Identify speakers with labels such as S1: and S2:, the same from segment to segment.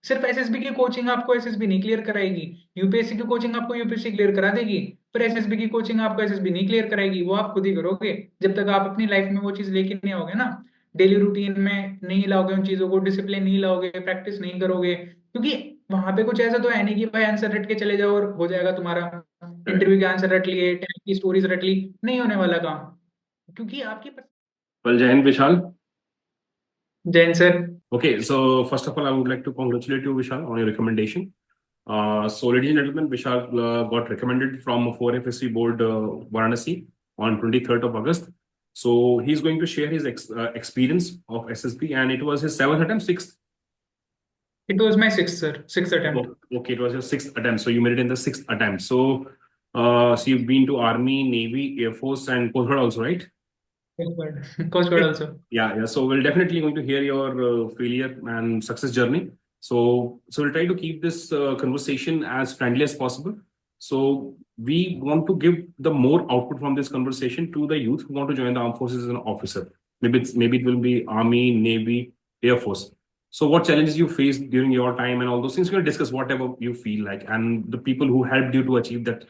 S1: सिर्फ एसएसबी की कोचिंग आपको एसएसबी नहीं क्लियर कराएगी, यूपीएससी की कोचिंग आपको यूपीएससी क्लियर करा देगी, पर एसएसबी की कोचिंग आपको एसएसबी नहीं क्लियर कराएगी। वो आप खुद ही करोगे जब तक आप अपनी लाइफ में वो चीज लेके नहीं आओगे ना, डेली रूटीन में नहीं लाओगे उन चीजों को, डिसिप्लिन नहीं लाओगे, प्रैक्टिस नहीं करोगे। क्योंकि वहां पे कुछ ऐसा तो है नहीं कि भाई आंसर रट के चले जाओ और हो जाएगा तुम्हारा,
S2: Correct.
S1: इंटरव्यू के आंसर रट लिए, टेस्ट की स्टोरीज रट ली, नहीं होने वाला काम। क्योंकि आपकी
S2: Well, Jai Hind, Vishal.
S1: Jain sir.
S2: Okay, so first of all, I would like to congratulate you, Vishal, on your recommendation. So, ladies and gentlemen, Vishal got recommended from 4FSC board Varanasi on 23rd of August. So, he's going to share his experience of SSB, and it was his seventh attempt, sixth.
S1: It was my sixth sir, sixth attempt.
S2: Okay, it was your sixth attempt. So, you made it in the sixth attempt. So, so you've been to Army, Navy, Air Force, and Coast Guard also, right?
S1: Coast guard
S2: Okay.
S1: Also.
S2: Yeah. So we'll definitely going to hear your failure and success journey. So we'll try to keep this conversation as friendly as possible. So we want to give the more output from this conversation to the youth who want to join the armed forces as an officer. Maybe it will be Army, Navy, Air Force. So what challenges you faced during your time and all those things, we'll discuss whatever you feel like, and the people who helped you to achieve that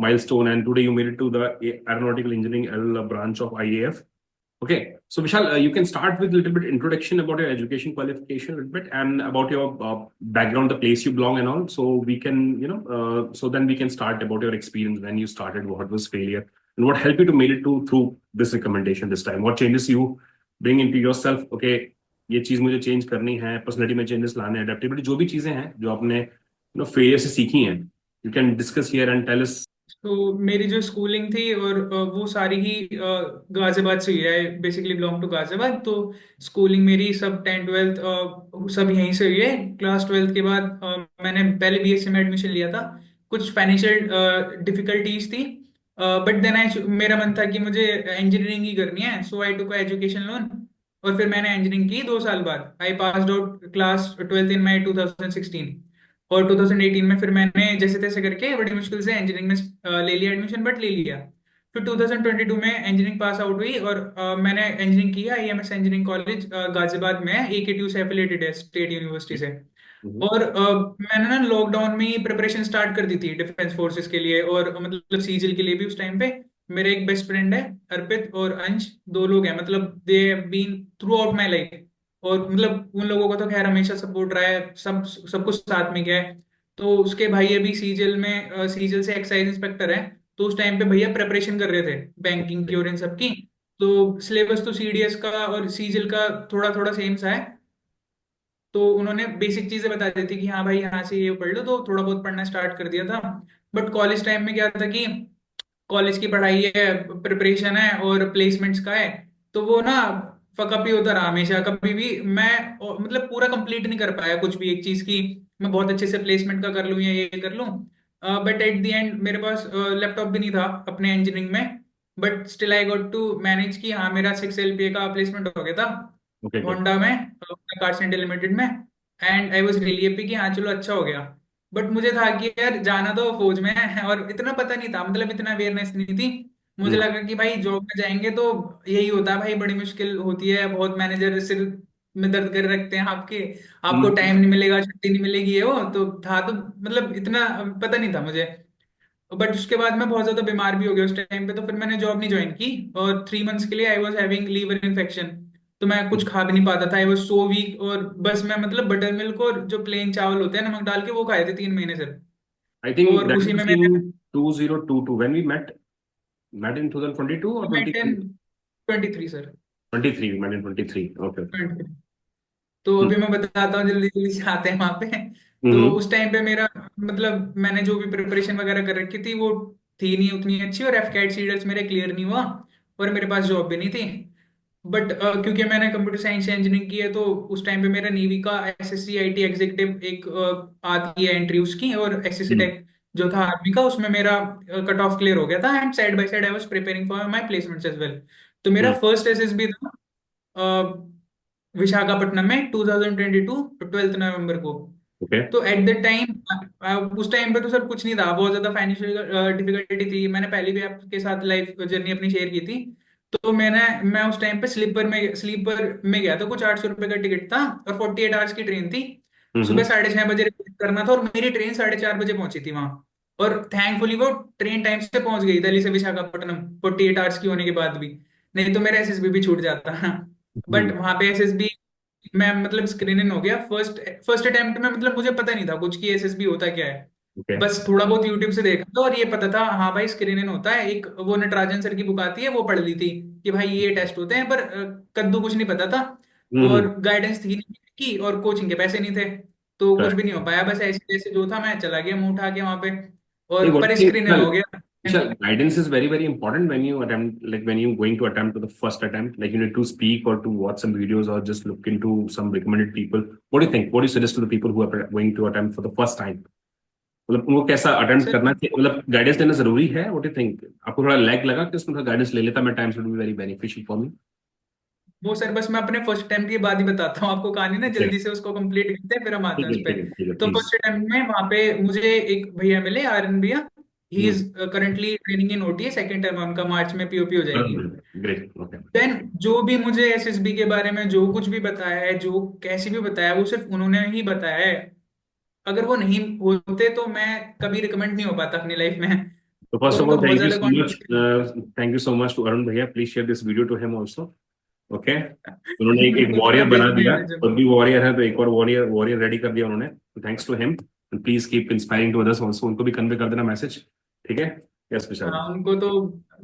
S2: milestone. And today you made it to the aeronautical engineering L branch of IAF. Okay, so Vishal, you can start with a little bit introduction about your education qualification a little bit and about your background, the place you belong and all. So we can, so then we can start about your experience when you started, what was failure and what helped you to make it to through this recommendation this time. What changes you bring into yourself? Okay, ये चीज मुझे change करनी है, personality में changes लाने हैं, adaptability, जो भी चीजें हैं जो आपने फेलियर से सीखी हैं, you can discuss here and tell us.
S1: तो मेरी जो स्कूलिंग थी और वो सारी ही गाजियाबाद से हुई है, बेसिकली बिलोंग टू गाजियाबाद। तो स्कूलिंग मेरी सब 10 ट्वेल्थ सब यहीं से हुई है। क्लास ट्वेल्थ के बाद मैंने पहले बीएससी में एडमिशन लिया था। कुछ फाइनेंशियल डिफिकल्टीज थी, बट देन आई, मेरा मन था कि मुझे इंजीनियरिंग ही करनी है, सो आई टुक एजुकेशन लोन। और फिर मैंने इंजीनियरिंग की 2 साल बाद। I passed out class twelfth in May 2016। और 2018 में फिर मैंने जैसे तैसे करके बड़ी मुश्किल से इंजीनियरिंग में ले लिया एडमिशन, बट ले लिया। फिर 2022 में इंजीनियरिंग पास आउट हुई और मैंने इंजीनियरिंग किया आईएमएस इंजीनियरिंग कॉलेज गाजियाबाद में, एकेटीयू से एफिलेटेड है, स्टेट यूनिवर्सिटी से। और मैंने ना लॉकडाउन में ही प्रिपरेशन स्टार्ट कर दी थी डिफेंस फोर्सेस के लिए, और मतलब सीजिल के लिए भी। उस टाइम पे मेरे एक बेस्ट फ्रेंड है, अर्पित और अंश, दो लोग हैं, मतलब they have been throughout my life. और मतलब उन लोगों का तो खैर हमेशा सपोर्ट रहा है, सब सब कुछ साथ में गया है। तो उसके भाई अभी सीजल में, सीजल से एक्साइज इंस्पेक्टर है। तो उस टाइम पे भैया प्रिपरेशन कर रहे थे बैंकिंग की और इन सब की। तो सिलेबस तो सीडीएस का और सीजल का थोड़ा थोड़ा सेम सा है। तो उन्होंने बेसिक चीजें बता दी थी कि हाँ भाई यहाँ से ये पढ़ लो, तो थोड़ा बहुत पढ़ना स्टार्ट कर दिया था। बट कॉलेज टाइम में क्या था कि कॉलेज की पढ़ाई है, प्रिपरेशन है और प्लेसमेंट्स का है, तो वो ना फकअप ही होता रहा हमेशा। कभी भी मैं मतलब पूरा कंप्लीट नहीं कर पाया कुछ भी एक चीज की, मैं बहुत अच्छे से प्लेसमेंट का कर लूँ या ये कर लूँ। बट एट द एंड मेरे पास लैपटॉप भी नहीं था अपने इंजीनियरिंग में। But still I got to manage कि हाँ मेरा 6 LPA का प्लेसमेंट हो गया था
S2: ओके, गुड।
S1: होंडा में, कार्स इंडिया लिमिटेड में। And I was really happy कि हाँ चलो अच्छा हो गया। बट मुझे था कि यार जाना तो फौज में है, और इतना पता नहीं था, मतलब इतना अवेयरनेस नहीं थी। मुझे
S2: हम्म,
S1: लगा कि भाई जॉब में जाएंगे तो यही होता है भाई, बड़ी मुश्किल होती है बहुत, मैनेजर सिर में दर्द कर रखते हैं आपके, आपको टाइम
S2: हम्म,
S1: नहीं मिलेगा, छुट्टी नहीं मिलेगी, ये वो तो था। तो मतलब इतना पता नहीं था मुझे। बट उसके बाद मैं बहुत ज्यादा बीमार भी हो गया उस टाइम पे, तो फिर मैंने जॉब नहीं ज्वाइन की। और 3 मंथ्स के लिए I was having liver infection. तो मैं कुछ खा भी नहीं पाता था, आई वॉज सो वीक। और बस मैं मतलब बटर मिल्क और जो प्लेन चावल होते हैं नमक डाल के, वो खाए थे 3 महीने से।
S2: I think
S1: और
S2: that
S1: उसी में
S2: was
S1: मैंने
S2: in 2022 when we met in 2022 or
S1: met in
S2: 23?
S1: 23 sir.
S2: 23, we met in 23. Okay.
S1: 23। तो
S2: Hmm.
S1: अभी मैं बताता हूँ जल्दी जल्दी से आते हैं वहां पे। तो
S2: Mm-hmm.
S1: उस टाइम पे मेरा मतलब मैंने जो भी प्रिपरेशन वगैरह कर रखी थी वो थी नहीं उतनी अच्छी, और एफकेट सीडल्स मेरे क्लियर नहीं हुआ, और मेरे पास जॉब भी नहीं थी। बट क्योंकि मैंने कंप्यूटर साइंस से इंजीनियरिंग की है, तो उस टाइम पे मेरा नेवी का एसएससी आईटी एग्जीक्यूटिव एक आती है एंट्री उसकी, और एसएससी
S2: Mm-hmm.
S1: टेक जो था आर्मी का, उसमें मेरा कट ऑफ क्लियर हो गया था। And side by side I was preparing for my placements as well. तो मेरा फर्स्ट एसएसबी था विशाखापट्टनम में 2022 ट्वेल्थ नवंबर को।
S2: Okay.
S1: तो एट द टाइम, उस टाइम पे तो सर कुछ नहीं था, बहुत ज्यादा फाइनेंशियल डिफिकल्टी थी। मैंने पहले भी आपके साथ लाइफ जर्नी अपनी शेयर की थी। तो मैं उस टाइम पे स्लीपर में गया था, कुछ 800 रुपए का टिकट था और 48 आवर्स की ट्रेन थी। सुबह
S2: हम्म।
S1: 6:30 बजे रिपोर्ट करना था और मेरी ट्रेन 4:30 बजे पहुंची थी वहां। और थैंकफुली वो ट्रेन टाइम से पहुंच गई दिल्ली से विशाखापट्टनम 48 आवर्स की होने के बाद भी, नहीं तो मेरा एसएसबी भी छूट जाता। बट
S2: हम्म।
S1: वहां पे एसएसबी मैं मतलब स्क्रीन इन हो गया फर्स्ट फर्स्ट अटेम्प्ट में। मतलब मुझे पता नहीं था कुछ कि एसएसबी होता क्या है।
S2: ओके।
S1: बस थोड़ा बहुत यूट्यूब से देखा था और ये पता था हाँ भाई स्क्रीन इन होता है। एक वो नटराजन सर की बुक आती है वो पढ़ ली थी कि भाई ये टेस्ट होते हैं, पर कद्दू कुछ नहीं पता था।
S2: हम्म।
S1: और गाइडेंस थी नहीं की और कोचिंग के पैसे नहीं थे, तो कुछ भी नहीं हो
S2: करेक्ट।
S1: पाया। बस ऐसे जैसे जो था मैं चला गया मुंह उठा के वहां पे
S2: Hey,
S1: और
S2: what
S1: पर
S2: do you
S1: screen in
S2: think?
S1: हो गया।
S2: Vishal, guidance is very, very important when you attempt, like when you going to attempt to the first attempt, like you need to speak or to watch some videos or just look into some recommended people. What do you think? What do you suggest to the people who are going to attempt for the first time? मतलब उनको कैसा attempt
S1: sir
S2: करना चाहिए, मतलब guidance लेना जरूरी है? What you think? आपको थोड़ा लैग लगा कि उसमें थोड़ा गाइडेंस ले लेता मैं, times would be very beneficial for me?
S1: वो सर बस मैं अपने फर्स्ट अटेम्प्ट की बात ही बताता हूँ आपको कहानी ना,
S2: ओके।
S1: जल्दी से उसको कंप्लीट करते हैं फिर हम आते
S2: ठीक
S1: हैं उस
S2: है,
S1: पे।
S2: ठीक है, ठीक है,
S1: तो
S2: प्लीज।
S1: फर्स्ट अटेम्प्ट में वहां पे मुझे एक भैया मिले, आर्यन भैया। He is currently training in OTA, second term उनका मार्च में पीओपी हो जाएगी।
S2: ग्रेट। ओके।
S1: देन जो भी मुझे एसएसबी के बारे में जो कुछ भी बताया है, जो कैसे भी बताया, वो सिर्फ उन्होंने ही बताया है। अगर वो नहीं होते तो मैं कभी रिकमेंड नहीं हो पाता अपनी लाइफ में।
S2: So first
S1: तो
S2: of
S1: उनका
S2: all,
S1: बहुत
S2: thank you
S1: ज्यादा
S2: so much.
S1: Contribution.
S2: Thank you so much to Arun भैया. Please share this video to him also. Okay. उन्होंने एक
S1: उनको थोड़ा
S2: वॉरियर बना
S1: भेज
S2: दिया,
S1: दिया
S2: खुद भी वॉरियर है तो एक और वॉरियर वॉरियर रेडी कर दिया उन्होंने। Thanks to him. Please keep inspiring to others also, उनको भी कन्वे कर देना मैसेज। ठीक है। यस विशाल।
S1: हाँ उनको तो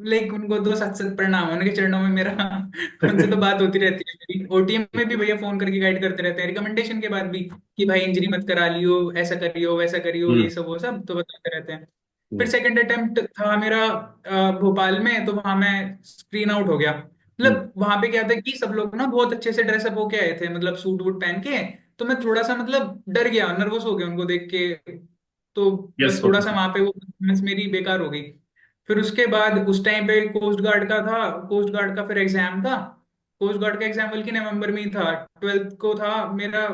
S1: लाइक उनको तो सत सत प्रणाम उनके चरणों में मेरा। उनसे तो बात होती रहती है मेरी। ओटीएम में भी भैया फोन करके गाइड करते रहते हैं रिकमेंडेशन के बाद भी कि भाई इंजरी मत करा लियो, ऐसा करियो वैसा करियो, ये
S2: हम्म।
S1: सब वो सब तो बताते रहते हैं। फिर
S2: हम्म।
S1: सेकंड अटेम्प्ट था मेरा भोपाल में, तो वहां मैं स्क्रीन आउट हो गया।
S2: हम्म।
S1: मतलब वहां पे क्या था कि सब लोग ना बहुत अच्छे से ड्रेसअप होके आए थे, मतलब सूट वूट पहन के। तो मैं थोड़ा सा मतलब डर गया, नर्वस हो गया उनको देख के। तो
S2: यस।
S1: बस थोड़ा सा
S2: ओके।
S1: वहां पे वो परफॉर्मेंस मेरी बेकार हो गई। फिर उसके बाद उस टाइम पे कोस्ट गार्ड का था, कोस्ट गार्ड का फिर एग्जाम था। कोस्ट गार्ड का एग्जाम बल्कि नवंबर में ही था, 12th को था मेरा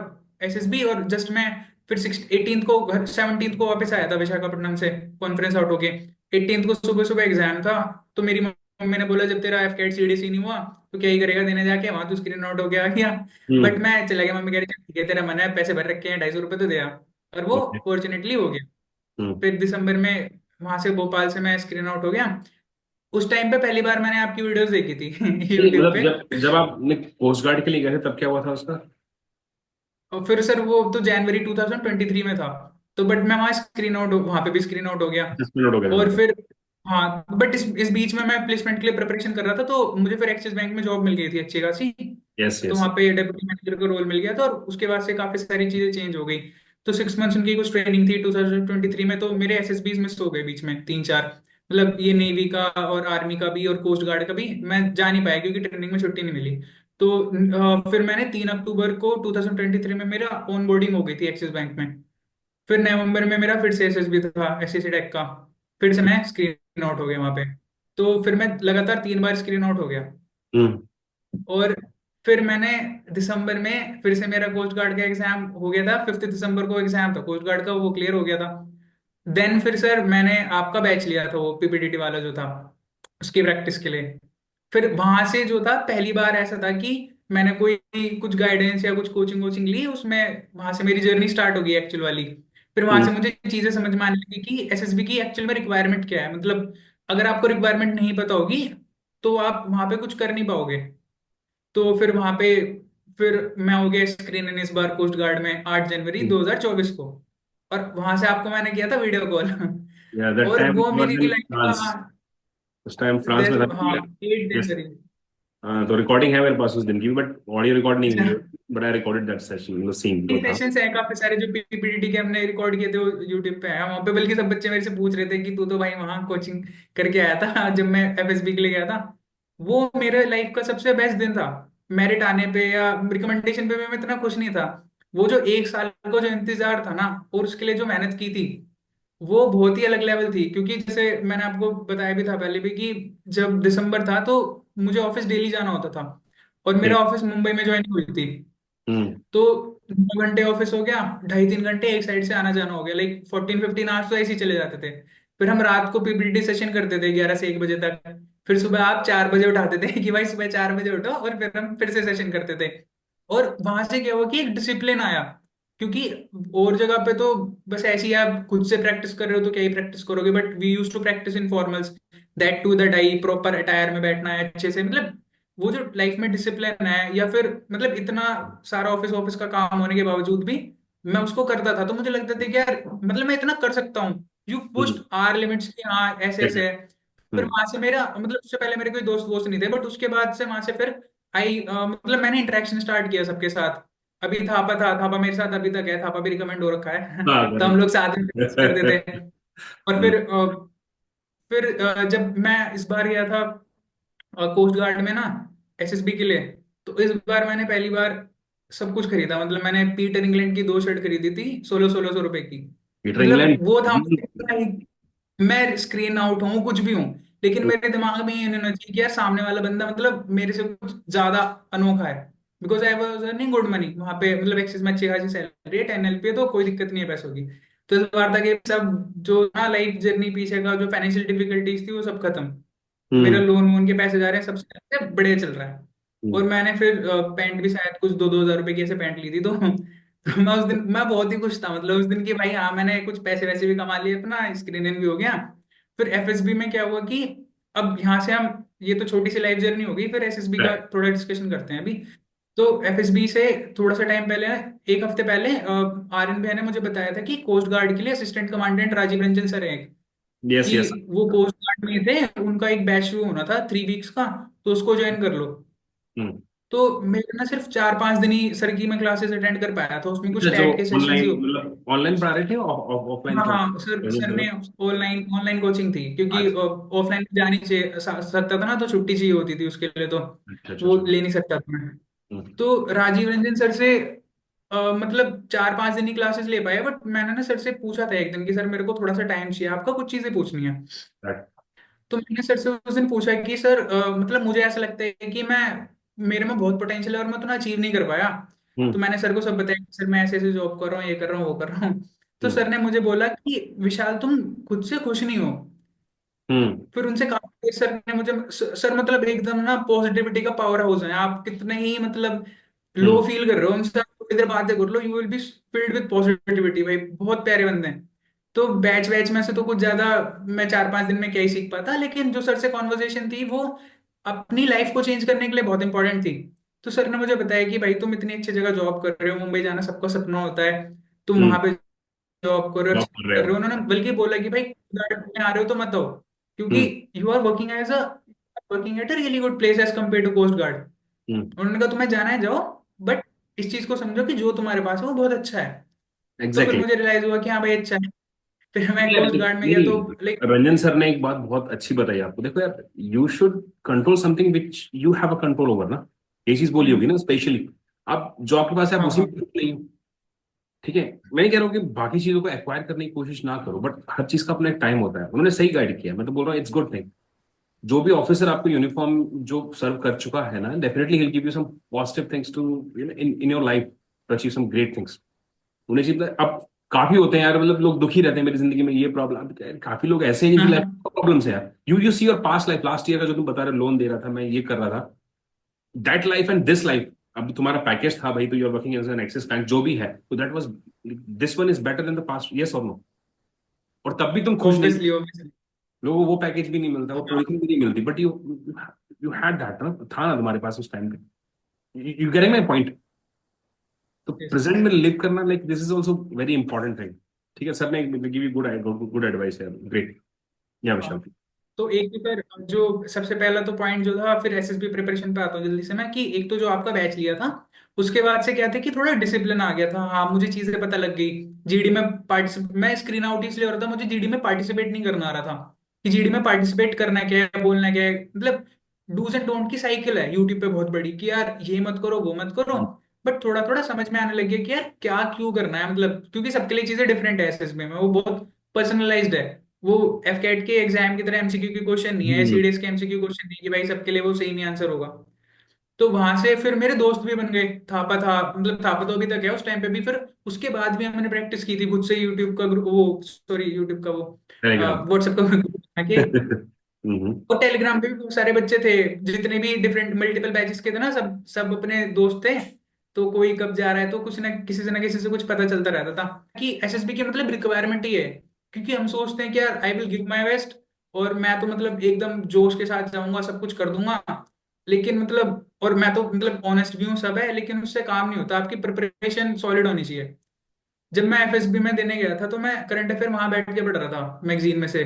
S1: एसएसबी। और जस्ट मैं फिर 18th को घर, 17th को वापस आया था विशाखापट्टनम से कॉन्फ्रेंस आउट होके। 18th को सुबह सुबह एग्जाम था। तो मेरी मम्मी ने बोला जब तेरा एफकेट सीडीसी नहीं हुआ तो क्या ही करेगा देने जाके, वहां तो स्क्रीन आउट हो गया। बट
S2: हम्म।
S1: मैं चला गया, मम्मी कह रही चल ठीक है तेरा मन है, पैसे भर रखे हैं, 250 रुपये तो दे आ। और वो
S2: ओके।
S1: फॉर्चुनेटली हो गया।
S2: हम्म।
S1: फिर दिसंबर में वहां से भोपाल से मैं स्क्रीन आउट हो गया। उस टाइम पे पहली बार मैंने आपकी वीडियोस देखी थी
S2: नहीं,
S1: यूट्यूब
S2: मतलब
S1: पे।
S2: जब जब आपने कोस्ट गार्ड के लिए गए थे तब क्या हुआ था उसका?
S1: और फिर सर वो तो जनवरी 2023 में था। तो बट मैं वहाँ स्क्रीन आउट, वहां पे भी स्क्रीन आउट हो गया।
S2: 10 मिनट हो गए थे
S1: और
S2: मतलब?
S1: फिर हाँ, बट इस बीच में मैं प्लेसमेंट के लिए प्रिपरेशन कर रहा था, तो मुझे फिर एक्सिस बैंक में जॉब मिल गई थी अच्छी खासी।
S2: यस,
S1: तो
S2: यस।
S1: वहाँ पे डेप्यूटी मैनेजर का रोल मिल गया था और उसके बाद से काफी सारी चीजें चेंज हो गई। तो 6 मंथ्स उनकी कुछ ट्रेनिंग थी 2023 में, तो मेरे एसएसबीज मिस हो गए बीच में 3-4। मतलब ये नेवी का और आर्मी का भी और कोस्ट गार्ड का भी मैं जा नहीं पाया क्योंकि ट्रेनिंग में छुट्टी नहीं मिली। तो फिर मैंने 3 अक्टूबर को 2023 में मेरा ऑन बोर्डिंग हो गई थी एक्सिस बैंक में। फिर नवंबर में मेरा फिर से एसएसबी था, एसएससी टेक का। फिर से मैं स्क्रीन आउट हो गया वहां पे। तो फिर मैं लगातार 3 बार स्क्रीन आउट हो गया।
S2: हम्म।
S1: और फिर मैंने दिसंबर में फिर से मेरा कोस्ट गार्ड का एग्जाम हो गया था, 5 दिसंबर को एग्जाम था कोस्ट गार्ड का, वो क्लियर हो गया था। देन फिर सर मैंने आपका बैच लिया था, वो पीपीडीटी वाला जो था उसकी प्रैक्टिस के लिए। फिर वहां से जो था पहली बार ऐसा था कि मैंने कोई कुछ गाइडेंस या कुछ कोचिंग वोचिंग ली उसमें, वहां से मेरी जर्नी स्टार्ट हो गई एक्चुअल वाली। फिर वहां
S2: हम्म।
S1: से मुझे चीजें समझ में आने लगी कि एसएसबी की एक्चुअल में रिक्वायरमेंट क्या है। मतलब अगर आपको रिक्वायरमेंट नहीं पता होगी तो आप वहां पे कुछ कर नहीं पाओगे। तो फिर वहां पे फिर मैं हो गया स्क्रीन इन इस बार कोस्ट गार्ड में 8 जनवरी
S2: हम्म।
S1: 2024 को। और वहां से आपको मैंने किया था वीडियो कॉल।
S2: या दैट
S1: और
S2: टाइम
S1: वो
S2: यू वर
S1: मेरी
S2: इन
S1: लाइफ
S2: फ्रांस।
S1: का
S2: उस टाइम फ्रांस में था।
S1: हाँ 8 जनवरी।
S2: हाँ, तो रिकॉर्डिंग है मेरे पास उस दिन की, बट ऑडियो रिकॉर्ड नहीं हुई है। But I recorded that session, मतलब सीन जो था।
S1: सेशंस हैं काफी सारे जो पीपीटी के हमने रिकॉर्ड किए थे, वो यूट्यूब पे है वहां पे। बल्कि सब बच्चे मेरे से पूछ रहे थे कि तू तो भाई वहां कोचिंग करके आया था जब मैं एफएसबी के लिए गया था। वो मेरे लाइफ का सबसे बेस्ट दिन था। मेरिट आने पे या रिकमेंडेशन पे मैं इतना खुश नहीं था। वो जो 1 साल का जो इंतजार था ना, और उसके लिए जो मेहनत की थी, वो बहुत ही अलग लेवल थी। क्योंकि जैसे मैंने आपको बताया भी था पहले भी कि जब दिसंबर था तो मुझे ऑफिस डेली जाना होता था। और
S2: ओके।
S1: मेरा ऑफिस मुंबई में ज्वाइन हुई थी।
S2: हम्म।
S1: तो 2 घंटे ऑफिस हो गया, 2.5-3 घंटे एक साइड से आना जाना हो गया, लाइक 14-15 आवर्स तो ऐसे ही चले जाते थे। फिर हम रात को पीपीटी सेशन करते थे 11 से 1 बजे तक। फिर सुबह आप 4 बजे उठाते थे कि भाई सुबह 4 बजे उठो, और फिर हम फिर से सेशन करते थे। और वहां से क्या हुआ कि एक डिसिप्लिन आया। क्योंकि और जगह पे तो बस ऐसे ही आप खुद से प्रैक्टिस कर रहे हो तो क्या ही प्रैक्टिस करोगे, but we use to practice in formals, that too the die, proper attire में बैठना है अच्छे से, मतलब वो जो लाइफ में डिसिप्लिन है, या फिर मतलब इतना सारा ऑफिस ऑफिस का काम होने के बावजूद भी मैं उसको करता था, तो मुझे लगता था कि यार मतलब मैं इतना कर सकता हूँ, you pushed
S2: hmm,
S1: our limits कि हाँ ऐसे ऐसे है। फिर
S2: हम्म,
S1: वहां से मेरा मतलब उससे पहले मेरे कोई दोस्त वोस्त नहीं थे, बट उसके बाद से वहां से फिर मतलब मैंने इंटरेक्शन स्टार्ट किया सबके साथ। अभी थापा मेरे साथ अभी तक है, थापा भी रिकमेंड हो रखा है
S2: हाँ
S1: तो हम
S2: करेक्ट।
S1: लोग साथ में practice करते थे। और फिर जब मैं इस बार गया था कोस्ट गार्ड में ना, एसएसबी के लिए, तो इस बार मैंने पहली बार सब कुछ खरीदा, मतलब मैंने पीटर इंग्लैंड की 2 शर्ट खरीदी थी 1600 रुपए की।
S2: पीटर
S1: मतलब
S2: इंग्लैंड।
S1: वो था मैं स्क्रीन आउट हूँ कुछ भी हूँ, लेकिन मेरे दिमाग में ये नहीं होना चाहिए कि यार सामने वाला बंदा मतलब मेरे से कुछ ज्यादा अनोखा है, because I was earning good money वहां पे, मतलब एक्सिस में अच्छी खासी सैलरी है, 10 LP है, तो कोई दिक्कत नहीं है पैसों की। तो इस बार तक ये सब जो ना लाइफ जर्नी पीछे का जो फाइनेंशियल डिफिकल्टीज थी वो सब खत्म। मेरा
S2: हम्म,
S1: लोन वोन के पैसे जा रहे हैं, सबसे अच्छे बड़े चल रहा है। और
S2: हम्म,
S1: मैंने फिर पैंट भी शायद कुछ 2-2 हज़ार रुपए की ऐसे पैंट ली थी, तो मैं उस दिन मैं बहुत ही खुश था, मतलब उस दिन की भाई हाँ मैंने कुछ पैसे वैसे भी कमा लिए, अपना स्क्रीन इन भी हो गया। फिर एफएसबी में क्या हुआ कि अब यहाँ से हम, ये तो छोटी सी लाइफ जर्नी हो गई, फिर एसएसबी का
S2: right,
S1: थोड़ा डिस्कशन करते हैं अभी। तो एफएसबी से थोड़ा सा टाइम पहले, एक हफ्ते पहले आर्यन भैया ने मुझे बताया था कि कोस्ट गार्ड के लिए assistant commandant Rajiv Ranjan sir है,
S2: यस
S1: कि
S2: यस।
S1: वो कोस्ट गार्ड में थे, उनका एक बैच शुरू होना था 3 वीक्स का, तो उसको ज्वाइन कर लो।
S2: हम्म।
S1: तो मेरे ना सिर्फ 4-5 दिन ही सर की मैं क्लासेस अटेंड कर पाया था, उसमें कुछ
S2: अच्छा, जो
S1: टैट के सेशंस ही
S2: ऑनलाइन
S1: होते।
S2: मतलब ऑनलाइन पढ़ा रहे थे, ऑफलाइन
S1: हाँ
S2: क्या?
S1: हाँ, सर
S2: रंजन
S1: सर
S2: सर?
S1: ने ऑनलाइन ऑनलाइन कोचिंग थी, क्योंकि
S2: अच्छा,
S1: ऑफलाइन जा नहीं चाहिए सकता था ना, तो छुट्टी चाहिए होती थी उसके लिए, तो
S2: अच्छा, अच्छा,
S1: वो
S2: अच्छा।
S1: ले नहीं सकता था मैं।
S2: हम्म,
S1: तो राजीव रंजन सर से मतलब 4-5 दिन ही क्लासेस ले पाया, बट मैंने ना सर से पूछा था एक दिन कि सर मेरे को थोड़ा सा टाइम चाहिए आपका, कुछ चीजें पूछनी है।
S2: right,
S1: तो मैंने सर से उस दिन पूछा कि सर मतलब मुझे ऐसा लगता है कि मैं, मेरे में बहुत पोटेंशियल है और मैं उतना अचीव नहीं कर पाया। तो
S2: हम्म,
S1: मैंने सर को सब बताया कि सर मैं ऐसे ऐसे जॉब कर रहा हूँ, ये कर रहा हूँ, वो कर रहा हूँ। तो
S2: हम्म,
S1: सर ने मुझे बोला कि विशाल तुम खुद से खुश नहीं हो।
S2: हम्म,
S1: फिर उनसे काफी सर ने मुझे, सर मतलब एकदम ना पॉजिटिविटी का पावर हाउस है, आप कितने ही मतलब लो
S2: हम्म,
S1: फील कर रहे हो, उनसे आप इधर बातें कर लो, you will be filled with positivity, भाई बहुत प्यारे बंदे हैं। तो बैच बैच में से तो कुछ ज्यादा मैं 4-5 दिन में क्या ही सीख पाता, लेकिन जो सर से कॉन्वर्जेशन थी वो अपनी लाइफ को चेंज करने के लिए बहुत इंपॉर्टेंट थी। तो सर ने मुझे बताया कि भाई तुम इतनी अच्छी जगह जॉब कर रहे हो, मुंबई जाना सबका सपना होता है, तुम
S2: हम्म।
S1: वहां पे जॉब कर रहे हो,
S2: जॉब
S1: अच्छा
S2: कर रहे
S1: कर
S2: हो।
S1: रहे हो। उन्होंने बल्कि बोला कि भाई गार्डन में आ रहे हो तो मत आओ, क्योंकि
S2: hmm,
S1: you are working as a working at a really good place as compare to coast guard.
S2: Hmm.
S1: उन्होंने कहा तुम्हें जाना है जाओ, बट इस चीज को समझो कि जो तुम्हारे पास है वो बहुत अच्छा है। तो फिर
S2: एग्जैक्टली।
S1: मुझे रियलाइज हुआ कि हाँ भाई अच्छा है। फिर मैं
S2: यार
S1: कोस्ट गार्ड में
S2: नहीं
S1: गया तो
S2: नहीं,
S1: लाइक,
S2: रंजन सर ने एक बात बहुत अच्छी बताई आपको। देखो यार, you should control something which you have a control over ना। ये चीज बोली होगी ना स्पेशली। आप जो आपके पास है आप
S1: हाँ
S2: उसी
S1: हाँ
S2: में खुश नहीं हो। ठीक है। मैं नहीं कह रहा हूँ कि बाकी चीजों को एक्वायर करने की कोशिश ना करो, बट हर चीज का अपना एक टाइम होता है। उन्होंने सही गाइड किया, मैं तो बोल रहा हूँ इट्स गुड थिंग। जो भी ऑफिसर आपको यूनिफॉर्म जो सर्व कर चुका है ना, definitely he give you some positive things to in in your life to achieve some great things. उन्हें चीज अब काफी होते हैं यार, मतलब लोग दुखी रहते हैं मेरी जिंदगी में ये प्रॉब्लम। काफी लोग ऐसे हैं
S1: हाँ
S2: जिनकी लाइफ
S1: हाँ।
S2: प्रॉब्लम्स है यार। You see your past life, last year का जो तुम बता रहे लोन दे रहा था, मैं ये कर रहा था, that life and this life. अब तुम्हारा पैकेज था भाई, तो you are working as an Axis Bank जो भी है, तो that was, this one is better than the past, yes और नो? और तब भी तुम खुश नहीं थे।
S1: Obviously obviously.
S2: लोगों को वो पैकेज भी नहीं मिलता, वो
S1: हाँ
S2: पोजीशन भी नहीं मिलती, but you you had that ना, था ना तुम्हारे पास उस टाइम पे। You getting my point? तो
S1: यस
S2: प्रेजेंट
S1: यस।
S2: में लिव करना, like this is also very important thing. ठीक है, सर ने give you good good advice है। ग्रेट। या
S1: हाँ,
S2: विशाल।
S1: तो एक तो फिर जो सबसे पहला तो पॉइंट जो था, फिर एसएसबी प्रिपरेशन पे आता हूँ जल्दी से मैं, कि एक तो जो आपका बैच लिया था उसके बाद से क्या था कि थोड़ा डिसिप्लिन आ गया था, हाँ मुझे चीजें पता लग गई। जीडी में पार्टिसिपेट, मैं स्क्रीन आउट इसलिए हो रहा था, मुझे जीडी में पार्टिसिपेट नहीं करना आ रहा था, कि जीडी में पार्टिसिपेट करना क्या है, बोलना क्या है, मतलब डूज एंड डोंट की साइकिल है यूट्यूब पे बहुत बड़ी, कि यार ये मत करो वो मत करो। बट थोड़ा थोड़ा समझ में आने लग गया कि यार क्या क्यों करना है, मतलब क्योंकि सबके लिए चीजें डिफरेंट है एसएसबी में, वो बहुत पर्सनलाइज्ड है। वो एफकेट के एग्जाम की तरह एमसीक्यू की क्वेश्चन नहीं है,
S2: हम्म,
S1: सीडीएस के एमसीक्यू क्वेश्चन नहीं है कि भाई सबके लिए वो सेम ही आंसर होगा। तो वहां से फिर मेरे दोस्त भी बन गए, थापा था, मतलब थापा तो अभी तक है, उस टाइम पे भी फिर उसके बाद भी हमने प्रैक्टिस की थी खुद से, यूट्यूब का ग्रुप, वो सॉरी यूट्यूब का वो
S2: टेलीग्राम।
S1: व्हाट्सएप का ग्रुप बना के।
S2: हम्म,
S1: और टेलीग्राम पे भी बहुत सारे बच्चे थे, जितने भी डिफरेंट मल्टीपल बैचेस के थे ना, सब सब अपने दोस्त थे। तो कोई कब जा रहा है, तो कुछ ना किसी से ना किसी से कुछ पता चलता रहता था कि एसएसबी की मतलब रिक्वायरमेंट ही है। क्योंकि हम सोचते हैं कि यार I will give my best, और मैं तो मतलब एकदम जोश के साथ जाऊंगा, सब कुछ कर दूंगा। लेकिन मतलब, और मैं तो मतलब ऑनेस्ट भी हूँ, सब है, लेकिन उससे काम नहीं होता, आपकी प्रिपरेशन सॉलिड होनी चाहिए। जब मैं एफएसबी में देने गया था तो मैं करंट अफेयर वहां बैठ के पढ़ रहा था मैगजीन में से।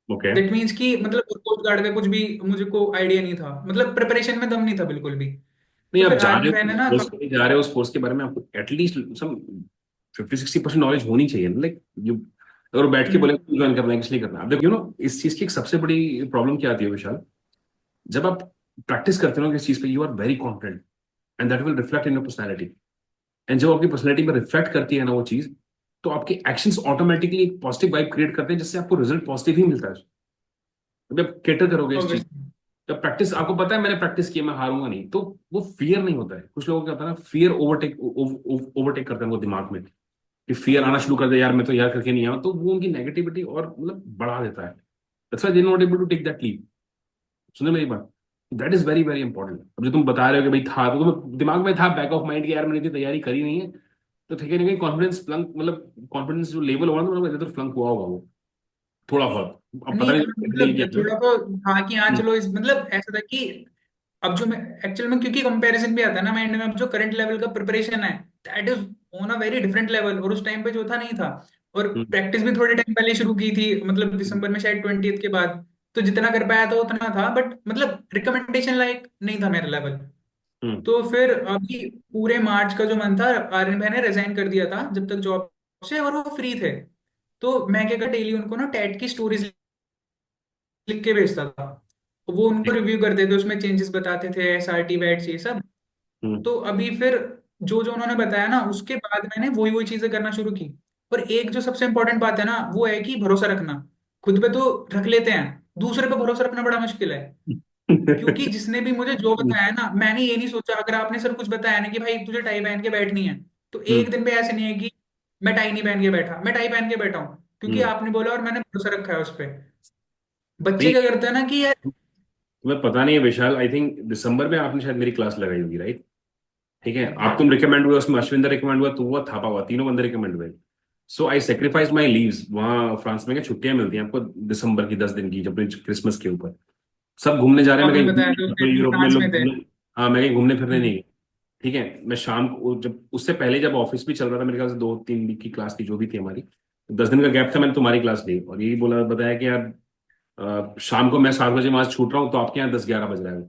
S2: ओके।
S1: दैट मीन्स कि मतलब कोस्ट गार्ड का कुछ भी मुझे को आइडिया नहीं था, मतलब प्रिपरेशन में दम नहीं था बिल्कुल भी।
S2: नहीं,
S1: तो
S2: आप
S1: फिर
S2: जा
S1: आर्मी
S2: रहे
S1: मैन
S2: हो
S1: है ना
S2: कोर्स के लिए, जा रहे हो उस कोर्स के बारे में आपको एटलीस्ट सम 50-60% नॉलेज होनी चाहिए, लाइक यू। अगर वो बैठ के बोले
S1: हम्म,
S2: ज्वाइन करना है किस लिए करना है, अब देखो इस चीज की एक सबसे बड़ी प्रॉब्लम क्या आती है विशाल, जब आप प्रैक्टिस करते हो ना किसी चीज पे, you are very confident and that will reflect in your personality. And जब आपकी पर्सनैलिटी में रिफ्लेक्ट करती है ना वो चीज, तो आपके एक्शंस ऑटोमेटिकली एक पॉजिटिव वाइब क्रिएट करते हैं, जिससे आपको रिजल्ट पॉजिटिव ही मिलता है। जब आप केटर करोगे इस चीज,
S1: obviously।
S2: जब प्रैक्टिस आपको पता है मैंने प्रैक्टिस किया, मैं हारूंगा नहीं, तो वो फियर नहीं होता है। कुछ लोगों को क्या होता है ना, फियर ओवरटेक ओवरटेक करते हैं वो दिमाग में, कि फियर आना शुरू कर दे, यार मैं तो यार करके नहीं आया, तो वो उनकी नेगेटिविटी और मतलब बढ़ा देता है। That's why they not able to take that leap. सुनो मेरी बात, that is very very important. अब जो तुम बता रहे हो कि भाई था, तो तुम्हें दिमाग में था बैक ऑफ माइंड कि यार मैंने इतनी तैयारी करी नहीं है, तो ठीक है, नहीं कॉन्फिडेंस फ्लंक, मतलब कॉन्फिडेंस जो लेवल होगा ना, मतलब तो फ्लंक हुआ होगा वो थोड़ा बहुत। अब पता
S1: नहीं
S2: नहीं फील किया
S1: मतलब
S2: था।
S1: थोड़ा तो था कि हाँ
S2: हम्म,
S1: चलो, इस मतलब ऐसा था कि अब जो मैं एक्चुअल में, क्योंकि कंपैरिजन भी आता है ना माइंड में, अब जो करंट लेवल का प्रिपरेशन है that is on a very different level, और उस टाइम पे जो था नहीं था। और
S2: हम्म,
S1: प्रैक्टिस भी थोड़े टाइम पहले शुरू की थी, मतलब
S2: हम्म,
S1: दिसंबर में शायद 20th के बाद। तो जितना कर पाया था उतना था, बट मतलब रिकमेंडेशन लायक नहीं था मेरा लेवल।
S2: हम्म,
S1: तो फिर अभी पूरे मार्च का जो मंथ था, आर्यन भाई ने रिजाइन कर दिया था जब तक जॉब से, और वो फ्री थे। तो मैं क्या, डेली उनको ना टेट की स्टोरीज लिख के भेजता था। वो उनको
S2: ठीक,
S1: रिव्यू करते थे, उसमें चेंजेस बताते थे, एसआरटी वैट्स ये सब।
S2: हम्म,
S1: तो अभी फिर जो जो उन्होंने बताया ना, उसके बाद मैंने वही वही चीजें करना शुरू की। और एक जो सबसे इंपॉर्टेंट बात है ना, वो है कि भरोसा रखना। खुद पे तो रख लेते हैं, दूसरे पे भरोसा रखना बड़ा मुश्किल है। क्योंकि जिसने भी मुझे जो
S2: हम्म,
S1: बताया ना, मैंने ये नहीं सोचा, अगर आपने सर कुछ बताया ना कि भाई तुझे टाई पहन के बैठनी है, तो
S2: हम्म,
S1: एक दिन पे ऐसे नहीं है कि मैं टाई नहीं पहन के बैठा, मैं टाई पहन के बैठा हूँ, क्योंकि
S2: हम्म।
S1: आपने बोला और मैंने भरोसा रखा है उस पर। बच्चे
S2: नहीं,
S1: क्या करते हैं ना कि यार,
S2: तुम्हें पता नहीं है विशाल, आई थिंक दिसंबर में आपने शायद मेरी क्लास लगाई होगी, राइट? ठीक है, आप तुम रिकमेंड हुए, उसमें अश्विंदर रिकमेंड हुआ, तू हुआ, थापा हुआ, तीनों बंदे रिकमेंड हुए। सो आई सेक्रीफाइस माई लीव्स। वहाँ फ्रांस में क्या छुट्टियां मिलती हैं आपको दिसंबर की 10 दिन की, जब क्रिसमस के ऊपर सब घूमने जा रहे हैं, मैं
S1: आपने
S2: कहीं
S1: बताया तो
S2: अपने यूरोप में
S1: फ्रांस
S2: लोग
S1: में थे।
S2: हाँ, मैं कहीं घूमने फिरने नहीं
S1: हम्म,
S2: गया। ठीक है, मैं शाम को, जब उससे पहले जब ऑफिस भी चल रहा था, मेरे ख्याल से 2-3 वीक की क्लास थी जो भी थी हमारी, तो 10 दिन का गैप था, मैंने तुम्हारी क्लास ली और यही बोला बताया कि यार शाम को मैं 7 बजे वहां से छूट रहा हूँ, तो आपके यहाँ 10-11 बज रहा है।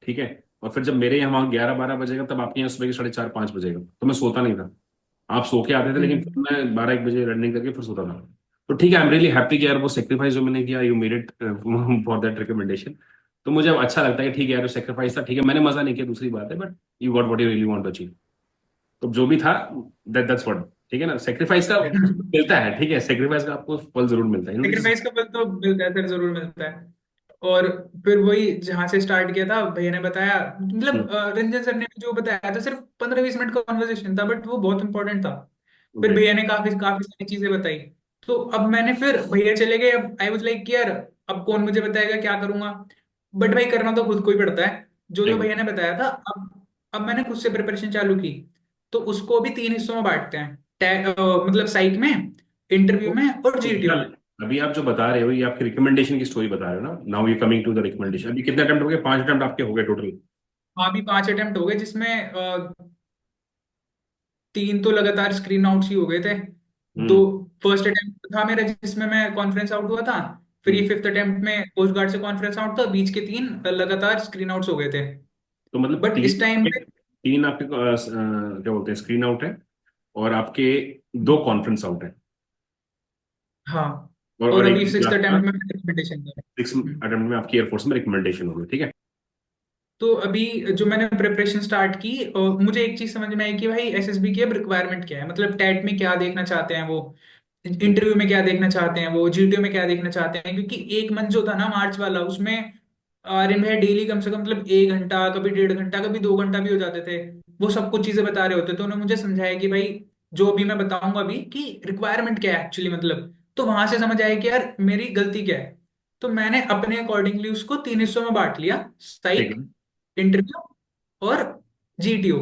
S2: ठीक है, और फिर जब मेरे यहाँ वहाँ 11-12 बजेगा, तब आपके यहाँ सुबह के 4:30-5 बजेगा, तो मैं सोता नहीं था। आप सो के आते थे, लेकिन फिर
S1: हम्म।
S2: मैं 12-1 बजे रनिंग करके फिर सोता था। तो ठीक है, आई एम रियली हैप्पी कि यार वो सेक्रीफाइस जो मैंने किया, you made it for that recommendation. तो मुझे अब अच्छा लगता है कि ठीक है यार, सेक्रीफाइस था, ठीक है, मैंने मजा नहीं किया, दूसरी बात है, but you got what you really want to achieve. तो जो भी था, दैट्स व्हाट। ठीक है ना, सेक्रीफाइस का मिलता है, ठीक है, सेक्रीफाइस का आपको फल जरूर मिलता है, दिस।
S1: सेक्रीफाइस का फल तो मिलता है सर, जरूर मिलता है। और फिर वही जहां से स्टार्ट किया था, भैया ने बताया, मतलब रंजन सर ने भी जो बताया था, सिर्फ 15-20 मिनट का कॉन्वर्सेशन था, बट वो बहुत इंपॉर्टेंट था। फिर
S2: ओके।
S1: भैया ने काफी काफी सारी चीजें बताई। तो अब मैंने, फिर भैया चले गए, अब आई वाज लाइक यार, अब कौन मुझे बताएगा, क्या करूंगा। बट भाई करना तो खुद को ही पड़ता है, जो जो भैया ने बताया था। अब मैंने खुद से प्रिपरेशन चालू की। तो उसको भी 3 हिस्सों में बांटते हैं, मतलब साइक में, इंटरव्यू
S2: तो
S1: में, और
S2: तो
S1: जीटीओ
S2: विशाल,
S1: में।
S2: अभी आप जो बता रहे हो, ये आपकी रिकमेंडेशन की स्टोरी बता रहे हो ना, now you coming to the recommendation. अभी कितने अटेम्प्ट हो गए? 5 अटेम्प्ट आपके हो गए टोटल?
S1: हाँ, भी 5 अटेम्प्ट हो गए, जिसमें 3 तो लगातार स्क्रीन आउट्स ही हो गए थे। दो,
S2: हम्म,
S1: फर्स्ट अटेम्प्ट था मेरा जिसमें मैं कॉन्फ्रेंस आउट हुआ था। फिर
S2: हम्म।
S1: ये फिफ्थ अटेम्प्ट में कोस्ट गार्ड से कॉन्फ्रेंस आउट था, बीच के 3 लगातार स्क्रीन आउट्स हो गए थे।
S2: तो मतलब
S1: बट इस
S2: तीन
S1: टाइम
S2: आपके,
S1: पे,
S2: क्या बोलते हैं, स्क्रीन आउट है, और आपके 2 कॉन्फ्रेंस आउट है,
S1: हाँ,
S2: और
S1: और
S2: एक
S1: अभी सिक्स्थ
S2: लास्ट का
S1: अटेम्प्ट में रिकमेंडेशन था।
S2: 6 अटेम्प्ट में आपकी एयरफोर्स में रिकमेंडेशन होगी, ठीक है।
S1: तो अभी जो मैंने प्रिपरेशन स्टार्ट की, मुझे एक चीज समझ में आई कि भाई एसएसबी की अब रिक्वायरमेंट क्या है, मतलब टेट में क्या देखना चाहते हैं वो, इंटरव्यू में क्या देखना चाहते हैं वो, जीटीओ में क्या देखना चाहते हैं। क्योंकि एक मंथ जो था ना मार्च वाला, उसमें आर्यन भाई डेली कम से कम मतलब 1 घंटा, कभी 1.5 घंटा, कभी 2 घंटा भी हो जाते थे। वो सब कुछ चीजें बता रहे होते, तो उन्होंने मुझे समझाया कि भाई जो अभी मैं बताऊंगा अभी कि रिक्वायरमेंट क्या है एक्चुअली, मतलब तो वहां से समझ आया कि यार मेरी गलती क्या है। तो मैंने अपने अकॉर्डिंगली उसको 3 हिस्सों में बांट लिया,
S2: ठीक
S1: साइक,
S2: है।
S1: इंटरव्यू, और जीटीओ।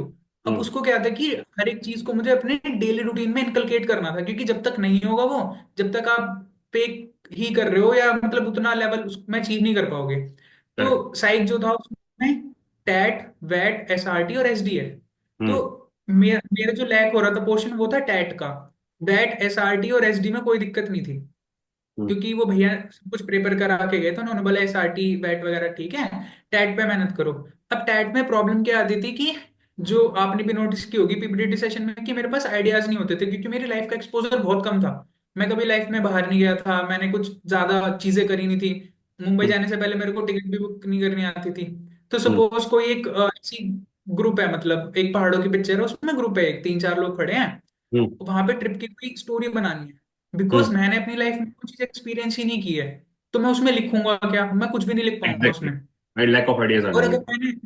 S1: अब
S2: हम्म।
S1: उसको क्या था कि हर एक चीज को मुझे अपने डेली रूटीन में इनकलकेट करना था, क्योंकि जब तक नहीं होगा वो, जब तक आप पे ही कर रहे हो या मतलब उतना लेवल उसमें अचीव नहीं कर पाओगे।
S2: करेक्ट।
S1: तो साइक जो था उसमें टैट वैट एसआरटी और एसडी है। तो
S2: हम्म।
S1: मेरा जो लैक हो रहा था पोर्शन वो था टैट का। वैट एसआरटी और एसडी में कोई दिक्कत नहीं थी,
S2: हम्म।
S1: क्योंकि वो भैया सब कुछ प्रिपेयर करा के गए थे, उन्होंने बोला एसआरटी बैट वगैरह ठीक है, टैट पे मेहनत करो। अब टैट में प्रॉब्लम क्या आती थी कि जो आपने भी नोटिस की होगी पीपीटी सेशन में, कि मेरे पास आइडियाज नहीं होते थे, क्योंकि मेरी लाइफ का एक्सपोजर बहुत कम था। मैं कभी लाइफ में बाहर नहीं गया था, मैंने कुछ ज्यादा चीजें करी नहीं थी। मुंबई
S2: हम्म।
S1: जाने से पहले मेरे को टिकट भी बुक नहीं करनी आती थी। तो
S2: हम्म।
S1: सपोज कोई एक ऐसी ग्रुप है, मतलब एक पहाड़ों की पिक्चर है, उसमें ग्रुप है, एक 3-4 लोग खड़े हैं,
S2: हम्म।
S1: वहां पे ट्रिप की कोई स्टोरी बनानी है, बिकॉज
S2: हम्म।
S1: मैंने अपनी लाइफ में कुछ चीज एक्सपीरियंस ही नहीं की है। तो मैं उसमें लिखूंगा क्या, मैं कुछ भी नहीं लिख पाऊंगा
S2: एग्जैक्टली।
S1: उसमें।
S2: लैक ऑफ आइडियाज आ
S1: और
S2: जाएंगे।
S1: अगर मैंने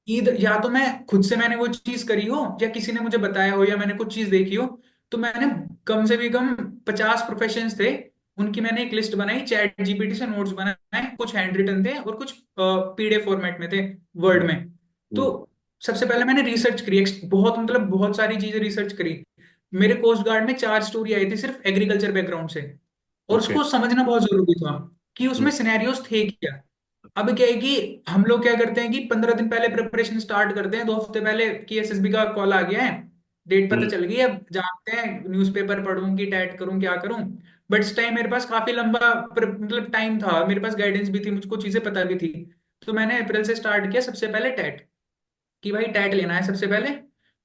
S1: ईद या तो मैं खुद से मैंने वो चीज करी हो, या किसी ने मुझे बताया हो, या मैंने कुछ चीज देखी हो, तो मैंने कम से भी कम 50 प्रोफेशंस थे, उनकी मैंने एक लिस्ट बनाई, चैट जीपीटी से नोट्स बनाए, कुछ हैंड रिटन थे और कुछ पीडीएफ फॉर्मेट में थे, वर्ड
S2: हम्म।
S1: में। तो
S2: हम्म।
S1: सबसे पहले मैंने रिसर्च करी, बहुत मतलब बहुत सारी चीजें रिसर्च करी। मेरे कोस्ट गार्ड में 4 स्टोरी आई थी सिर्फ एग्रीकल्चर बैकग्राउंड से, और
S2: ओके।
S1: उसको समझना बहुत जरूरी था कि उसमें
S2: हम्म।
S1: सिनेरियोस थे क्या। अब क्या है कि हम लोग क्या करते हैं कि 15 दिन पहले प्रिपरेशन स्टार्ट करते हैं, 2 हफ्ते पहले कि एसएसबी का कॉल आ गया है, डेट पता
S2: हम्म।
S1: चल गई, अब जानते हैं न्यूज़पेपर पढ़ूं कि टैट करूं क्या करूं। बट इस टाइम मेरे पास काफी लंबा मतलब टाइम था, मेरे पास गाइडेंस भी थी, मुझको चीजें पता भी थी। तो मैंने अप्रैल से स्टार्ट किया सबसे पहले टैट, कि भाई टैट लेना है सबसे पहले,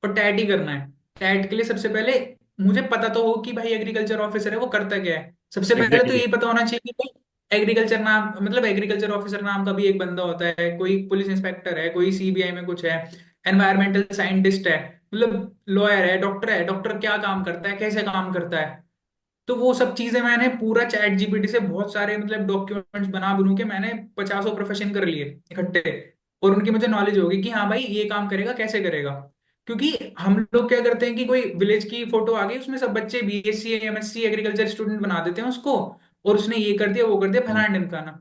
S1: और टैट ही करना है। टैट के लिए सबसे पहले मुझे पता तो हो कि भाई एग्रीकल्चर ऑफिसर है वो करता क्या है, सबसे पहले तो
S2: एग्जैक्टली।
S1: यही पता होना चाहिए कि भाई एग्रीकल्चर नाम मतलब एग्रीकल्चर ऑफिसर नाम का भी एक बंदा होता है, कोई पुलिस इंस्पेक्टर है, कोई सीबीआई में कुछ है, एनवायरमेंटल साइंटिस्ट है, मतलब लॉयर है, डॉक्टर है, डॉक्टर क्या काम करता है, कैसे काम करता है। तो वो सब चीजें मैंने पूरा चैट जीपीटी से बहुत सारे मतलब डॉक्यूमेंट्स बना बनू के मैंने 50 प्रोफेशन कर लिए इकट्ठे, और उनकी मुझे नॉलेज होगी कि हाँ भाई ये काम करेगा कैसे करेगा। क्योंकि हम लोग क्या करते हैं कि कोई विलेज की फोटो आ गई, उसमें सब बच्चे बीएससी एमएससी एग्रीकल्चर स्टूडेंट बना देते हैं उसको, और उसने ये कर दिया वो कर दिया
S2: हम्म।
S1: फलाना ढिमकाना।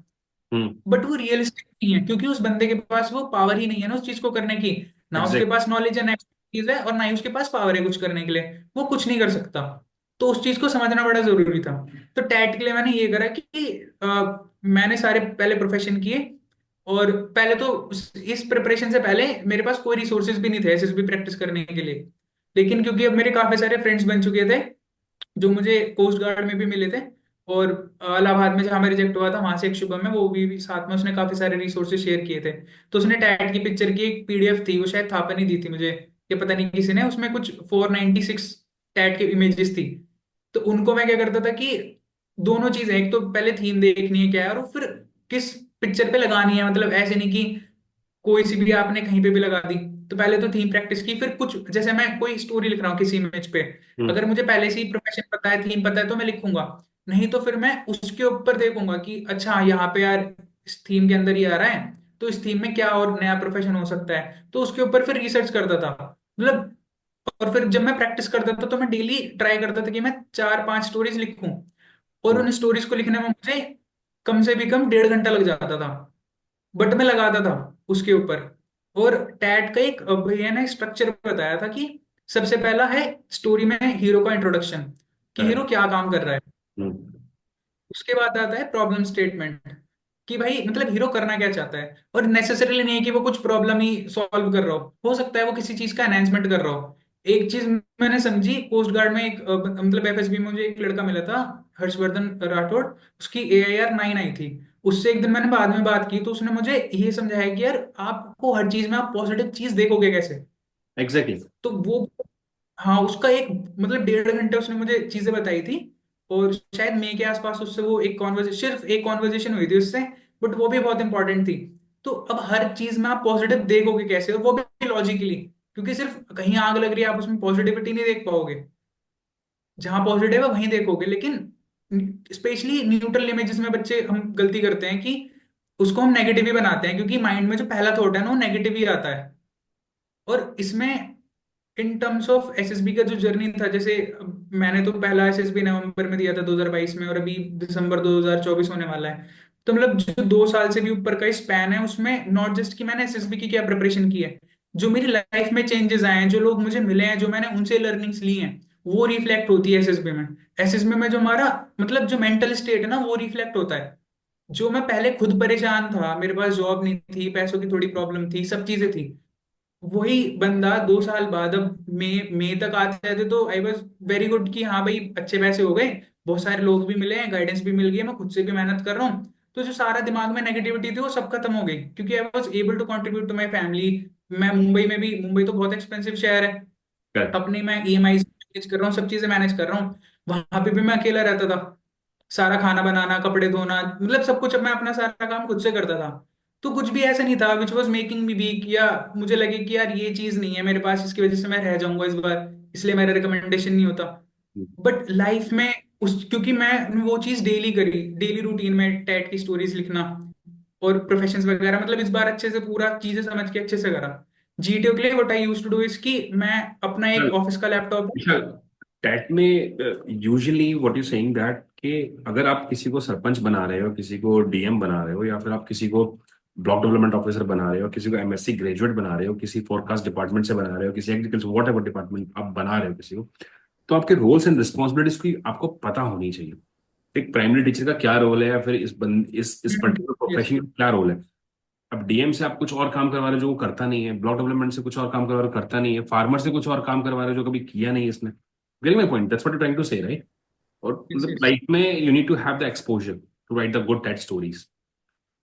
S2: हम्म।
S1: बट वो रियलिस्टिक नहीं है, क्योंकि उस बंदे के पास वो पावर ही नहीं है ना उस चीज को करने की, ना उसके
S2: एग्जैक्ट।
S1: पास नॉलेज है ना एक्सपर्टीज है, और ना ही उसके पास पावर है कुछ करने के लिए, वो कुछ नहीं कर सकता। तो उस चीज को समझना बड़ा जरूरी था। तो टैट के लिए मैंने ये करा कि मैंने सारे पहले प्रोफेशन किए। और पहले तो इस प्रिपरेशन से पहले मेरे पास कोई रिसोर्सेज भी नहीं थे एसएसबी प्रैक्टिस करने के लिए, लेकिन क्योंकि अब मेरे काफी सारे फ्रेंड्स बन चुके थे जो मुझे कोस्ट गार्ड में भी मिले थे, और इलाहाबाद में जहाँ मैं रिजेक्ट हुआ था वहां से एक शुभम है, वो भी साथ में, उसने काफी सारे रिसोर्सेज शेयर किए थे। तो उसने टैट की पिक्चर की एक पीडीएफ थी, वो शायद थापा नहीं दी थी मुझे, ये पता नहीं किसी ने, उसमें कुछ 496 टैट के इमेजेस थी। तो उनको मैं क्या करता था कि दोनों चीजें, एक तो पहले थीम देखनी है क्या है, और फिर किस पिक्चर पे लगानी है, मतलब ऐसे नहीं कि कोई सी भी आपने कहीं पे भी लगा दी। तो पहले तो थीम प्रैक्टिस की, फिर कुछ जैसे मैं कोई स्टोरी लिख रहा हूँ किसी इमेज पे,
S2: हम्म।
S1: अगर मुझे पहले से ही प्रोफेशन पता है थीम पता है तो मैं लिखूंगा, नहीं तो फिर मैं उसके ऊपर देखूंगा कि अच्छा यहाँ पे यार इस थीम के अंदर ये आ रहा है, तो इस थीम में क्या और नया प्रोफेशन हो सकता है, तो उसके ऊपर फिर रिसर्च करता था, मतलब। और फिर जब मैं प्रैक्टिस करता था तो मैं डेली ट्राई करता था कि मैं 4-5 स्टोरीज लिखूं, और
S2: हम्म।
S1: उन स्टोरीज को लिखने में मुझे कम से भी कम 1.5 घंटा लग जाता था, बट मैं लगाता था उसके ऊपर। और टैट का एक भैया ने स्ट्रक्चर बताया था कि सबसे पहला है स्टोरी में हीरो का इंट्रोडक्शन, कि हीरो
S2: करेक्ट।
S1: क्या काम कर रहा है।
S2: हम्म।
S1: उसके बाद आता है प्रॉब्लम स्टेटमेंट, कि भाई मतलब हीरो करना क्या चाहता है, और नेसेसरीली नहीं है कि वो कुछ प्रॉब्लम ही सॉल्व कर रहा हो सकता है वो किसी चीज का एनहांसमेंट कर रहा हो। एक चीज मैंने समझी कोस्ट गार्ड में, एक मतलब एफएसबी में मुझे एक लड़का मिला था, हर्षवर्धन राठौड़, उसकी AIR 9 आई थी। उससे एक दिन मैंने बाद में बात की तो उसने मुझे ये समझाया कि यार आपको हर चीज में आप पॉजिटिव चीज देखोगे कैसे।
S2: एग्जैक्टली।
S1: तो वो, हाँ उसका एक मतलब 1.5 घंटे उसने मुझे चीजें बताई थी, और शायद मई के आसपास उससे वो एक कॉन्वर्जेशन, सिर्फ एक कॉन्वर्जेशन हुई थी उससे, बट वो भी बहुत इंपॉर्टेंट थी। तो अब हर चीज में आप पॉजिटिव देखोगे कैसे, और वो भी लॉजिकली, क्योंकि सिर्फ कहीं आग लग रही है आप उसमें पॉजिटिविटी नहीं देख पाओगे, जहां पॉजिटिव है वहीं देखोगे। लेकिन स्पेशली न्यूट्रल इमेजेस में बच्चे हम गलती करते हैं कि उसको हम नेगेटिव ही बनाते हैं, क्योंकि माइंड में जो पहला थॉट है ना वो नेगेटिव ही आता है। और इसमें इन टर्म्स ऑफ एसएसबी का जो जर्नी था, जैसे मैंने तो पहला एसएसबी नवंबर में दिया था 2022 में, और अभी दिसंबर 2024 होने वाला है। तो मतलब जो 2 साल से भी ऊपर का स्पैन है उसमें नॉट जस्ट कि मैंने एसएसबी की क्या प्रिपरेशन की है, जो मेरी लाइफ में चेंजेस आए हैं, जो लोग मुझे मिले हैं, जो मैंने उनसे लर्निंग्स ली हैं, वो रिफ्लेक्ट होती है एसएसबी में। एसएसबी में जो हमारा मतलब जो मेंटल स्टेट है ना, वो रिफ्लेक्ट होता है। जो मैं पहले खुद परेशान था, मेरे पास जॉब नहीं थी, पैसों की थोड़ी प्रॉब्लम थी, सब चीजें थी, वही बंदा 2 साल बाद, अब मई तक आते थे तो आई वॉज वेरी गुड कि हाँ भाई अच्छे पैसे हो गए, बहुत सारे लोग भी मिले हैं, गाइडेंस भी मिल गई है, मैं खुद से भी मेहनत कर रहा हूँ। तो जो सारा दिमाग में नेगेटिविटी थी वो सब खत्म हो गई, क्योंकि I was able to contribute to my family. मैं मुंबई में भी, मुंबई तो बहुत एक्सपेंसिव शहर है,
S2: Correct.
S1: अपनी मैं ईएमआई मैनेज कर रहा हूँ, सब चीजें मैनेज कर रहा हूँ। वहां पे भी मैं अकेला रहता था, सारा खाना बनाना, कपड़े धोना, मतलब सब कुछ अब मैं अपना सारा काम खुद से करता था। तो कुछ भी ऐसा नहीं था which was making me weak, या मुझे लगे कि यार ये चीज नहीं है मेरे पास, इसकी वजह से मैं रह जाऊंगा इस बार, इसलिए मेरा रिकमेंडेशन नहीं होता। बट लाइफ में उस, क्योंकि मैं वो चीज डेली करी, डेली रूटीन में टैट की स्टोरीज लिखना और प्रोफेशंस वगैरह, मतलब इस बार अच्छे से पूरा चीजें समझ के अच्छे से करा। जीटीओ के लिए what I used to do is कि मैं अपना एक ऑफिस का लैपटॉप।
S2: विशाल, टैट में usually what you saying that कि अगर आप किसी को सरपंच बना रहे हो, किसी को डीएम बना रहे हो, या फिर आप किसी को ब्लॉक डेवलपमेंट ऑफिसर बना रहे हो, किसी को एमएससी ग्रेजुएट बना रहे हो, किसी फोरकास्ट डिपार्टमेंट से बना रहे हो, किसी एग्रीकल्चर वॉट एवर डिपार्टमेंट आप बना रहे हो किसी को, तो आपके रोल्स एंड रिस्पॉन्सिबिलिटीज की आपको पता होनी चाहिए। एक प्राइमरी टीचर का क्या रोल है, या फिर इस पर्टिकुलर
S1: यस।
S2: प्रोफेशन का क्या रोल है। अब डीएम से आप कुछ और काम करवा रहे हो जो वो करता नहीं है, ब्लॉक डेवलपमेंट से कुछ और काम करवा रहे हो करता नहीं है, फार्मर से कुछ और काम करवा रहे हो जो कभी किया नहीं है इसने। Getting my point, that's what you trying to say, right? और
S1: यस।
S2: मतलब
S1: यस।
S2: लाइफ में you need to have the exposure to right the good that stories.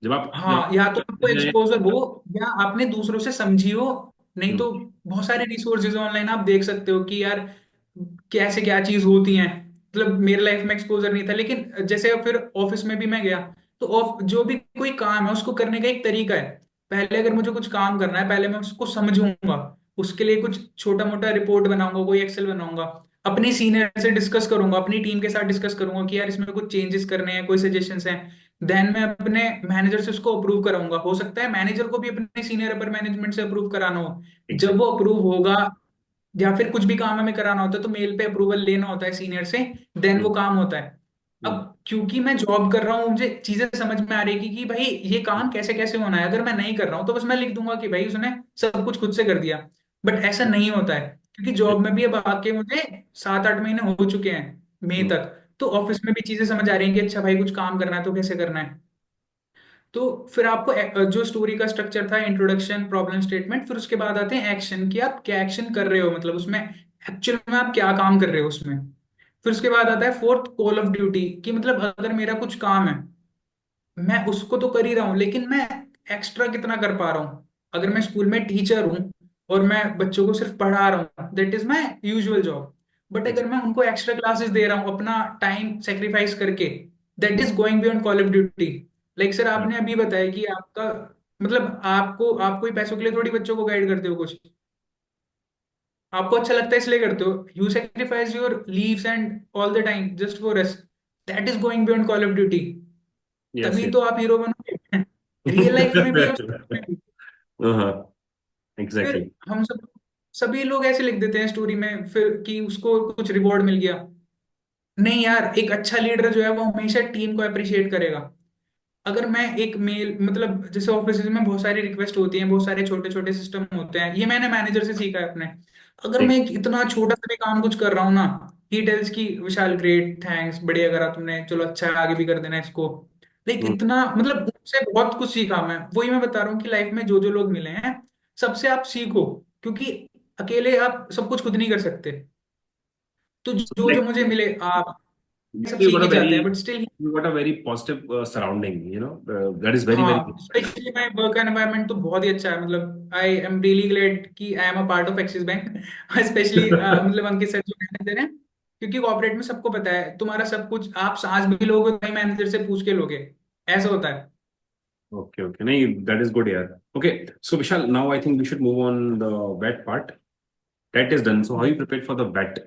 S2: जब
S1: हाँ, या तो आपको
S2: है।
S1: एक्सपोजर हो, या आपने दूसरों से समझी हो। नहीं
S2: हम्म,
S1: तो बहुत सारे रिसोर्सेज ऑनलाइन आप देख सकते हो कि यार कैसे क्या चीज होती है। मतलब मेरे लाइफ में एक्सपोजर नहीं था, लेकिन जैसे फिर ऑफिस में भी मैं गया, तो जो भी कोई काम है उसको करने का एक तरीका है। पहले अगर मुझे कुछ काम करना है, पहले मैं उसको समझूंगा, उसके लिए कुछ छोटा मोटा रिपोर्ट बनाऊंगा, कोई एक्सेल बनाऊंगा, अपने सीनियर से डिस्कस करूंगा, अपनी टीम के साथ डिस्कस करूंगा कि यार इसमें कुछ चेंजेस करने हैं, कोई सजेशंस हैं। देन मैं अपने मैनेजर से उसको अप्रूव कराऊंगा, हो सकता है मैनेजर को भी अपने सीनियर अपर मैनेजमेंट से अप्रूव कराना हो। जब वो
S2: एग्जैक्टली।
S1: अप्रूव होगा, या फिर कुछ भी काम हमें कराना होता है तो मेल पे अप्रूवल लेना होता है सीनियर से, देन वो काम होता है। अब क्योंकि मैं जॉब कर रहा हूँ, मुझे चीजें समझ में आ रही कि भाई ये काम कैसे कैसे होना है, अगर मैं नहीं कर रहा हूँ तो बस मैं लिख दूंगा कि भाई उसने सब कुछ खुद से कर दिया। बट ऐसा नहीं होता है, क्योंकि जॉब में भी अब आके मुझे 7-8 महीने हो चुके हैं, मई तक। तो ऑफिस में भी चीजें समझ आ रही हैं कि अच्छा भाई कुछ काम करना है तो कैसे करना है। तो फिर आपको जो स्टोरी का स्ट्रक्चर था, इंट्रोडक्शन, प्रॉब्लम स्टेटमेंट, फिर उसके बाद आते हैं एक्शन, कि आप क्या एक्शन कर रहे हो, मतलब उसमें एक्चुअल में आप क्या काम कर रहे हो उसमें। फिर उसके बाद आता है फोर्थ, कॉल ऑफ ड्यूटी, कि मतलब अगर मेरा कुछ काम है, मैं उसको तो कर ही रहा हूँ, लेकिन मैं एक्स्ट्रा कितना कर पा रहा हूँ। अगर मैं स्कूल में टीचर हूँ और मैं बच्चों को सिर्फ पढ़ा रहा हूँ, that is my usual job. But अगर मैं उनको एक्स्ट्रा क्लासेस दे रहा हूँ अपना टाइम सेक्रीफाइस करके, that is going beyond call of duty. Like sir, आपने अभी बताया कि आपका मतलब आप कोई पैसों के लिए थोड़ी बच्चों को गाइड करते हो कुछ, आपको अच्छा लगता है इसलिए करते हो। You sacrifice your leaves and all the time just for us, that is going beyond call of duty.
S2: Yes,
S1: तभी
S2: यस।
S1: तो आप हीरो बनोगे, रियल लाइफ में भी और स्टोरी में भी।
S2: हाँ,
S1: फिर
S2: एग्जैक्टली।
S1: हम सब, सभी लोग ऐसे लिख देते हैं स्टोरी में फिर कि उसको कुछ रिवॉर्ड मिल गया। नहीं यार, एक अच्छा लीडर जो है वो हमेशा टीम को अप्रिशिएट करेगा। अगर मैं एक मेल, मतलब जैसे ऑफिस में बहुत सारी रिक्वेस्ट होती हैं, बहुत सारे छोटे छोटे सिस्टम होते हैं, ये मैंने मैनेजर से सीखा है अपने। अगर मैं एक इतना छोटा सा भी काम कुछ कर रहा हूँ ना, ही टेल्स की विशाल ग्रेट थैंक्स, बढ़िया करा तुमने, चलो अच्छा है, आगे भी कर देना इसको। लाइक इतना, मतलब उनसे बहुत कुछ सीखा मैं। वही मैं बता रहा हूँ कि लाइफ में जो जो लोग मिले हैं, सबसे आप सीखो, क्योंकि अकेले आप सब कुछ खुद नहीं कर सकते। तो जो जो मुझे मिले, आप सब
S2: You
S1: सीख
S2: got a
S1: ही जाते हैं,
S2: very
S1: but still.
S2: you got a very positive surrounding, that is very, very
S1: हाँ,
S2: good.
S1: Specially my work environment तो बहुत ही अच्छा है, मतलब आई एम रियली ग्लेड कि I am a part of axis bank. Specially मतलब अंकित सर जो manager हैं, क्योंकि कॉर्पोरेट में सबको पता है तुम्हारा सब कुछ आप सांस भी लोगे तो मैनेजर से पूछ के लोगे, ऐसा होता है।
S2: Okay, okay. नहीं, that is good, यार. Okay, so Vishal, now I think we should move on the vet part. Vet is done. So how you prepared for the vet?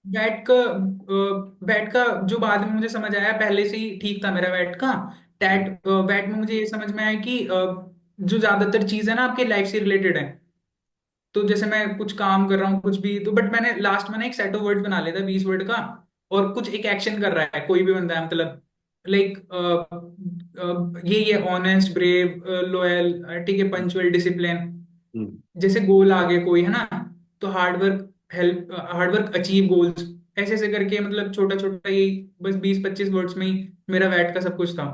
S1: Vet का वैट का जो बाद में मुझे समझ आया, पहले से ही ठीक था मेरा वैट का। टैट वैट में मुझे ये समझ में आया कि जो ज्यादातर चीज है ना आपके लाइफ से रिलेटेड है। तो जैसे मैं कुछ काम कर रहा हूँ कुछ भी, तो बट मैंने लास्ट में ना एक सेट ऑफ वर्ड्स बना लिया था 20 वर्ड का, और कुछ एक एक्शन कर रहा है कोई भी बंदा है, मतलब लाइक ये ऑनेस्ट, ब्रेव, लॉयल, ठीक है, पंचुअल, डिसिप्लिन,
S2: हम्म,
S1: जैसे गोल आ गए कोई, है ना, तो हार्ड वर्क अचीव गोल्स, ऐसे ऐसे करके, मतलब छोटा छोटा ये बस 20-25 वर्ड्स में ही मेरा वैट का सब कुछ था।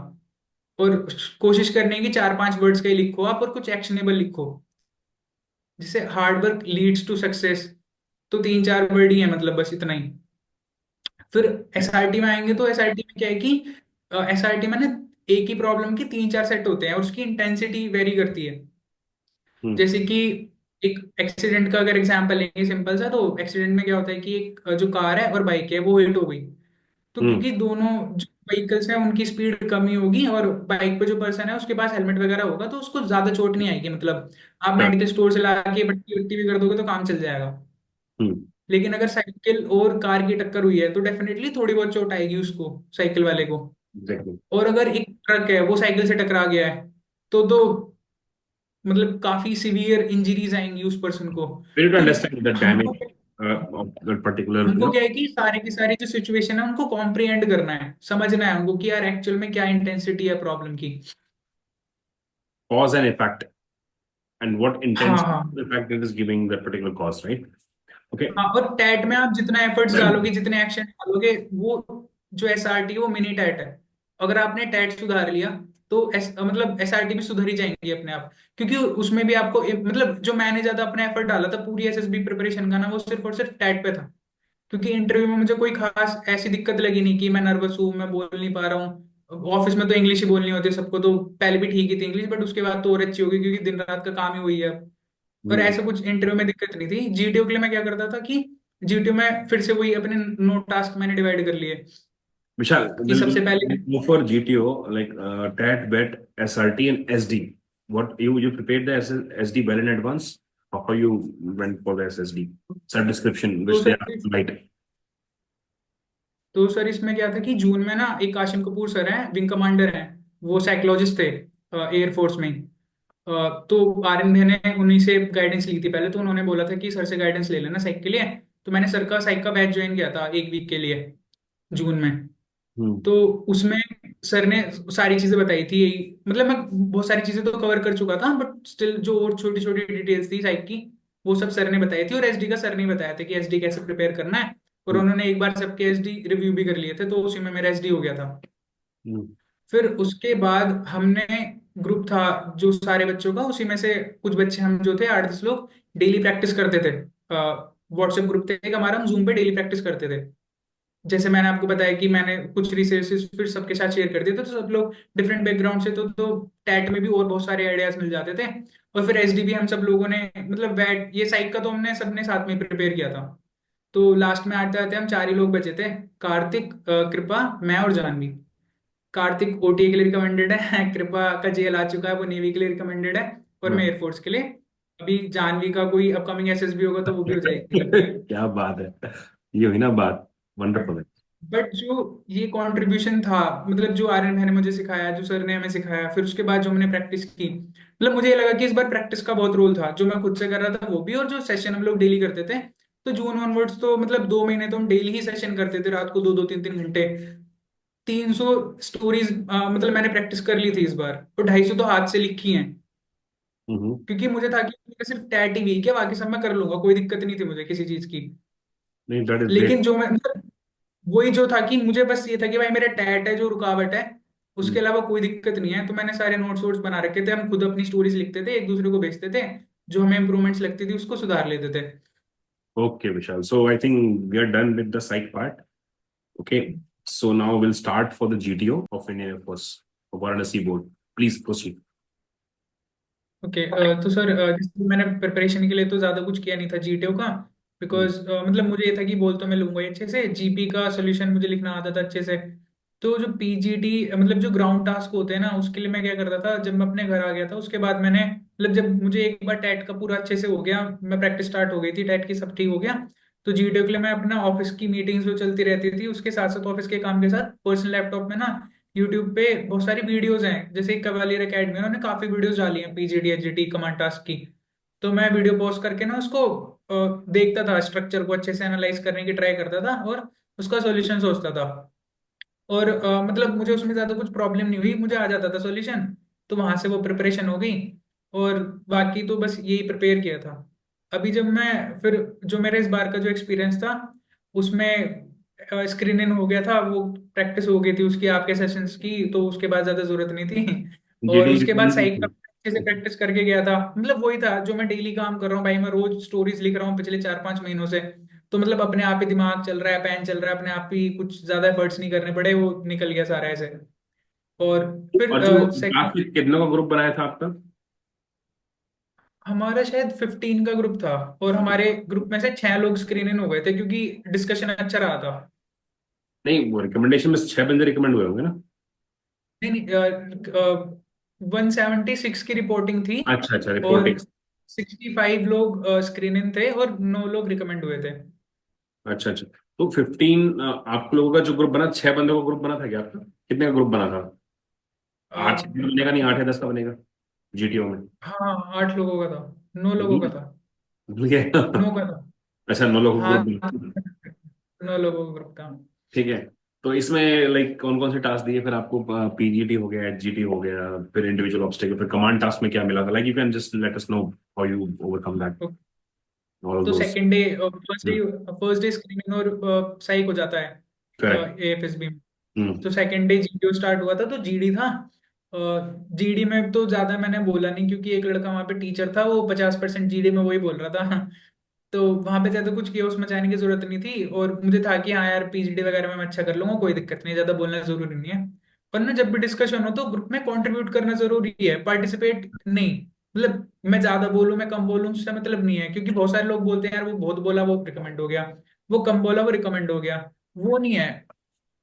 S1: और कोशिश करने की 4-5 वर्ड्स का ही लिखो आप, और कुछ एक्शनेबल लिखो। जैसे hard work leads to success, तो 3-4 वर्ड ही है, मतलब बस इतना ही। फिर एसआरटी में आएंगे, तो एसआरटी में क्या है कि एसआरटी में ना एक ही प्रॉब्लम की 3-4 सेट होते हैं, और उसकी इंटेंसिटी वेरी करती है।
S2: हम्म,
S1: जैसे कि एक एक्सीडेंट का अगर एग्जांपल लेंगे सिंपल सा, तो एक्सीडेंट में क्या होता है कि एक जो कार है और बाइक है वो हिट हो गई। तो
S2: हम्म,
S1: क्योंकि दोनों जो व्हीकल्स हैं उनकी स्पीड कम ही होगी, और बाइक पे जो पर्सन है उसके पास हेलमेट वगैरह होगा, तो उसको ज्यादा चोट नहीं आएगी, मतलब आप
S2: अच्छा,
S1: मेडिकल स्टोर से ला के पट्टी वट्टी भी कर दोगे तो काम चल जाएगा।
S2: हम्म,
S1: लेकिन अगर साइकिल और कार की टक्कर हुई है तो डेफिनेटली थोड़ी बहुत चोट आएगी उसको, साइकिल वाले को।
S2: एग्जैक्टली।
S1: और अगर एक ट्रक है वो साइकिल से टकरा गया है, तो मतलब काफी सिवियर इंजरीज आएंगी उस पर्सन को।
S2: We need to
S1: तो
S2: understand the
S1: हमको
S2: damage of that particular,
S1: हमको क्या है कि सारे की सारी जो सिचुएशन है उनको कॉम्प्रिहेंड करना है, समझना है उनको कि यार एक्चुअल में क्या इंटेंसिटी है प्रॉब्लम की।
S2: cause and effect, and what
S1: हाँ
S2: intense
S1: हाँ
S2: effect it is giving that particular cause, right? Okay.
S1: हाँ। और टैट में आप जितना एफर्ट्स डालोगे, जितने एक्शन डालोगे, वो जो एसआरटी है वो मिनी टैट है। अगर आपने टैट सुधार लिया तो मतलब एसआरटी भी सुधर ही जाएंगी अपने आप। क्योंकि उसमें भी आपको मतलब जो मैंने ज्यादा अपना एफर्ट डाला था पूरी एसएसबी प्रिपरेशन का ना, वो सिर्फ और सिर्फ टैट पे था। क्योंकि इंटरव्यू में मुझे कोई खास ऐसी दिक्कत लगी नहीं कि मैं नर्वस हूँ, मैं बोल नहीं पा रहा हूँ। ऑफिस में तो इंग्लिश ही बोलनी होती है सबको, तो पहले भी ठीक ही थी इंग्लिश, बट उसके बाद तो और अच्छी होगी क्योंकि दिन रात का काम ही हुई है। और
S2: Hmm.
S1: ऐसा कुछ इंटरव्यू में दिक्कत नहीं थी। जीटीओ के लिए मैं क्या करता था कि जीटीओ में फिर से वही अपने नोट टास्क मैंने डिवाइड कर लिए
S2: Vishal,
S1: कि
S2: will
S1: सबसे
S2: we
S1: पहले।
S2: go for GTO like TAT, BET, SRT, and SD? What you prepared the SD well in advance? How you went for the SSD? Sub description,
S1: तो
S2: which they
S1: sir
S2: are light.
S1: तो sir इसमें क्या था कि जून में ना एक Kasim Kapoor sir हैं, विंग कमांडर हैं, वो साइकोलॉजिस्ट थे एयरफोर्स में। तो आर्यन भैया ने उन्हीं से गाइडेंस ली थी पहले, तो उन्होंने बोला था कि सर से गाइडेंस ले लेना साइक के लिए। तो मैंने सर का साइक का बैच ज्वाइन किया था एक वीक के लिए, जून में।
S2: Hmm.
S1: तो उसमें सर ने सारी चीजें बताई थी, मतलब मैं बहुत सारी चीजें तो कवर कर चुका था, बट स्टिल जो और छोटी छोटी डिटेल्स थी साइक की, वो सब सर ने बताई थी। और एसडी का सर ने बताया था कि एसडी कैसे प्रिपेयर करना है। और
S2: Hmm.
S1: उन्होंने एक बार सबके एसडी रिव्यू भी कर लिए थे, तो उसी में मेरा एसडी हो गया था।
S2: Hmm.
S1: फिर उसके बाद हमने ग्रुप था जो सारे बच्चों का, उसी में से कुछ बच्चे हम जो थे 8-10 लोग डेली प्रैक्टिस करते थे। व्हाट्सएप ग्रुप थे एक हमारा, हम जूम पे डेली प्रैक्टिस करते थे। जैसे मैंने आपको बताया कि मैंने कुछ रिसोर्सेज फिर सबके साथ शेयर कर दिए थे, तो सब लोग डिफरेंट बैकग्राउंड से, तो टैट में भी और बहुत सारे आइडियाज मिल जाते थे। और फिर एसडीबी हम सब लोगों ने, मतलब वैट ये साइक का तो हमने सबने साथ में प्रिपेयर किया था। तो लास्ट में आते आते हम 4 ही लोग बचे थे, कार्तिक, कृपा, मैं और जानवी। कार्तिक ओटीए के लिए रिकमेंडेड है, कृपा का जेल आ चुका है, वो नेवी के लिए रिकमेंडेड है, और मैं
S2: Hmm.
S1: एयरफोर्स के लिए। अभी जानवी का कोई अपकमिंग एसएसबी होगा तो वो भी हो जाएगी लगता है।
S2: क्या बात है, ये हुई ना बात। वंडरफुल है।
S1: बट जो ये कंट्रीब्यूशन था, मतलब जो आर्यन भाई ने मुझे सिखाया, जो सर ने हमें सिखाया, फिर उसके बाद जो हमने प्रैक्टिस की, मतलब मुझे ये लगा कि इस बार प्रैक्टिस का बहुत रोल था, जो मैं खुद से कर रहा था वो भी, और जो सेशन हम लोग डेली करते थे। तो जून ऑनवर्ड्स तो मतलब 2 महीने तो हम डेली ही सेशन करते थे, रात को 2-2 3-3 घंटे। 300 स्टोरीज मतलब मैंने प्रैक्टिस कर ली थी इस बार, और 250 तो हाथ से लिखी हैं।
S2: हम्म।
S1: क्योंकि मुझे था कि मेरा सिर्फ टैट ही वीक है, बाकी सब मैं कर लूंगा, कोई दिक्कत नहीं थी मुझे किसी चीज की।
S2: नहीं, दैट इज
S1: लेकिन
S2: ग्रेट।
S1: जो मैं मतलब वही जो था कि मुझे बस ये था कि भाई मेरा टैट है जो रुकावट है, उसके अलावा कोई दिक्कत नहीं है। तो मैंने सारे नोट्स वोट्स बना रखे थे, हम खुद अपनी स्टोरीज लिखते थे, एक दूसरे को भेजते थे, जो हमें इंप्रूवमेंट्स लगती थी उसको सुधार लेते थे।
S2: Okay, Vishal. So I think we are done with the psych part. Okay. So now we'll start for the GTO of Indian Air Force of Varanasi board. Please proceed.
S1: Okay. तो sir जैसे मैंने preparation के लिए तो ज्यादा कुछ किया नहीं था जीटीओ का,
S2: Hmm.
S1: बिकॉज मतलब मुझे ये था कि बोल तो मैं लूंगा ही अच्छे से, जीपी का सोल्यूशन मुझे लिखना आता था अच्छे से। तो जो पीजीटी मतलब जो ग्राउंड टास्क होते हैं ना, उसके लिए मैं क्या करता था, जब मैं अपने घर आ गया था उसके बाद मैंने, मतलब जब मुझे एक बार टैट का पूरा अच्छे से हो गया, मैं प्रैक्टिस स्टार्ट हो गई थी टैट की, सब ठीक हो गया। तो जीटीओ के लिए मैं अपना ऑफिस की मीटिंग्स जो चलती रहती थी उसके साथ साथ ऑफिस के काम के साथ पर्सनल लैपटॉप में ना यूट्यूब पे बहुत सारी वीडियोस हैं, जैसे कवालियर एकेडमी, उन्होंने काफी वीडियोस डाली हैं पीजीडी एचजीटी कमांड टास्क की। तो मैं वीडियो पॉज करके ना उसको देखता था, स्ट्रक्चर को अच्छे से एनालाइज करने की ट्राई करता था, और उसका सॉल्यूशन सोचता था। और मतलब मुझे उसमें ज्यादा कुछ प्रॉब्लम नहीं हुई, मुझे आ जाता था सॉल्यूशन। तो वहां से वो प्रिपरेशन हो गई। और बाकी तो बस यही प्रिपेयर किया था। अभी जब मैं फिर जो मेरा इस बार का जो एक्सपीरियंस था उसमें स्क्रीन इन हो गया था, वो प्रैक्टिस हो गई थी उसकी आपके सेशंस की, तो उसके बाद ज्यादा जरूरत नहीं थी। और
S2: जीडी
S1: उसके बाद साइक का
S2: रिकमेंड।
S1: अच्छे से प्रैक्टिस करके गया था, मतलब वही था जो मैं डेली काम कर रहा हूँ भाई, मैं रोज स्टोरीज लिख रहा हूँ पिछले 4-5 महीनों से। तो मतलब अपने आप ही दिमाग चल रहा है, पेन चल रहा है, अपने आप ही कुछ ज्यादा एफर्ट्स नहीं करने पड़े, वो निकल गया सारा ऐसे। और फिर
S2: और जो क्लास में कितनों का ग्रुप बनाया था आपका?
S1: हमारा शायद 15 का ग्रुप था, और हमारे ग्रुप में से 6 लोग स्क्रीन इन हो गए थे क्योंकि डिस्कशन अच्छा रहा था।
S2: नहीं, वो रिकमेंडेशन में 6 बंदे रिकमेंड हुए होंगे ना?
S1: नहीं नहीं, 176 की रिपोर्टिंग थी,
S2: अच्छा अच्छा,
S1: और
S2: रिपोर्टिंग।
S1: 65 लोग स्क्रीन इन थे, और 9 लोग रिकमेंड हुए थे।
S2: अच्छा अच्छा। तो 15 आप लोगों का जो ग्रुप बना, 6 बंदों का ग्रुप बना था क्या आपका? कितने का ग्रुप बना था?
S1: अ,
S2: 8 बनेगा, नहीं 8 या 10 का बनेगा जीटीओ में?
S1: हाँ 8 लोगों का था, 9 लोगों का था।
S2: भूल गया।
S1: 9 का था।
S2: अच्छा, 9 लोगों का
S1: हाँ
S2: ग्रुप।
S1: 9 लोगों का ग्रुप था।
S2: ठीक है। तो इसमें लाइक कौन कौन से टास्क दिए फिर आपको? पीजीटी हो गया, एचजीटी हो गया, फिर इंडिविजुअल ऑब्स्टेकल, फिर कमांड टास्क में क्या मिला था? Like you can just let us know how you overcome that, all of
S1: to
S2: those.
S1: Second day, first day screening और साइक हो जाता है
S2: करेक्ट।
S1: एएफएसबी।
S2: हम्म।
S1: तो सेकंड डे जीडीओ स्टार्ट हुआ था, तो जीडी था। जीडी में तो ज्यादा मैंने बोला नहीं क्योंकि एक लड़का वहां पे टीचर था, वो 50% जीडी में वही बोल रहा था। तो वहां पे ज्यादा कुछ किया मचाने की जरूरत नहीं थी, और मुझे था कि हाँ यार पीजीडी वगैरह में मैं अच्छा कर लूंगा, कोई दिक्कत नहीं है, ज्यादा बोलना जरूरी नहीं है। पर ना जब भी डिस्कशन हो तो ग्रुप में कंट्रीब्यूट करना जरूरी है, पार्टिसिपेट नहीं। मतलब मैं ज्यादा बोलूं मैं कम बोलूं उससे मतलब नहीं है, क्योंकि बहुत सारे लोग बोलते हैं यार वो बहुत बोला वो रिकमेंड हो गया, वो कम बोला वो रिकमेंड हो गया। वो नहीं है।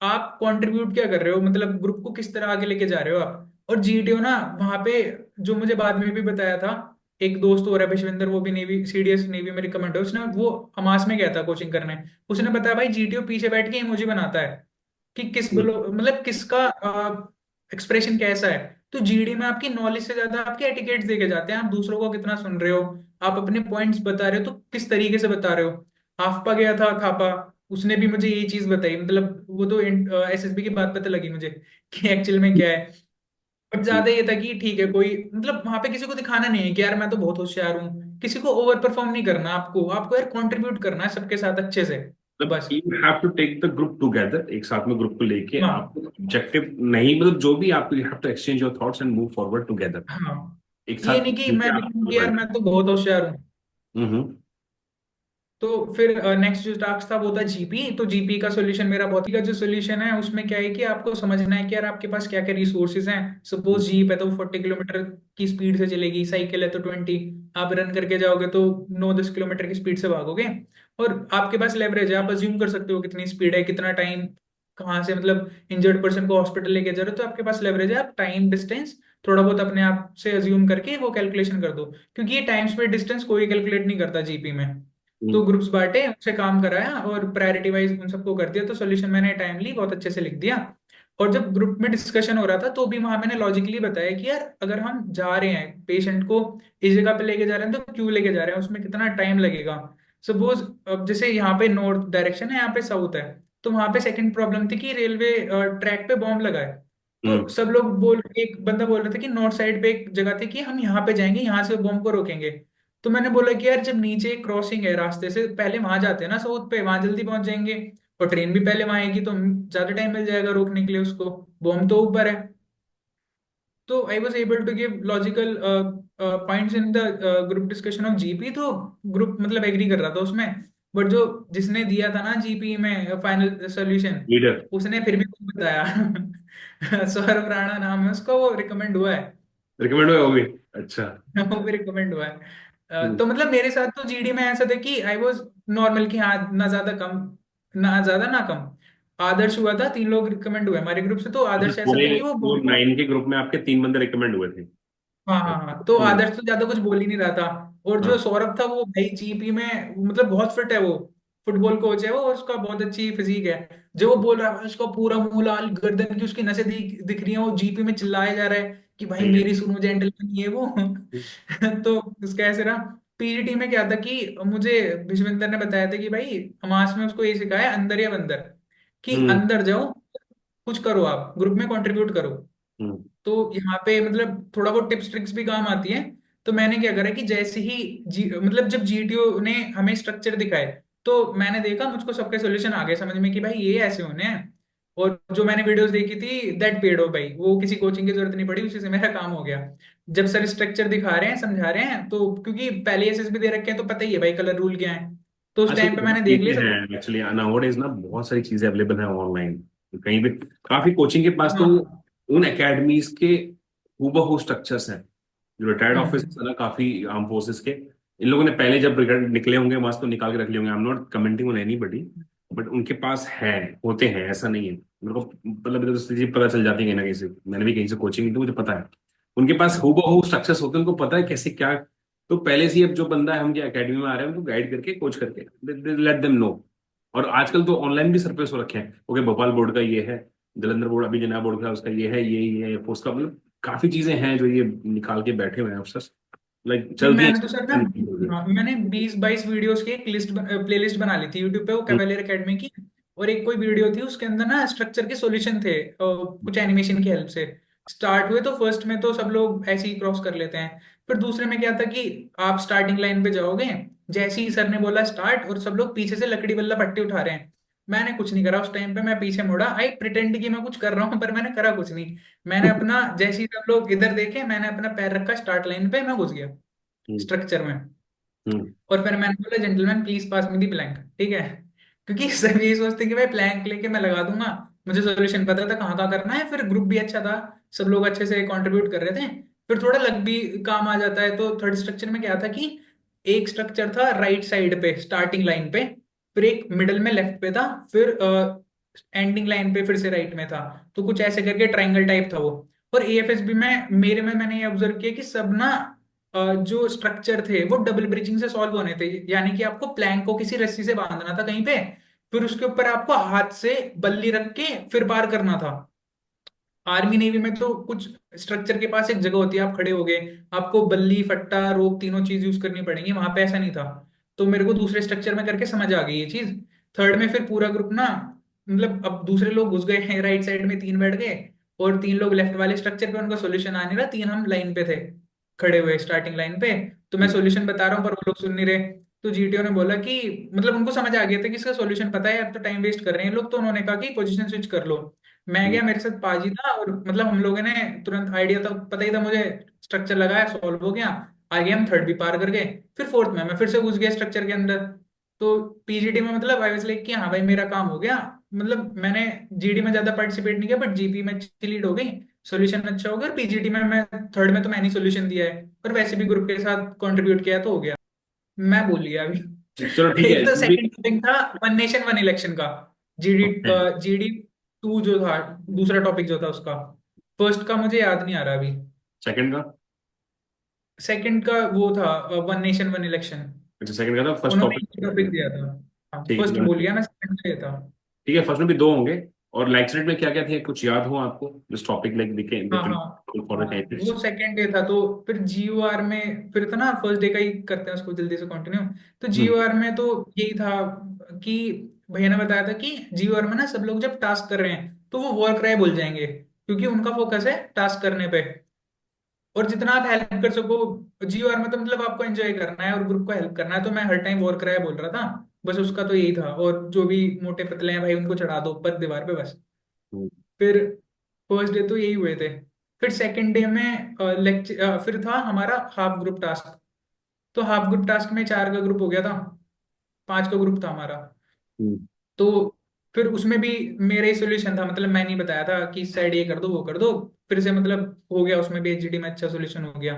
S1: आप कंट्रीब्यूट क्या कर रहे हो, मतलब ग्रुप को किस तरह आगे लेके जा रहे हो आप। और जीटीओ ना वहां पे, जो मुझे बाद में भी बताया था, एक दोस्त और है विश्वेंद्र, वो भी नेवी सीडीएस नेवी में रिकमेंड है, उसने वो हमास में गया था कोचिंग करने। उसने बताया भाई जीटीओ पीछे बैठ के इमोजी बनाता है कि मतलब किसका एक्सप्रेशन कैसा है। तो जीडी में आपकी नॉलेज से ज्यादा आपके एटिकेट्स देखे जाते हैं, आप दूसरों को कितना सुन रहे हो, आप अपने पॉइंट्स बता रहे हो तो किस तरीके से बता रहे हो। हाफपा गया था थापा, उसने भी मुझे यही चीज बताई, मतलब वो तो एसएसबी की बात पता लगी मुझे कि एक्चुअल में क्या है। बट ज्यादा ये था कि ठीक है कोई, मतलब वहां पे किसी को दिखाना नहीं है कि यार मैं तो बहुत होशियार हूँ, किसी को ओवर परफॉर्म नहीं करना, आपको आपको यार कंट्रीब्यूट करना है सबके साथ अच्छे से,
S2: मतलब
S1: बस।
S2: You have to take the group together, एक साथ में ग्रुप को लेके
S1: हाँ
S2: आपको ऑब्जेक्टिव नहीं, मतलब जो भी आपको, you have to exchange your thoughts and move forward together.
S1: हाँ,
S2: एक
S1: ये
S2: साथ
S1: नहीं कि मैं
S2: मिलके आप
S1: दिखाऊं कि यार
S2: करना
S1: मैं तो बहुत होशियार हूँ।
S2: है।
S1: तो फिर नेक्स्ट जो टास्क था वो था जीपी। तो जीपी का सोल्यूशन मेरा बहुत ही का जो सोल्यूशन है उसमें क्या है कि आपको समझना है कि यार आपके पास क्या क्या रिसोर्सेज हैं। सपोज जीप है तो 40 किलोमीटर की स्पीड से चलेगी, साइकिल है तो 20, आप रन करके जाओगे तो 9-10 किलोमीटर की स्पीड से भागोगे। और आपके पास लेवरेज है, आप अज्यूम कर सकते हो कितनी स्पीड है, कितना टाइम, कहाँ से मतलब इंजर्ड पर्सन को हॉस्पिटल लेके जा रहे हो, तो आपके पास लेवरेज है, आप टाइम डिस्टेंस थोड़ा बहुत अपने आप से अज्यूम करके वो कैलकुलेशन कर दो। क्योंकि ये टाइम स्पीड डिस्टेंस कोई कैलकुलेट नहीं करता जीपी में। तो ग्रुप्स बांटे, उनसे काम कराया और प्रायोरिटी वाइज उन सबको कर दिया, तो सोल्यूशन मैंने टाइमली बहुत अच्छे से लिख दिया। और जब ग्रुप में डिस्कशन हो रहा था तो भी वहां मैंने लॉजिकली बताया कि यार अगर हम जा रहे हैं पेशेंट को इस जगह पे लेके जा रहे हैं तो क्यों लेके जा रहे हैं, उसमें कितना टाइम लगेगा। सपोज अब जैसे यहाँ पे नॉर्थ डायरेक्शन है, यहाँ पे साउथ है, तो वहां पे सेकंड प्रॉब्लम थी कि रेलवे ट्रैक पे बॉम्ब लगा है। तो
S2: हम्म।
S1: सब लोग बोल, एक बंदा बोल रहा था कि नॉर्थ साइड पे एक जगह थी कि हम यहाँ पे जाएंगे, यहाँ से बॉम्ब को रोकेंगे। तो मैंने बोला कि यार जब नीचे क्रॉसिंग है रास्ते से, पहले वहां जाते हैं ना साउथ पे, वहां जल्दी पहुंच जाएंगे, और ट्रेन भी पहले वहां आएगी तो ज्यादा टाइम मिल जाएगा रोकने के लिए उसको, बॉम्ब तो ऊपर है। तो I was able to give logical points in the group discussion of GP. तो ग्रुप मतलब एग्री कर रहा था उसमें। बट जो जिसने दिया था ना जीपी में फाइनल सोल्यूशन,
S2: लीडर
S1: उसने फिर भी कुछ बताया। सौरभ राणा नाम है उसका, वो रिकमेंड हुआ है।
S2: रिकमेंड हुए होगी। अच्छा।
S1: वो भी रिकमेंड हुआ है।
S2: हम्म।
S1: तो मतलब मेरे साथ तो जीडी में ऐसा था कि आई वाज नॉर्मल, कि हाँ ना ज्यादा कम, ना ज्यादा ना कम। आदर्श हुआ था, 3 लोग रिकमेंड हुए हमारे ग्रुप से, तो
S2: अच्छा,
S1: आदर्श ऐसा
S2: पूरे
S1: था कि वो
S2: पूरे
S1: बहुत,
S2: 9 के ग्रुप में आपके 3 बंदे रिकमेंड हुए थे?
S1: हाँ हाँ हाँ, तो
S2: हम्म।
S1: आदर्श तो ज्यादा कुछ बोल ही नहीं रहा था। और जो
S2: हाँ।
S1: सौरभ था वो भाई जीपी में मतलब बहुत फिट है, वो फुटबॉल कोच है वो, और उसका बहुत अच्छी फिजिक है। जो वो बोल रहा है उसका पूरा मुंह लाल, गर्दन की उसकी नसें दिख रही हैं, वो जीपी में चिल्लाया जा रहा है कि भाई
S2: सही है।
S1: मेरी सुनो जेंटलमैन ये वो। तो उसका ऐसे रहा। पीजीटी में क्या था कि मुझे विश्वेंद्र ने बताया था कि भाई हमास में उसको ये सिखाया अंदर या बंदर, कि
S2: हम्म।
S1: अंदर जाओ, कुछ करो, आप ग्रुप में कंट्रीब्यूट करो।
S2: हम्म।
S1: तो यहाँ पे मतलब थोड़ा बहुत टिप्स ट्रिक्स भी काम आती है। तो मैंने क्या करा कि जैसे ही मतलब जब जीटीओ ने हमें स्ट्रक्चर दिखाए, तो मैंने देखा मुझको सबके सोल्यूशन आ गए समझ में कि भाई ये ऐसे होने हैं। और जो मैंने वीडियोस देखी थी दैट पेड हो भाई, वो किसी कोचिंग की जरूरत नहीं पड़ी, उसी से मेरा काम हो गया। जब सर स्ट्रक्चर दिखा रहे हैं समझा रहे हैं, तो क्योंकि पहले एसएसबी दे रखे हैं तो पता ही है भाई कलर रूल क्या है, तो उस
S2: आजकल
S1: टाइम
S2: तो
S1: पे
S2: बहुत
S1: मैंने देख
S2: चीजें
S1: लिया सब।
S2: हैं एक्चुअली नाउअडेज ना, बहुत सारी चीजें अवेलेबल है ऑनलाइन कहीं भी। काफी कोचिंग के पास तो
S1: हाँ।
S2: उन एकेडमीज के हूबहू स्ट्रक्चर्स हैं। जो रिटायर्ड
S1: हम्म।
S2: ऑफिसर्स है ना काफी आर्म फोर्सेस के, इन लोगों ने पहले जब रिटायर्ड निकले होंगे मस्त तो निकाल के रख लिए होंगे। I am not commenting on anybody, but उनके पास है, होते हैं, ऐसा नहीं है। मेरे को मतलब इधर से चीजें पता चल जाती है कहीं ना कहीं से, मैंने भी कहीं से कोचिंग ली तो मुझे पता है। उनके पास हूबहू स्ट्रक्चर्स होते हैं, उनको पता है कैसे क्या। तो पहले से ही अब जो बंदा है हम क्या अकेडमी में आ रहे हैं उनको गाइड करके कोच करके लेट देम नो। और आजकल तो ऑनलाइन भी सरफेस हो रखे हैं, ओके भोपाल बोर्ड का ये है, जलंधर बोर्ड अभी जना बोर्ड का उसका ये है, ये उसका मतलब काफी चीजें हैं जो ये निकाल के बैठे हुए हैं अफसर, लाइक
S1: नहीं
S2: चलती
S1: मैंने तो सर ना,
S2: है।
S1: हाँ, मैंने 20-22 वीडियोस की एक लिस्ट प्लेलिस्ट बना ली थी यूट्यूब पे, वो कैवेलियर एकेडमी की। और एक कोई वीडियो थी उसके अंदर ना स्ट्रक्चर के सॉल्यूशन थे कुछ एनिमेशन की हेल्प से। स्टार्ट हुए तो फर्स्ट में तो सब लोग ऐसे ही क्रॉस कर लेते हैं। फिर दूसरे में क्या था कि आप स्टार्टिंग लाइन पे जाओगे, जैसे ही सर ने बोला स्टार्ट और सब लोग पीछे से लकड़ी बल्ला पट्टी उठा रहे हैं। मैंने कुछ नहीं करा उस टाइम पे, मैं पीछे मुड़ा, आई प्रिटेंड कि मैं कुछ कर रहा हूँ पर मैंने करा कुछ नहीं। मैंने अपना जैसे ही सब लोग इधर देखे मैंने अपना पैर रखा स्टार्ट लाइन पे, मैं घुस गया
S2: हम्म।
S1: स्ट्रक्चर में।
S2: हम्म।
S1: और फिर मैंने बोला gentleman please pass me the plank, ठीक है। क्योंकि सब यही सोचते हैं कि भाई प्लैंक लेके मैं लगा दूंगा, मुझे सॉल्यूशन पता था कहाँ कहाँ करना है। फिर ग्रुप भी अच्छा था, सब लोग अच्छे से कंट्रीब्यूट कर रहे थे। फिर थोड़ा लक भी काम आ जाता है। तो थर्ड स्ट्रक्चर में क्या था कि एक स्ट्रक्चर था राइट साइड पे स्टार्टिंग लाइन पे, फिर एक मिडल में लेफ्ट पे था, फिर एंडिंग लाइन पे फिर से राइट में था। तो कुछ ऐसे करके ट्राइंगल टाइप था वो। और एएफएसबी में मेरे में मैंने ये ऑब्जर्व किया कि सब ना जो स्ट्रक्चर थे वो डबल ब्रिजिंग से सॉल्व होने थे। यानी कि आपको प्लैंक को किसी रस्सी से बांधना था कहीं पे, फिर उसके ऊपर आपको हाथ से बल्ली रख के फिर पार करना था। आर्मी नेवी में तो कुछ स्ट्रक्चर के पास एक जगह होती है, आप खड़े हो गए, आपको बल्ली फट्टा रोप तीनों चीज यूज करनी पड़ेंगी, वहां पे ऐसा नहीं था। तो मेरे को दूसरे स्ट्रक्चर में करके समझ आ गई ये चीज। थर्ड में फिर पूरा ग्रुप ना, मतलब अब दूसरे लोग घुस गए हैं राइट साइड में, तीन बैठ गए और तीन लोग लेफ्ट वाले स्ट्रक्चर पे, उनका सोल्यूशन आ नहीं रहा, तीन हम लाइन पे थे खड़े हुए स्टार्टिंग लाइन पे। तो मैं सॉल्यूशन बता रहा हूँ पर वो लोग सुन नहीं रहे। तो जीटीओ ने बोला कि मतलब उनको समझ आ गया था कि इसका सॉल्यूशन पता है, अब तो टाइम वेस्ट कर रहे हैं लोग, तो उन्होंने कहा कि पोजीशन स्विच कर लो। मैं
S2: हम्म।
S1: गया, मेरे साथ पाजी था, और मतलब हम लोगों ने तुरंत आइडिया था, पता ही था मुझे, स्ट्रक्चर लगाया सॉल्व हो गया। आगे हम थर्ड भी पार कर गए। फिर फोर्थ में मैं फिर से घुस गया स्ट्रक्चर के अंदर। तो पीजीटी में मतलब आई वाज लाइक कि हाँ भाई मेरा काम हो गया। मतलब मैंने जीडी में ज्यादा पार्टिसिपेट नहीं किया बट जीपी में अच्छी लीड हो गई, सॉल्यूशन अच्छा हो गया। और पीजीटी में मैं थर्ड में तो मैंने सॉल्यूशन दिया है, और वैसे भी ग्रुप के साथ कंट्रीब्यूट किया तो हो गया। मैं बोल लिया अभी।
S2: चलो ठीक है
S1: एक तो
S2: जो भी।
S1: सेकंड टॉपिक था वन नेशन वन इलेक्शन का, जीडी
S2: ओके।
S1: जीडी टू जो था, दूसरा टॉपिक जो था उसका। फर्स्ट का मुझे याद नहीं आ रहा अभी।
S2: सेकंड का।
S1: सेकंड का वो था वन नेशन वन इलेक्शन।
S2: अच्छा सेकंड का था, फर्स्ट
S1: उन्होंने
S2: टॉपिक।
S1: एक टॉपिक दिया था। हाँ
S2: ठीक
S1: फर्स्ट
S2: है।
S1: बोल गया मैं, सेकंड का ये था।
S2: ठीक है, फर्स्ट में भी दो होंगे। और लेक्चर में क्या क्या थे कुछ याद हो आपको, दिस टॉपिक लाइक
S1: हाँ
S2: दे
S1: हाँ
S2: फॉर द
S1: हाँ,
S2: कैंडिडेट्स।
S1: वो सेकंड डे था। तो फिर जीओआर में फिर था ना, फर्स्ट डे का ही करते हैं उसको जल्दी से कंटिन्यू। तो
S2: हम्म।
S1: जीओआर में तो यही था कि भैया ने बताया था कि जीओआर में ना सब लोग जब टास्क कर रहे हैं तो वो वर्क राय भूल जाएंगे, क्योंकि उनका फोकस है टास्क करने पे। और जितना आप हेल्प कर सको, जीओआर में तो मतलब आपको एंजॉय करना है और ग्रुप को हेल्प करना है। तो मैं हर टाइम वर्क राय बोल रहा था, बस उसका तो यही था। और जो भी मोटे पतले हैं भाई उनको चढ़ा दो ऊपर दीवार पे बस।
S2: हम्म।
S1: फिर फर्स्ट डे तो यही हुए थे। फिर सेकंड डे में लेक्चर फिर था हमारा हाफ ग्रुप टास्क। तो हाफ ग्रुप टास्क में चार का ग्रुप हो गया था, पांच का ग्रुप था हमारा।
S2: हम्म।
S1: तो फिर उसमें भी मेरा ही सोल्यूशन था, मतलब मैं नहीं बताया था कि इस साइड ये कर दो वो कर दो। फिर से मतलब हो गया उसमें भी, एचजीडी में अच्छा सोल्यूशन हो गया।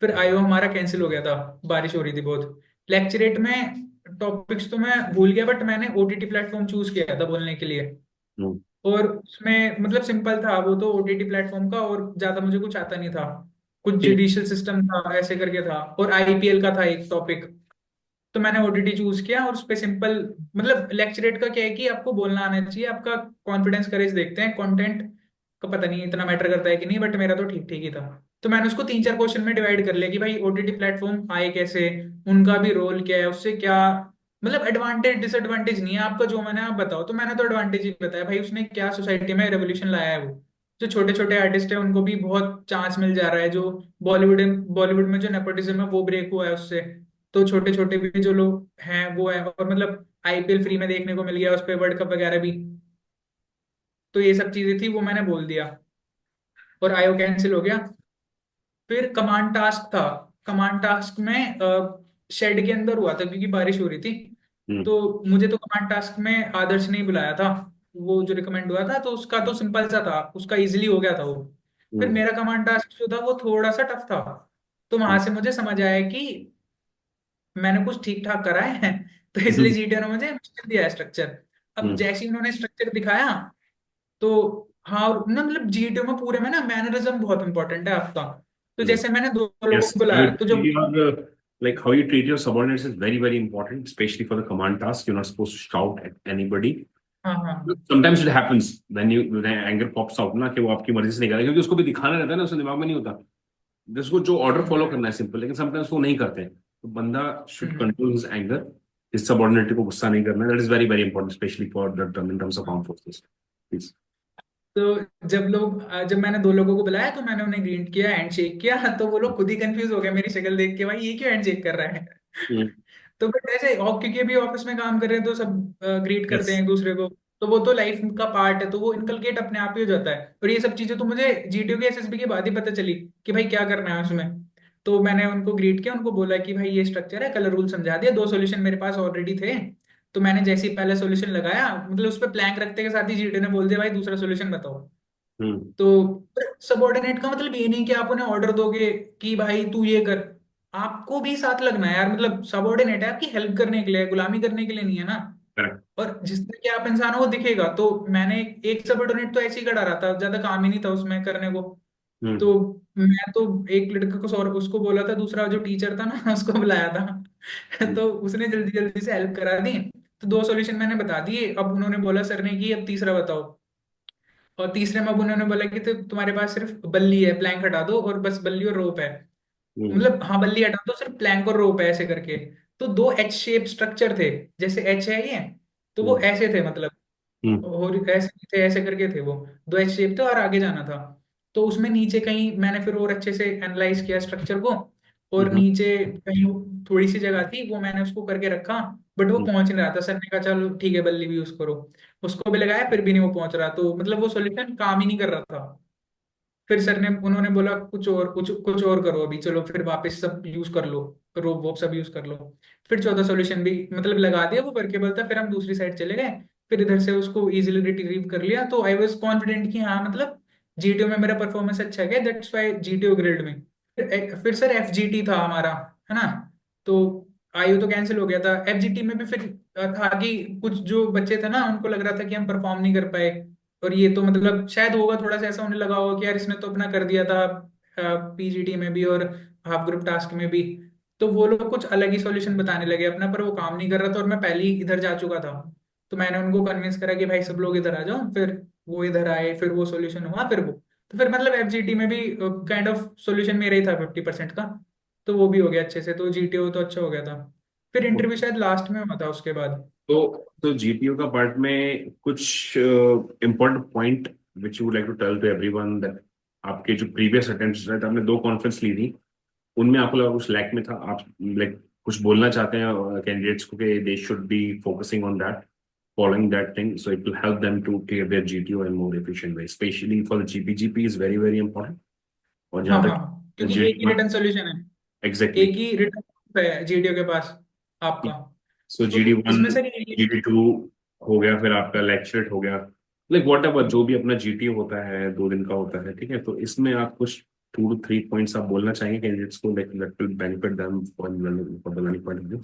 S1: फिर आईओ हमारा कैंसिल हो गया था, बारिश हो रही थी बहुत। लेक्चरेट में टॉपिक्स तो मैं भूल गया बट मैंने ओटीटी प्लेटफॉर्म चूज किया था बोलने के लिए।
S2: हम्म।
S1: और उसमें मतलब सिंपल था वो तो ओटीटी प्लेटफॉर्म का, और ज्यादा मुझे कुछ आता नहीं था। कुछ
S2: ठीक।
S1: जुडिशियल सिस्टम था ऐसे करके था, और आईपीएल का था एक टॉपिक। तो मैंने ओटीटी चूज किया और उस पे सिंपल, मतलब लेक्चरेट का क्या है कि आपको बोलना आना चाहिए, आपका कॉन्फिडेंस करेज देखते हैं, कंटेंट का पता नहीं इतना मैटर करता है कि नहीं, बट मेरा तो ठीक ठीक ही था। तो मैंने उसको तीन चार क्वेश्चन में डिवाइड कर लिया कि भाई ओटीटी प्लेटफॉर्म आए कैसे, उनका भी रोल क्या है, उससे क्या मतलब एडवांटेज डिसएडवांटेज नहीं है आपका, जो मैंने आप बताओ। तो मैंने तो एडवांटेज ही बताया भाई, उसने क्या सोसाइटी में रेवोल्यूशन लाया है वो। जो छोटे छोटे आर्टिस्ट है उनको भी बहुत चांस मिल जा रहा है, जो बॉलीवुड बॉलीवुड में जो नेपोटिज्म है वो ब्रेक हुआ है उससे। तो छोटे छोटे भी जो लोग हैं वो है, और मतलब आईपीएल फ्री में देखने को मिल गया उस पे, वर्ल्ड कप वगैरह भी। तो ये सब चीजें थी, वो मैंने बोल दिया और आईओ कैंसिल हो गया। फिर कमांड टास्क था। कमांड टास्क में शेड के अंदर हुआ था क्योंकि बारिश हो रही थी।
S2: हम्म।
S1: तो मुझे तो कमांड टास्क में आदर्श ने ही बुलाया था, वो जो रिकमेंड हुआ था, तो उसका तो सिंपल सा था, उसका इजीली हो गया था वो। फिर
S2: हम्म।
S1: मेरा कमांड टास्क जो था वो थोड़ा सा टफ था। तो वहां से मुझे समझ आया कि मैंने कुछ ठीक ठाक करा है तो इसलिए
S2: हम्म।
S1: जीटीओ ने मुझे मुश्किल दिया है स्ट्रक्चर। अब
S2: हम्म।
S1: जैसे ही उन्होंने स्ट्रक्चर दिखाया, तो हाँ, और ना मतलब जीटीओ में पूरे में ना मैनरिज्म बहुत इंपॉर्टेंट है आपका। तो
S2: हम्म।
S1: जैसे मैंने दो लोगों
S2: Yes,
S1: को
S2: how
S1: बुलाया
S2: you
S1: तो
S2: treat
S1: जब,
S2: your like how you treat your subordinates is very, very important, especially for the command task. You're not supposed to shout at anybody.
S1: हाँ हाँ
S2: Sometimes it happens when anger pops out ना कि वो आपकी मर्जी से नहीं कर रहा क्योंकि उसको भी दिखाना रहता है ना, उसके दिमाग में नहीं होता जिसको जो ऑर्डर फॉलो
S1: हम्म,
S2: करना है सिंपल, लेकिन समटाइम्स वो नहीं करते हैं। तो बंदा should
S1: hmm,
S2: control his anger, his subordinate को गुस्सा नहीं करना है। That is very very important specially for the in terms of arm
S1: हाँ।
S2: Forces, please.
S1: तो जब मैंने दो लोगों को बुलाया तो मैंने उन्हें ग्रीट किया, हैंडशेक किया तो वो लोग खुद ही कंफ्यूज हो गए मेरी शक्ल देख के, भाई ये क्यों हैंडशेक कर रहा है। तो बट ऐसे क्योंकि अभी ऑफिस में काम कर रहे हैं तो सब ग्रीट करते हैं
S2: यस।
S1: एक दूसरे को। तो वो तो लाइफ का पार्ट है, तो वो इनकलकेट अपने आप ही हो जाता है। और ये सब चीजें तो मुझे जीटीओ के एसएसबी के बाद ही पता चली कि भाई क्या करना है उसमें। तो मैंने उनको ग्रीट किया, उनको बोला कि भाई ये स्ट्रक्चर है, कलर रूल समझा दिया, दो सॉल्यूशन मेरे पास ऑलरेडी थे। तो मैंने जैसे ही पहला सॉल्यूशन लगाया, मतलब उस पर प्लैंक रखते के साथ ही जीटीओ ने बोल दिया भाई दूसरा सॉल्यूशन बताओ।
S2: हम्म।
S1: तो सबऑर्डिनेट का मतलब ये नहीं कि आप उन्हें ऑर्डर दोगे कि भाई तू ये कर। आपको भी साथ लगना है यार, मतलब सबऑर्डिनेट है आपकी हेल्प करने के लिए, गुलामी करने के लिए नहीं है ना।
S2: करेक्ट।
S1: और जिस तरह के आप इंसान हो वो दिखेगा। तो मैंने एक सबऑर्डिनेट तो ऐसे ही खड़ा रहा था, ज्यादा काम ही नहीं था उसमें करने को।
S2: हम्म।
S1: तो मैं तो एक लड़के को और उसको बोला था, दूसरा जो टीचर था ना उसको बुलाया था तो उसने जल्दी जल्दी से हेल्प करा दी। तो दो सॉल्यूशन मैंने बता दिए, अब उन्होंने बोला सर ने कि अब तीसरा बताओ। और तीसरे में अब उन्होंने बोला कि तो तुम्हारे पास सिर्फ बल्ली है, प्लैंक हटा दो और बस बल्ली और रोप है।
S2: हम्म।
S1: मतलब हाँ, बल्ली हटा दो, सिर्फ प्लैंक और रोप है ऐसे करके। तो दो एच शेप स्ट्रक्चर थे, जैसे एच है ये, तो वो
S2: हम्म।
S1: ऐसे थे मतलब।
S2: हम्म।
S1: और ऐसे थे, ऐसे करके थे वो। दो एच शेप थे और आगे जाना था। तो उसमें नीचे कहीं मैंने फिर और अच्छे से एनालाइज किया स्ट्रक्चर को। और
S2: हम्म।
S1: नीचे कहीं थोड़ी सी जगह थी, वो मैंने उसको करके रखा। बट वो
S2: हम्म।
S1: पहुंच नहीं रहा था, सर ने कहा चलो ठीक है बल्ली भी यूज करो। उसको भी लगाया फिर भी नहीं वो पहुंच रहा, तो मतलब वो सॉल्यूशन काम ही नहीं कर रहा था। फिर सर ने उन्होंने बोला कुछ और, कुछ और करो अभी, चलो फिर वापस सब यूज कर लो, रोब वोब सब यूज कर लो। फिर चौथा सॉल्यूशन भी मतलब लगा दिया, वो वर्केबल था। फिर हम दूसरी साइड चले गए, फिर इधर से उसको इजीली रिट्रीव कर लिया। तो आई वाज कॉन्फिडेंट कि हाँ मतलब जीटीओ में मेरा परफॉर्मेंस अच्छा गया, दैट्स व्हाई जीटीओ ग्रेड में। फिर सर एफजीटी था हमारा, है ना। तो आईओ तो कैंसिल हो गया था, एफजीटी में भी फिर था कि कुछ जो बच्चे थे ना उनको लग रहा था कि हम परफॉर्म नहीं कर पाए। और ये तो मतलब शायद होगा थोड़ा सा ऐसा होने लगा होगा कि यार इसने तो अपना कर दिया था पीजीटी में भी और हाफ ग्रुप टास्क में भी। तो वो लोग कुछ अलग ही सॉल्यूशन बताने लगे अपना, पर वो काम नहीं कर रहा था और मैं पहले ही इधर जा चुका था। तो मैंने उनको कन्विंस करा कि भाई सब लोग इधर आ जाओ, फिर वो इधर आए, फिर वो सॉल्यूशन हुआ, फिर वो। तो फिर मतलब एफजीटी में भी काइंड ऑफ सॉल्यूशन मेरा ही था 50% का। तो वो भी हो गया अच्छे से, तो जीटीओ तो अच्छा हो गया था। फिर इंटरव्यू शायद लास्ट में हुआ था उसके बाद।
S2: तो जीपीयू का पार्ट में कुछ important point which you would like to tell to everyone that आपके जो प्रीवियस अटेम्प्ट्स रहे थे, आपने दो कॉन्फ्रेंस ली थी, उनमें आपको लगा कुछ लैक में था, आप लाइक कुछ बोलना चाहते हैं कैंडिडेट्स को कि they should be focusing on that, following that thing, so it will help them to clear their GTO in more efficient way, especially for the GPGP is very very important। और
S1: हाँ
S2: जहाँ
S1: हाँ,
S2: तक
S1: क्योंकि एक ही
S2: GT1,
S1: return solution है,
S2: exactly.
S1: एक ही return है जीटीओ के पास आपका।
S2: सो जी डी
S1: तो
S2: वन
S1: इसमें सर ये,
S2: जी डी टू हो गया, फिर आपका लेक्चरेट हो गया, लाइक वॉट एवर जो भी अपना जीटीओ होता है 2 दिन का होता है, ठीक है। तो इसमें आप कुछ 2 to 3 पॉइंट्स आप बोलना चाहेंगे कैंडिडेट्स को that will benefit them for the learning point of view.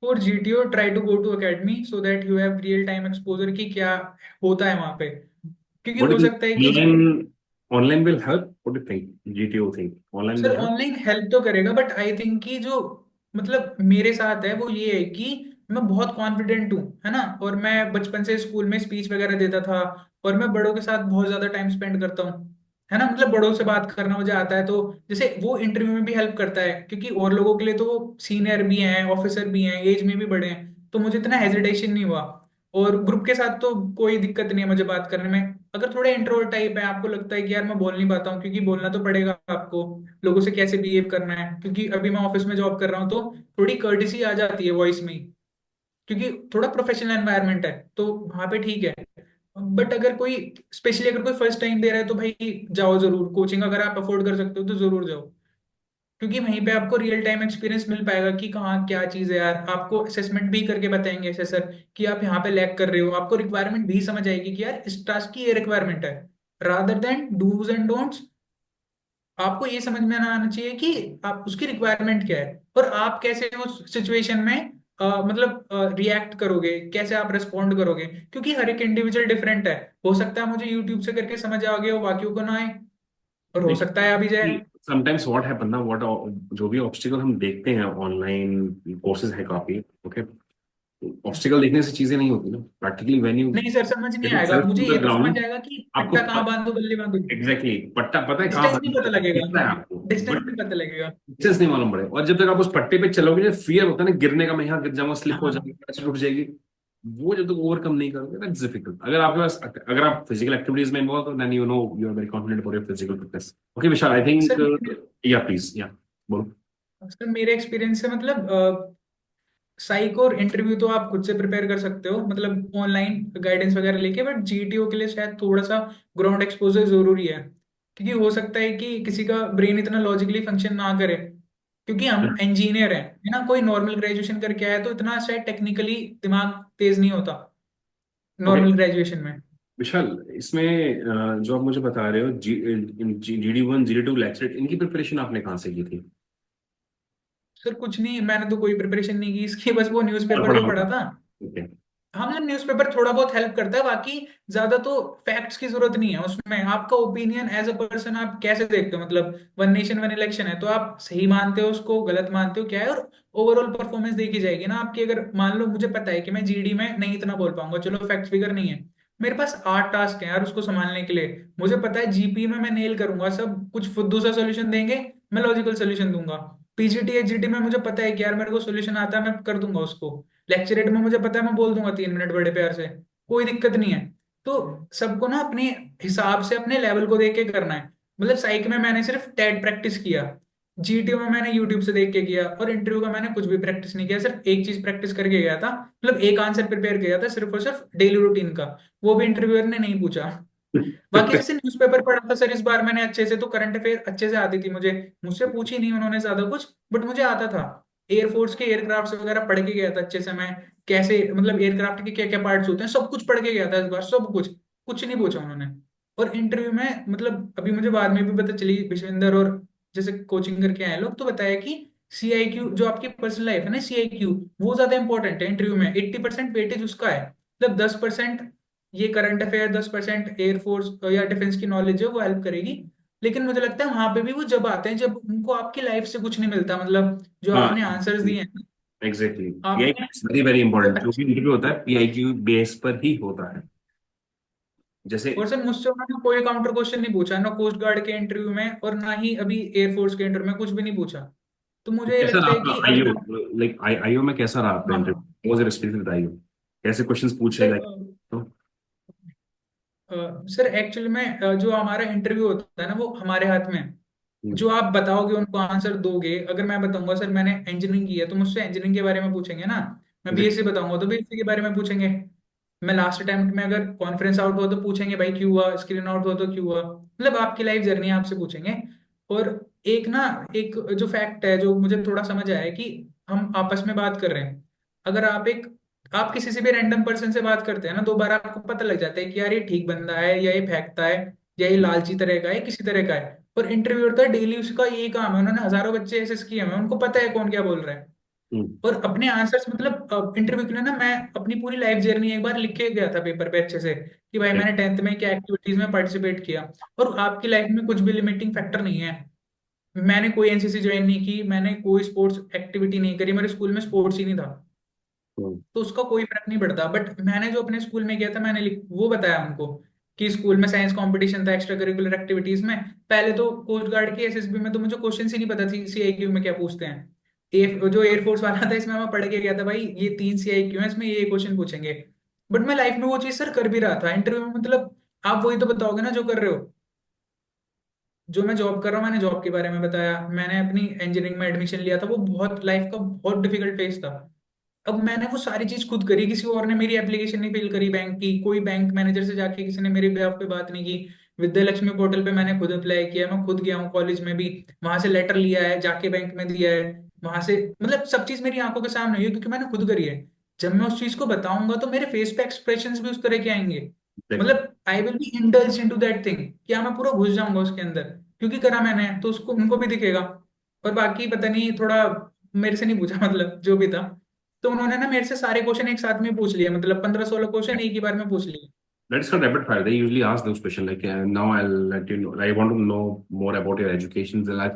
S1: For GTO try to go to academy so that you have real time exposure कि क्या होता है वहां पे। क्योंकि
S2: व्हाट
S1: हो
S2: इज
S1: सकता है कि
S2: online, online will help, what do think GTO think online
S1: sir
S2: will help?
S1: Online help तो करेगा, बट आई थिंक कि जो मतलब मेरे साथ है वो ये है कि मैं बहुत कॉन्फिडेंट हूँ, है ना। और मैं बचपन से स्कूल में स्पीच वगैरह देता था, और मैं बड़ों के साथ बहुत ज्यादा टाइम स्पेंड करता हूँ, है ना। मतलब बड़ों से बात करना मुझे आता है, तो जैसे वो इंटरव्यू में भी हेल्प करता है, क्योंकि और लोगों के लिए तो वो सीनियर भी हैं, ऑफिसर भी हैं, एज में भी बड़े हैं, तो मुझे इतना हेजिटेशन नहीं हुआ। और ग्रुप के साथ तो कोई दिक्कत नहीं है मुझे बात करने में। अगर थोड़े इंट्रोवर्ट टाइप है, आपको लगता है कि यार मैं बोल नहीं पाता हूँ, क्योंकि बोलना तो पड़ेगा आपको, लोगों से कैसे बिहेव करना है, क्योंकि अभी मैं ऑफिस में जॉब कर रहा हूँ तो थोड़ी कर्टिसी आ जाती है वॉइस में ही, क्योंकि थोड़ा प्रोफेशनल एनवायरनमेंट है तो वहां पे ठीक है। बट अगर कोई, स्पेशली अगर कोई फर्स्ट टाइम दे रहा है तो भाई जाओ जरूर, कोचिंग अगर आप अफोर्ड कर सकते हो तो जरूर जाओ, क्योंकि वहीं पे आपको रियल टाइम एक्सपीरियंस मिल पाएगा कि कहाँ क्या चीज़ है यार। आपको असेसमेंट भी करके बताएंगे असेसर कि आप यहाँ पे लैग कर रहे हो, आपको रिक्वायरमेंट भी समझ आएगी कि यार इस टास्क की ये रिक्वायरमेंट है, rather than dos and don'ts. आपको ये समझ में ना आना चाहिए कि आप उसकी रिक्वायरमेंट क्या है और आप कैसे उस सिचुएशन में मतलब रिएक्ट करोगे, कैसे आप रिस्पॉन्ड करोगे, क्योंकि हर एक इंडिविजुअल डिफरेंट है। हो सकता है मुझे यूट्यूब से करके समझ आ गया हो, बाकियों को ना आए, और हो सकता है आ भी जाए।
S2: समटाइम्स व्हाट हैपन ना, व्हाट जो भी ऑब्स्टिकल हम देखते हैं ऑनलाइन कोर्सेज है काफी, ओके, ऑब्स्टिकल देखने से चीजें नहीं होती ना, प्रैक्टिकली व्हेन यू
S1: नहीं सर, समझ नहीं
S2: गेट इट
S1: आएगा,
S2: सेल्फ
S1: मुझे
S2: टू
S1: ये
S2: द
S1: तो समझ
S2: ग्राउंड,
S1: आएगा कि
S2: आपको
S1: पट्टा कहाँ बांधू बल्ले बांधू।
S2: एग्जैक्टली पट्टा पता है कहाँ
S1: डिस्टेंस नहीं
S2: बनना
S1: पता
S2: है,
S1: लगेगा,
S2: दिखता है आपको,
S1: डिस्टेंस
S2: बट
S1: नहीं पता लगेगा।
S2: डिस्टेंस नहीं मालूम पड़ेगा। और जब तक आप उस पट्टे पे चलोगे, जो फियर होता है ना गिरने का, मैं यहाँ गिर जाऊंगा, स्लिप हो
S1: हाँ
S2: जाएगी, पैसे टूट जाएगी, वो जब तक ओवरकम नहीं करोगे दैट्स डिफिकल्ट। अगर आपके पास, अगर आप फिजिकल एक्टिविटीज में इन्वॉल्व हो, then you know you are very confident about your physical fitness. Okay Vishal, I think,
S1: sir,
S2: yeah please, yeah बोलो।
S1: सर मेरे एक्सपीरियंस से मतलब साइक और इंटरव्यू तो आप खुद से प्रिपेयर कर सकते हो, मतलब ऑनलाइन गाइडेंस वगैरह लेके, बट जीटीओ के लिए शायद थोड़ा सा ग्राउंड एक्सपोजर जरूरी है, क्योंकि हो सकता है कि किसी का ब्रेन इतना लॉजिकली फंक्शन ना करे, क्योंकि हम इंजीनियर हैं, है ना, कोई नॉर्मल ग्रेजुएशन करके आया तो इतना शायद टेक्निकली दिमाग तेज नहीं होता
S2: ओके
S1: नॉर्मल ग्रेजुएशन में।
S2: विशाल, इसमें जो आप मुझे बता रहे हो, GD1 GD2 लैक्चर, इनकी प्रिपरेशन आपने कहाँ से की थी?
S1: सर कुछ नहीं, मैंने तो कोई प्रिपरेशन नहीं की इसकी, बस वो
S2: और
S1: न्यूज़पेपर
S2: पढ़ा
S1: जो पढ़ा
S2: होगा।
S1: था।
S2: ओके।
S1: हाँ मतलब न्यूज़पेपर थोड़ा बहुत हेल्प करता है, बाकी ज्यादा तो फैक्ट्स की जरूरत नहीं है उसमें। आपका ओपिनियन एज अ पर्सन आप कैसे देखते हो, मतलब वन नेशन वन इलेक्शन है तो आप सही मानते हो उसको, गलत मानते हो, क्या है, और ओवरऑल परफॉर्मेंस देखी जाएगी ना आपकी। अगर मान लो मुझे पता है कि मैं जीडी में नहीं इतना बोल पाऊंगा, चलो फैक्ट फिगर नहीं है, मेरे पास 8 टास्क हैं यार उसको संभालने के लिए, मुझे पता है जीपी में मैं नेल करूंगा सब कुछ, फुद्दू सा सोल्यूशन देंगे, मैं लॉजिकल सोल्यूशन दूंगा। पीजीटी एचजीटी में मुझे पता है कि यार मेरे को सोल्यूशन आता है, मैं कर दूंगा उसको। लेक्चरेट में मुझे पता है मैं बोल दूंगा 3 मिनट बड़े प्यार से, कोई दिक्कत नहीं है। तो सबको ना अपने हिसाब से अपने लेवल को देख के करना है। मतलब साइक में मैंने सिर्फ टेड प्रैक्टिस किया, जीटीओ में मैंने यूट्यूब से देख के किया, और इंटरव्यू का मैंने कुछ भी प्रैक्टिस नहीं किया, सिर्फ एक चीज प्रैक्टिस करके गया था, मतलब एक आंसर प्रिपेयर किया था सिर्फ और सिर्फ डेली रूटीन का, वो भी इंटरव्यूअर ने नहीं पूछा। बाकी जैसे न्यूज़पेपर पढ़ा था सर इस बार मैंने अच्छे से, तो करंट अफेयर अच्छे से आती थी मुझे, मुझसे पूछी नहीं उन्होंने ज्यादा कुछ, बट मुझे आता था। एयरफोर्स के एयरक्राफ्ट वगैरह पढ़ के गया था अच्छे से मैं, कैसे मतलब एयरक्राफ्ट के क्या क्या पार्ट्स होते हैं सब कुछ पढ़ के गया था इस बार, सब कुछ, कुछ नहीं पूछा उन्होंने। और इंटरव्यू में मतलब अभी मुझे बाद में भी पता चली, विशेंदर और जैसे कोचिंग करके आए लोग तो बताया कि सीआईक्यू जो आपकी पर्सनल लाइफ है ना, सीआईक्यू वो ज्यादा इंपॉर्टेंट है इंटरव्यू में, 80% वेटेज उसका है, मतलब 10% ये करंट अफेयर, 10% एयरफोर्स या डिफेंस की नॉलेज है वो हेल्प करेगी। लेकिन मुझे लगता है वहां पे भी वो जब आते हैं जब उनको आपकी लाइफ से कुछ नहीं मिलता, मतलब जो
S2: हाँ
S1: आपने आंसर्स दिए हैं
S2: एग्जैक्टली, पीआई
S1: आपने,
S2: वेरी वेरी
S1: तो
S2: इंपॉर्टेंट। जो भी
S1: अच्छे।
S2: इंटरव्यू होता है PIQ बेस पर ही होता है। जैसे
S1: और सर मुझसे उन्होंने कोई काउंटर क्वेश्चन नहीं पूछा, ना कोस्ट गार्ड के इंटरव्यू में और ना ही अभी एयरफोर्स के इंटरव्यू में, कुछ भी नहीं पूछा। तो मुझे ये
S2: कैसा रहा
S1: लगता है
S2: आपका
S1: कि
S2: आईओ,
S1: अगर
S2: लाइक आईओ में कैसा रहा आपका
S1: हाँ
S2: interview, was your experience with IO? कैसे क्वेश्चंस पूछे
S1: सर,
S2: लाइक? तो
S1: सर एक्चुअली में जो हमारा इंटरव्यू होता है ना वो हमारे हाथ में है।
S2: हम्म,
S1: जो आप बताओगे उनको आंसर दोगे, अगर मैं बताऊंगा सर मैंने इंजीनियरिंग की है तो मुझसे इंजीनियरिंग के बारे में पूछेंगे ना, मैं बीएससी बताऊंगा तो बीएससी के बारे में पूछेंगे, मैं लास्ट अटेम्प्ट में अगर कॉन्फ्रेंस आउट हुआ तो पूछेंगे भाई क्यों हुआ, स्क्रीन आउट हुआ तो क्यों हुआ, मतलब आपकी लाइफ जर्नी आपसे पूछेंगे। और एक ना, एक जो फैक्ट है जो मुझे थोड़ा समझ आया है कि हम आपस में बात कर रहे हैं, अगर आप किसी से भी रैंडम पर्सन से बात करते हैं ना, 2 बार आपको पता लग जाता है कि यार ये ठीक बंदा है या ये फेंकता है या ये लालची तरह का है, किसी तरह का है। और इंटरव्यूअर का डेली उसका यही काम है, उन्होंने हजारों बच्चे एसेस किए हैं, उनको पता है कौन क्या बोल रहा है।
S2: हम्म,
S1: और अपने आंसर्स मतलब इंटरव्यू के लिए ना मैं अपनी पूरी लाइफ जर्नी एक बार लिख के गया था पेपर पे अच्छे से, कि भाई मैंने 10th में क्या एक्टिविटीज में पार्टिसिपेट किया। और आपकी लाइफ में कुछ भी लिमिटिंग फैक्टर नहीं है, मैंने कोई एनसीसी ज्वाइन नहीं की, मैंने कोई स्पोर्ट्स एक्टिविटी नहीं करी, मेरे स्कूल में स्पोर्ट्स ही नहीं था,
S2: हम्म,
S1: तो उसका कोई फर्क नहीं पड़ता। बट मैंने जो अपने स्कूल में किया था मैंने वो बताया उनको, कि स्कूल में साइंस कंपटीशन था, एक्स्ट्रा करिकुलर एक्टिविटीज में, पहले तो कोस्ट गार्ड की एसएसबी में तो मुझे क्वेश्चन ही नहीं पता थी सीआईक्यू में क्या पूछते हैं। जो एयरफोर्स वाला था इसमें मैं पढ़ के गया था भाई ये 3 सीआईक्यू है इसमें ये क्वेश्चन पूछेंगे। बट मैं लाइफ में वो चीज सर कर भी रहा था इंटरव्यू में, मतलब आप वही तो बताओगे ना जो कर रहे हो। जो मैं जॉब कर रहा हूँ मैंने जॉब के बारे में बताया, मैंने अपनी इंजीनियरिंग में एडमिशन लिया था, वो बहुत लाइफ का बहुत डिफिकल्ट फेज था। अब मैंने वो सारी चीज खुद करी, किसी और ने मेरी एप्लीकेशन नहीं फिल करी बैंक की, कोई बैंक मैनेजर से जाके किसी ने मेरे बेhalf पे बात नहीं की। विद्या लक्ष्मी पोर्टल पे मैंने खुद अप्लाई किया, मैं खुद गया हूँ कॉलेज में भी, वहां से लेटर लिया है, जाके बैंक में दिया है, वहां से मतलब सब चीज मेरी आंखों के सामने हुई है क्योंकि मैंने खुद करी है। जब मैं उस चीज को बताऊंगा तो मेरे फेस पे एक्सप्रेशंस भी उस तरह के आएंगे,
S2: एग्जैक्टली।
S1: मतलब I will be indulge into that thing, क्या मैं पूरा घुस जाऊंगा उसके अंदर, क्योंकि करा मैंने है, तो उसको उनको भी दिखेगा। और बाकी पता नहीं थोड़ा मेरे से नहीं पूछा मतलब जो भी था, तो उन्होंने ना मेरे से सारे क्वेश्चन एक साथ में पूछ लिए, मतलब 15-16 क्वेश्चन एक ही बार में पूछ लिए।
S2: That's not rapid fire. They usually ask those questions like, now I'll let you know. I want to know more about your education. So like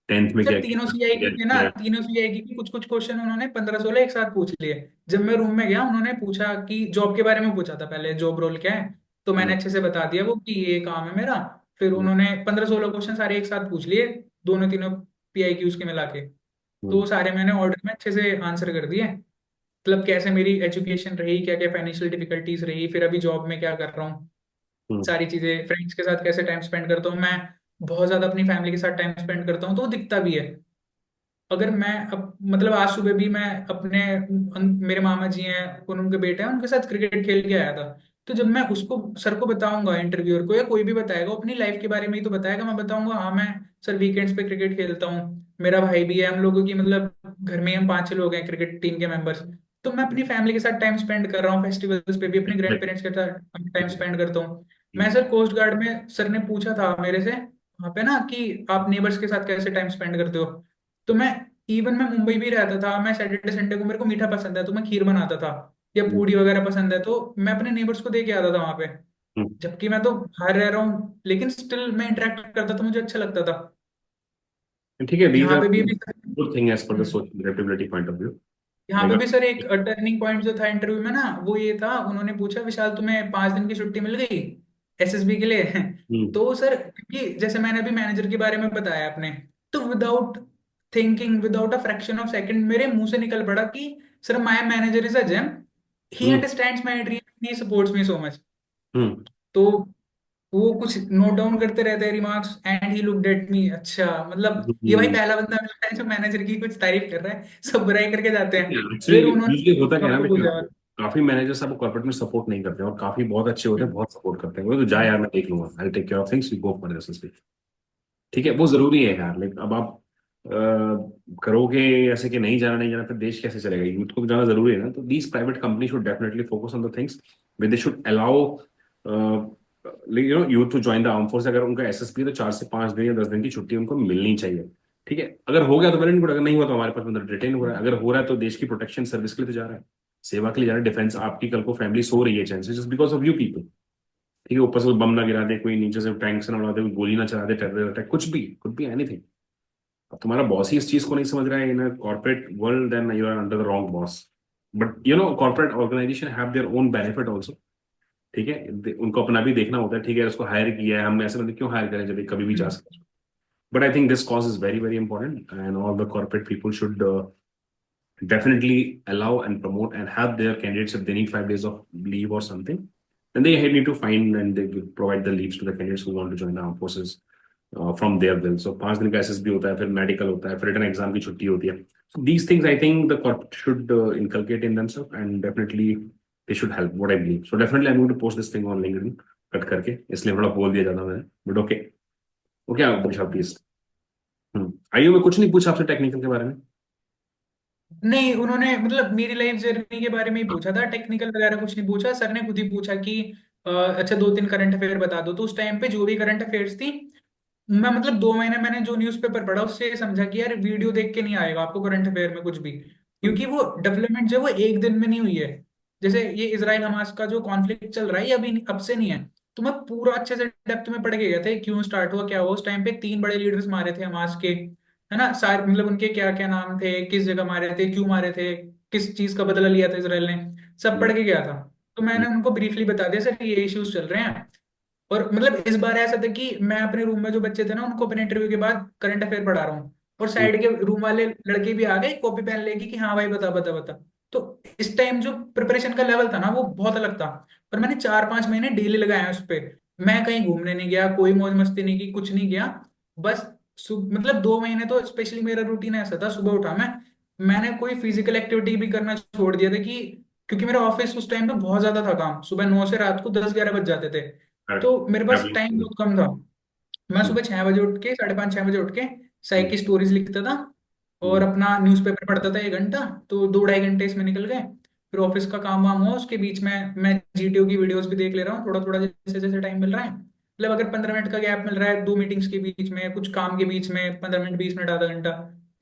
S2: 10th में
S1: सर
S2: क्या
S1: तीनों
S2: किया
S1: सीआईकी
S2: clear
S1: थे ना,
S2: किया।
S1: तीनों सीआईकी की कुछ कुछ क्वेश्चन उन्होंने 15-16 एक साथ पूछ लिए। जब मैं रूम में गया उन्होंने पूछा कि जॉब के बारे में पूछा था, पहले जॉब रोल क्या है, तो मैंने
S2: हम्म,
S1: अच्छे से बता दिया वो कि ये काम है मेरा। फिर
S2: हम्म,
S1: उन्होंने 15-16 क्वेश्चन सारे एक साथ पूछ लिए, दोनों तीनों पीआईक्यूज के मिला के। तो
S2: हम्म,
S1: वो सारे मैंने ऑर्डर में अच्छे से आंसर कर दिए, मतलब कैसे मेरी एजुकेशन रही, क्या क्या फाइनेंशियल डिफिकल्टीज रही, फिर अभी जॉब में क्या कर रहा हूँ,
S2: हम्म,
S1: सारी चीजें, फ्रेंड्स के साथ कैसे टाइम स्पेंड करता हूँ मैं, बहुत ज्यादा अपनी फैमिली के साथ टाइम स्पेंड करता हूँ, तो वो दिखता भी है। अगर मैं अब मतलब आज सुबह भी मैं अपने मेरे मामा जी हैं और उनके बेटे हैं उनके साथ क्रिकेट खेल के आया था। तो जब मैं उसको सर को बताऊंगा, इंटरव्यूअर को या कोई भी बताएगा, वो अपनी लाइफ के बारे में ही तो बताएगा, मैं बताऊंगा हाँ मैं सर वीकेंड्स पे क्रिकेट खेलता हूँ, मेरा भाई भी है, हम लोगों की मतलब घर में हम 5-6 लोग हैं क्रिकेट टीम के मेंबर्स। तो मैं अपनी फैमिली के साथ टाइम स्पेंड कर रहा हूँ, फेस्टिवल्स पे भी अपने ग्रैंड
S2: exactly,
S1: पेरेंट्स के साथ टाइम
S2: exactly,
S1: स्पेंड करता हूँ। मैं
S2: हम्म,
S1: सर कोस्ट गार्ड में सर ने पूछा था मेरे से वहां पे ना कि आप नेबर्स के साथ कैसे टाइम स्पेंड करते हो। तो मैं इवन मैं मुंबई भी रहता था, मैं सैटरडे संडे को मेरे को मीठा पसंद है तो मैं खीर बनाता था, या
S2: हम्म,
S1: पूड़ी वगैरह पसंद है तो मैं अपने नेबर्स को दे के आता था वहां पे।
S2: हम्म।
S1: जबकि मैं तो बाहर रह रहा हूँ लेकिन स्टिल मैं इंटरेक्ट करता था, मुझे अच्छा लगता था।
S2: ठीक है, these
S1: यहाँ
S2: are
S1: पे भी अभी
S2: good thing as per the
S1: hmm,
S2: social adaptability point of view.
S1: यहाँ पे
S2: Like,
S1: भी सर एक टर्निंग पॉइंट जो था इंटरव्यू में ना, वो ये था, उन्होंने पूछा विशाल तुम्हें 5 दिन की छुट्टी मिल गई एसएसबी के लिए
S2: हम्म,
S1: तो सर क्योंकि जैसे मैंने अभी मैनेजर के बारे में बताया अपने, तो without thinking without a fraction of second मेरे मुंह से निकल पड़ा कि sir my manager is a gem, he
S2: hmm,
S1: understands my dream, he supports me so much.
S2: Hmm,
S1: तो वो कुछ नोट डाउन करते रहते हैं remarks and he looked at me, अच्छा मतलब ये भाई
S2: हम्म।
S1: पहला बंदा मिलता है जो मैनेजर की कुछ तारीफ कर रहा है, सब बुराई करके जाते हैं।
S2: एक्चुअली
S1: फिर
S2: यूजली होता
S1: उन्होंने
S2: क्या है ना
S1: आपको
S2: बेटा,
S1: पूछा।
S2: काफी मैनेजर्स आपको कॉर्पोरेट में सपोर्ट नहीं करते हैं और काफी बहुत अच्छे होते हैं,
S1: हम्म,
S2: बहुत सपोर्ट करते हैं, वो तो जा
S1: हम्म,
S2: यार मैं देख लूंगा, I take care of things, you go for this. ठीक है, वो जरूरी है यार, लेकिन अब आप करोगे ऐसे कि नहीं जाना, नहीं जाना, फिर देश कैसे चलेगा, यूथ को तो जाना जरूरी है ना। तो these private company should definitely focus on the things way they should allow youth to join the arm force. अगर उनका एसएसपी तो 4 से 5 दिन या 10 दिन की छुट्टी उनको मिलनी चाहिए। ठीक है, अगर हो गया तो वेल एंड गुड, अगर नहीं हुआ तो हमारे पास मतलब डिटेन हो रहा है, अगर हो रहा है तो देश की प्रोटेक्शन सर्विस के लिए तो जा रहा है, सेवा के लिए जा रहा है, डिफेंस। आपकी कल को फैमिली सो रही है चैन से just because of you people. ठीक है, ऊपर से कोई बम ना गिरा दे, कोई नीचे से टैंक से ना उड़ा दे, कोई गोली ना चला दे, टेरर अटैक, कुछ भी एनीथिंग। अब तुम्हारा बॉस ही इस चीज को नहीं समझ रहा है in corporate world, then you are under the wrong boss. But corporate organization have their own benefit also. ठीक है, उनको अपना भी देखना होता है। ठीक है, उसको हायर किया है हमने, ऐसे बंदे क्यों हायर करें जब ये कभी भी जा
S1: हम्म,
S2: सकते हैं। But I think this cause is very very important and all the corporate people should definitely allow and promote and have their candidates, if they need 5 days of leave or something, then they need to find and they will provide the leaves to the candidates who want to join the armed forces from their will. So 5 दिन का SSB होता है, फिर medical होता है, फिर written exam की छुट्टी होती है। So these things I think the corp should inculcate in themselves and definitely they should help what I believe. So definitely I'm going to post this thing on LinkedIn cut करके, इसलिए थोड़ा बोल दिया ज्यादा मैंने, बट ओके। ओके, आप पूछा please. आइयो, मैं कुछ नहीं पूछा आपसे टेक्निकल के बारे में।
S1: नहीं उन्होंने मतलब मेरी लाइफ जर्नी के बारे में ही पूछा था, टेक्निकल वगैरह कुछ नहीं पूछा, सर ने खुद ही पूछा कि अच्छा 2-3 करंट अफेयर बता दो, तो उस टाइम पे जो भी करंट अफेयर्स थी मैं मतलब 2 महीने मैंने जो न्यूज़पेपर पढ़ा उससे ये समझा कि यार वीडियो देख के नहीं आएगा आपको करंट अफेयर में कुछ भी,
S2: हम्म,
S1: क्योंकि वो डेवलपमेंट जो है वो एक दिन में नहीं हुई है। जैसे ये इसराइल हमास का जो कॉन्फ्लिक्ट चल रहा है ये अभी अब से नहीं है, तो मैं पूरा अच्छे से डेप्थ में पढ़ के गया था क्यों स्टार्ट हुआ क्या हुआ, उस टाइम पे 3 बड़े लीडर्स मारे थे हमास के, है ना, सारे मतलब उनके क्या क्या नाम थे, किस जगह मारे थे, क्यों मारे थे, किस चीज का बदला लिया था इसराइल ने, सब
S2: हम्म,
S1: पढ़ के गया था। तो
S2: हम्म,
S1: मैंने उनको ब्रीफली बता दिया सर ये इश्यूज चल रहे हैं। और मतलब इस बार ऐसा था कि मैं अपने रूम में जो बच्चे थे ना उनको अपने इंटरव्यू के बाद करंट अफेयर पढ़ा रहा हूँ, और
S2: हम्म,
S1: साइड के रूम वाले लड़के भी आ गए कॉपी पेन लेके कि हाँ भाई बता बता बता। तो इस टाइम जो प्रिपरेशन का लेवल था ना वो बहुत अलग था। पर मैंने 4-5 महीने डेली लगाए हैं उस पे। मैं कहीं घूमने नहीं गया, कोई मौज मस्ती नहीं की, कुछ नहीं किया। बस मतलब 2 महीने तो स्पेशली मेरा रूटीन ऐसा था, सुबह उठा मैंने कोई फिजिकल एक्टिविटी भी करना छोड़ दिया था कि, क्योंकि मेरा ऑफिस उस टाइम पे बहुत ज्यादा था काम, सुबह 9 से रात को 10-11 बज जाते थे।
S2: करेक्ट।
S1: तो मेरे पास टाइम बहुत कम था। मैं सुबह 6 बजे उठ के, 5:30-6 बजे उठ के साइक की स्टोरीज लिखता था और अपना न्यूज़पेपर पढ़ता था 1 घंटा। तो 2-2.5 घंटे इसमें निकल गए। फिर ऑफिस का काम वाम हुआ, उसके बीच में मैं जीटीओ की वीडियोस भी देख ले रहा हूँ थोड़ा थोड़ा, जैसे जैसे टाइम मिल रहा है। मतलब अगर 15 मिनट का गैप मिल रहा है दो मीटिंग्स के बीच में, कुछ काम के बीच में 15 मिनट, 20 मिनट, आधा घंटा,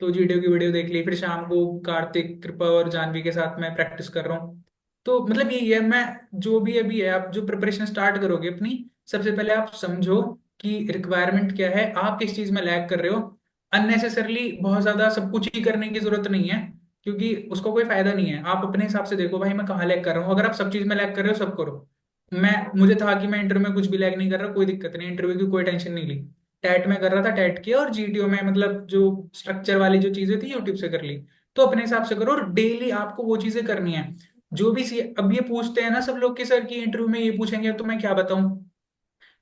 S1: तो जीटीओ की वीडियो देख ली। फिर शाम को कार्तिक, कृपा और जानवी के साथ मैं प्रैक्टिस कर रहा हूँ। तो मतलब यही है, मैं जो भी अभी है, आप जो प्रिपरेशन स्टार्ट करोगे अपनी, सबसे पहले आप समझो कि रिक्वायरमेंट क्या है, आप किस चीज में लैग कर रहे हो। अननेसेसरली बहुत ज्यादा सब कुछ ही करने की जरूरत नहीं है, क्योंकि उसका कोई फायदा नहीं है। आप अपने हिसाब से देखो भाई मैं कहाँ लैग कर रहा हूँ। अगर आप सब चीज में लैग कर रहे हो, सब करो। मुझे था कि मैं इंटरव्यू में कुछ भी लैग नहीं कर रहा, कोई दिक्कत नहीं, इंटरव्यू की कोई टेंशन नहीं ली। टैट में कर रहा था, टैट किया, और जीटीओ में मतलब जो स्ट्रक्चर वाली जो चीजें थी यूट्यूब से कर ली। तो अपने हिसाब से करो, और डेली आपको वो चीजें करनी है जो भी अब ये पूछते हैं ना सब लोग कि सर की इंटरव्यू में ये पूछेंगे तो मैं क्या बताऊं।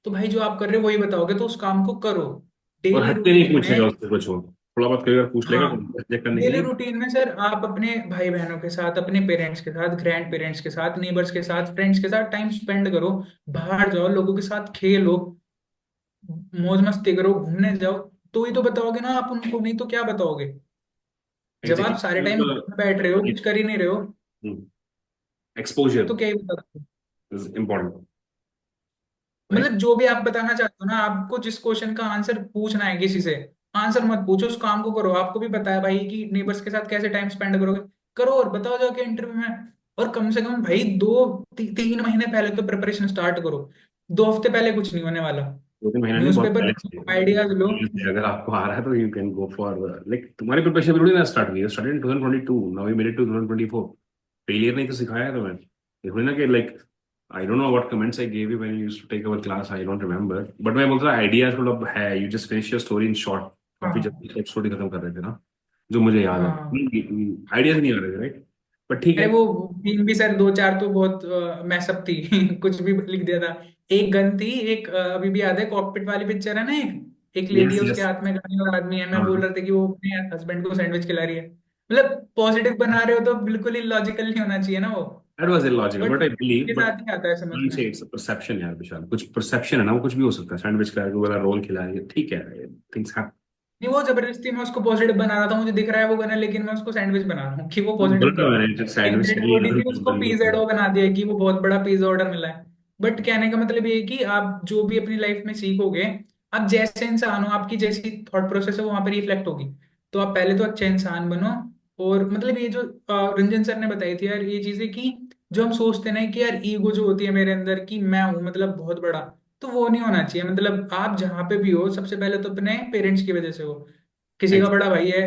S1: तो भाई जो आप कर रहे हो वही बताओगे, तो उस काम को करो
S2: और
S1: डेली
S2: हटके नहीं
S1: रूटीन
S2: पूछेगा
S1: में।
S2: उससे कुछ हो, थोड़ा बहुत कई बार पूछ लेगा
S1: हाँ,
S2: चेक करने के
S1: डेली
S2: लिए।
S1: रूटीन में सर आप अपने भाई बहनों के साथ, अपने पेरेंट्स के साथ, ग्रैंड पेरेंट्स के साथ, नेबर्स के साथ, फ्रेंड्स के साथ टाइम स्पेंड करो। बाहर जाओ, लोगों के साथ खेलो, मौज मस्ती करो, घूमने जाओ। तो ही तो बताओगे ना आप उनको, नहीं तो क्या बताओगे। जब आप सारे टाइम
S2: एग्जैक्टली।
S1: बैठ रहे हो, कुछ कर ही नहीं रहे हो,
S2: एक्सपोजर
S1: तो क्या ही बताओगे।
S2: Is important, right.
S1: मतलब जो भी आप बताना चाहते हो ना, आपको जिस क्वेश्चन का आंसर पूछना है किसी से, आंसर मत पूछो, उस काम को करो। आपको भी पता है भाई कि नेबर्स के साथ कैसे टाइम स्पेंड करोगे, करो और बताओ जाके इंटरव्यू में। और कम से कम भाई 3 महीने पहले तो प्रिपरेशन स्टार्ट करो। 2 हफ्ते पहले कुछ नहीं होने वाला।
S2: 2-3 महीना नहीं, बहुत
S1: न्यूज़पेपर
S2: पहले
S1: पढ़ो, आइडियाज लो।
S2: से अगर आपको आ रहा है तो you can go for, like तुम्हारी प्रिपरेशन थोड़ी ना स्टार्ट हुई है, started in 2022, now we made it to 2024। Failure नहीं तो सिखाया है तुम्हें, ये थोड़ी ना कि like I don't know what comments I gave you when you used to take our class, I don't remember, but मैं बोल रहा आइडियाज मतलब है, you just finish your story in short, काफी
S1: हाँ,
S2: जल्दी स्टोरी खत्म कर रहे थे ना, जो मुझे याद है।
S1: हाँ।
S2: आइडियाज नहीं आ रहे थे, राइट, बट ठीक
S1: अरे
S2: है।
S1: वो टीम भी सर 2-4 तो बहुत मैसअप थी कुछ भी लिख दिया था। एक गन थी, एक अभी भी याद है, कॉकपिट वाली पिक्चर है ना, एक लेडी
S2: यस
S1: है, उसके
S2: यस।
S1: हाथ में गन और आदमी है, मैं बोल
S2: हाँ,
S1: रहा था कि वो अपने हस्बैंड को सैंडविच खिला रही है। मतलब पॉजिटिव बना रहे हो तो बिल्कुल ही लॉजिकल नहीं होना चाहिए ना वो।
S2: That was illogical
S1: but
S2: but I believe,
S1: के
S2: बट
S1: साथ ही आता है समझ
S2: डोंट
S1: में।
S2: से इट्स अ परसेप्शन यार विशाल, कुछ परसेप्शन है ना, वो कुछ भी हो सकता है, सैंडविच का वाला रोल खिला रही है, ठीक है, थिंग्स हैपन।
S1: नहीं, वो जबरदस्ती मैं उसको पॉजिटिव बना रहा था, मुझे दिख रहा है वो गन है, लेकिन मैं उसको सैंडविच बना रहा हूँ कि वो पॉजिटिव
S2: बोला
S1: करो।
S2: मैंने
S1: एक
S2: सैंडविच
S1: डेड
S2: के
S1: बॉडी थी,
S2: लिए
S1: उसको पिज्जा बना दिया कि वो बहुत बड़ा पिज्जा ऑर्डर मिला है। बट कहने का मतलब ये है कि आप जो भी अपनी लाइफ में सीखोगे, आप जैसे इंसान हो, आपकी जैसी थॉट प्रोसेस है वो वहां पर रिफ्लेक्ट होगी। तो आप पहले तो अच्छे इंसान बनो। और मतलब ये जो रंजन सर ने बताई थी यार ये चीजें, कि जो हम सोचते हैं ना कि यार ईगो जो होती है मेरे अंदर कि मैं हूँ मतलब बहुत बड़ा, तो वो नहीं होना चाहिए। मतलब आप जहां पे भी हो, सबसे पहले तो अपने पेरेंट्स की वजह से हो। किसी का बड़ा भाई है,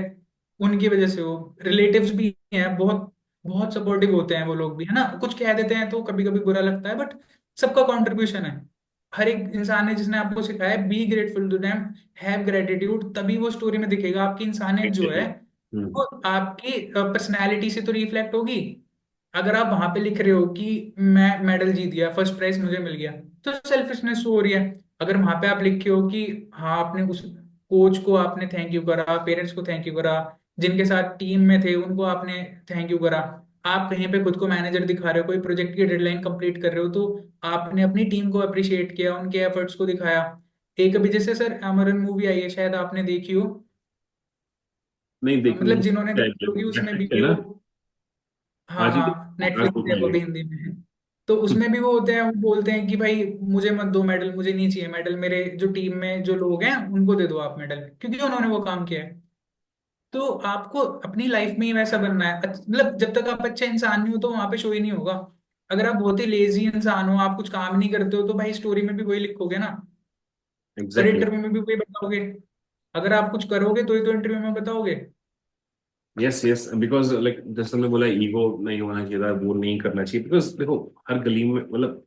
S1: उनकी वजह से हो। रिलेटिव्स भी हैं बहुत, बहुत सपोर्टिव होते हैं वो लोग भी, है ना। कुछ कह देते हैं तो कभी कभी बुरा लगता है, बट सबका कंट्रीब्यूशन है। हर एक इंसान ने जिसने आपको सिखाया है, be grateful to them, have gratitude, तभी वो स्टोरी में दिखेगा। आपकी इंसानियत जो है
S2: एग्जैक्टली।
S1: वो आपकी पर्सनैलिटी से तो रिफ्लेक्ट होगी। अगर आप वहां पे लिख रहे हो कि मैं मेडल जीत गया, फर्स्ट प्राइज मुझे मिल गया, तो सेल्फिशनेस हो रही है। अगर वहां पे आप लिखे हो कि हाँ आपने उस कोच को आपने थैंक यू करा, पेरेंट्स को थैंक यू करा, जिनके साथ टीम में थे उनको आपने थैंक यू करा, आप कहीं पे खुद को मैनेजर दिखा रहे हो, कोई प्रोजेक्ट की डेडलाइन कंप्लीट कर रहे हो, तो आपने अपनी टीम को अप्रिशिएट किया, उनके एफर्ट्स को दिखाया। एक अभी जैसे सर अमरन मूवी आई है, शायद आपने देखी हो।
S2: नहीं देख,
S1: मतलब जिन्होंने देखी होगी उसमें भी
S2: नेटफ्लिक्स है ना,
S1: वो, हाँ
S2: आज ही
S1: हाँ
S2: आज
S1: नेटफ्लिक्स
S2: देख
S1: पे है, वो
S2: लेंगे।
S1: भी हिंदी में है। तो उसमें भी वो होते हैं, वो बोलते हैं कि भाई मुझे मत दो मेडल, मुझे नहीं चाहिए मेडल, मेरे जो टीम में जो लोग हैं उनको दे दो आप मेडल, क्योंकि उन्होंने वो काम किया है। तो आपको अपनी लाइफ में ही वैसा बनना है। मतलब जब तक आप अच्छे इंसान नहीं हो तो वहां पे शो ही नहीं होगा। अगर आप बहुत ही लेजी इंसान हो, आप कुछ काम नहीं करते हो, तो भाई स्टोरी में भी वही लिखोगे ना, और
S2: एग्जैक्टली।
S1: इंटरव्यू में भी वही बताओगे। अगर आप कुछ करोगे तो ही तो इंटरव्यू में बताओगे।
S2: यस यस, बिकॉज लाइक जैसे मैं बोला, ईगो नहीं होना चाहिए था, वो नहीं करना चाहिए, बिकॉज देखो हर गली में मतलब,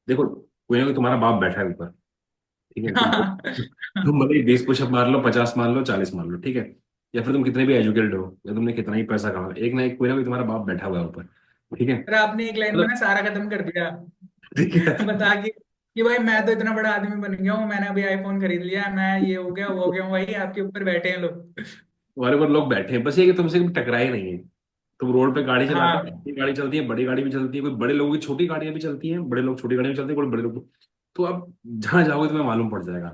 S2: देखो कोई ना कोई तुम्हारा बाप बैठा है ऊपर, ठीक है, तुम भले ही 20 पुशअप मार लो, 50 मार लो, 40 मार लो, ठीक है, या फिर तुम कितने भी एजुकेटेड हो, या तुमने कितना ही पैसा कमा, एक ना कोई तुम्हारा बाप बैठा हुआ है ऊपर। ठीक है।
S1: अरे आपने एक लाइन में ना
S2: मतलब
S1: सारा खत्म कर दिया।
S2: ठीक है।
S1: बता के कि भाई मैं तो इतना बड़ा आदमी बन गया हूँ, मैंने अभी आईफोन खरीद लिया, मैं ये हो गया वो हो गया हूँ, भाई आपके ऊपर बैठे हैं लोग।
S2: तुम्हारे ऊपर लोग बैठे हैं, बस ये कि तुमसे कभी टकराए नहीं है। तुम रोड पे गाड़ी चलाते हो,
S1: हाँ।
S2: छोटी गाड़ी चलती है, बड़ी गाड़ी भी चलती है, कोई बड़े लोगों की छोटी गाड़ियां भी चलती हैं, बड़े लोग छोटी गाड़ियां भी चलते हैं, कोई बड़े लोग। तो अब जहां जाओगे तुम्हें मालूम पड़ जाएगा।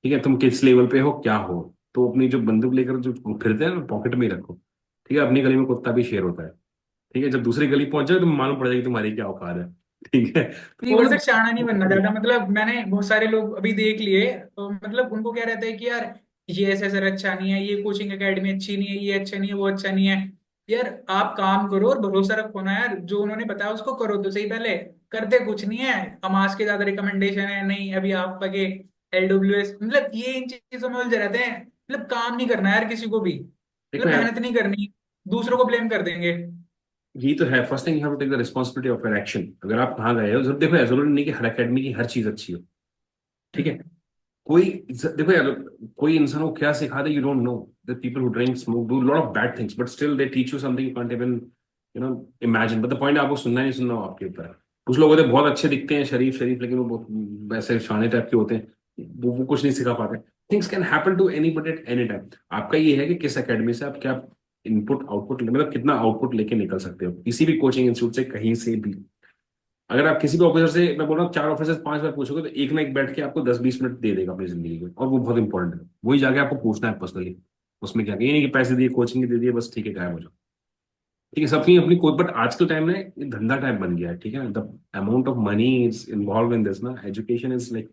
S2: ठीक है, तुम किस लेवल पे हो, क्या हो। तो अपनी जो बंदूक लेकर जो फिरते हैं ना, पॉकेट में ही रखो। ठीक है, अपनी गली में कुत्ता भी शेर होता है। ठीक है, जब दूसरी गली पहुंच जाए तो मालूम पड़ जाएगी तुम्हारी क्या औकात है। ठीक है, तो
S1: नहीं,
S2: वो
S1: पर
S2: बस।
S1: सर शाना नहीं बनना चाहता, मतलब मैंने बहुत सारे लोग अभी देख लिए, तो मतलब उनको क्या रहता है कि यार ये ऐसा सर अच्छा नहीं है, ये कोचिंग एकेडमी अच्छी नहीं है, ये अच्छा नहीं है, वो अच्छा नहीं है। यार आप काम करो और भरोसा रखो ना यार, जो उन्होंने बताया उसको करो तो सही पहले। करते कुछ नहीं है, अमास के ज्यादा रिकमेंडेशन है, नहीं अभी आप लगे LWS, मतलब ये इन चीजों में उलझे रहते हैं। मतलब काम नहीं करना यार किसी को भी,
S2: देखो
S1: मतलब
S2: यार,
S1: मेहनत नहीं करनी, दूसरों को ब्लेम कर देंगे।
S2: यही तो है, first thing you have to take the responsibility of your action. अगर आप कहाँ गए हो, जरूर देखो यार, जरूरी नहीं कि हर एकेडमी की हर चीज अच्छी हो। ठीक है।
S1: हम्म।
S2: कोई देखो यार, कोई इंसान को क्या सिखा दे, you don't know. The people who drink smoke do lot of bad things, but still they teach you something you can't even imagine. But the point, आपको सुनना है नहीं सुनना, वो आपके ऊपर है। कुछ लोग होते हैं बहुत अच्छे दिखते हैं, शरीफ शरीफ, लेकिन वो बहुत वैसे शाने टाइप के होते हैं। वो कुछ नहीं सिखा पाते। Things can happen to any but at any time. आपका ये है कि किस एकेडमी से आप क्या इनपुट आउटपुट, मतलब कितना आउटपुट लेके निकल सकते हो किसी भी कोचिंग इंस्टीट्यूट से, कहीं से भी। अगर आप किसी भी ऑफिसर से, मैं बोल रहा हूँ, 4 ऑफिसर 5 बार पूछोगे तो एक ना एक बैठ के आपको 10-20 मिनट दे देगा अपनी जिंदगी में, और वो बहुत इंपॉर्टेंट है। वही जाके आपको पूछना है पर्सनली। उसमें क्या, ये नहीं कि पैसे दिए, कोचिंग दे दिए, बस ठीक है, गायब हो जाओ। ठीक है, सबकी अपनी कोच, बट आजकल टाइम में ये धंधा टाइप बन गया है। ठीक है ना, the amount of money is involve in this ना, एजुकेशन इज लाइक,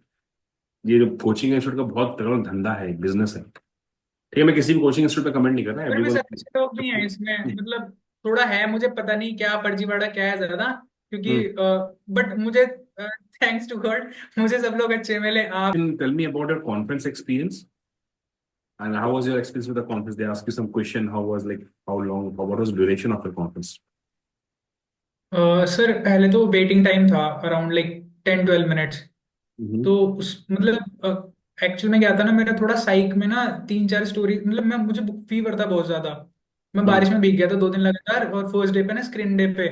S2: ये जो कोचिंग इंस्टीट्यूट का बहुत तगड़ा धंधा है, बिजनेस है। ठीक है, मैं किसी भी कोचिंग इंस्टीट्यूट पे कमेंट नहीं कर रहा,
S1: पर भी
S2: एवरीवन।
S1: सर अच्छे लोग भी हैं इसमें, मतलब थोड़ा है, मुझे पता नहीं क्या फर्जीवाड़ा क्या है ज्यादा, क्योंकि बट मुझे थैंक्स टू गॉड मुझे सब लोग अच्छे मिले आप।
S2: Tell me about your conference experience, and how was your experience with the conference? They asked you some question, how was like, how long, what was the duration of the conference?
S1: Sir पहले तो waiting time था around like 10-12 minutes.
S2: Mm-hmm.
S1: तो उस मतलब actual में क्या था ना, मेरा थोड़ा साइक में ना 3-4 स्टोरी, मतलब मैं मुझे फीवर था बहुत ज्यादा। मैं
S2: Mm-hmm.
S1: बारिश में भीग गया था 2 दिन लगातार, और फर्स्ट डे पे ना स्क्रीन डे पे,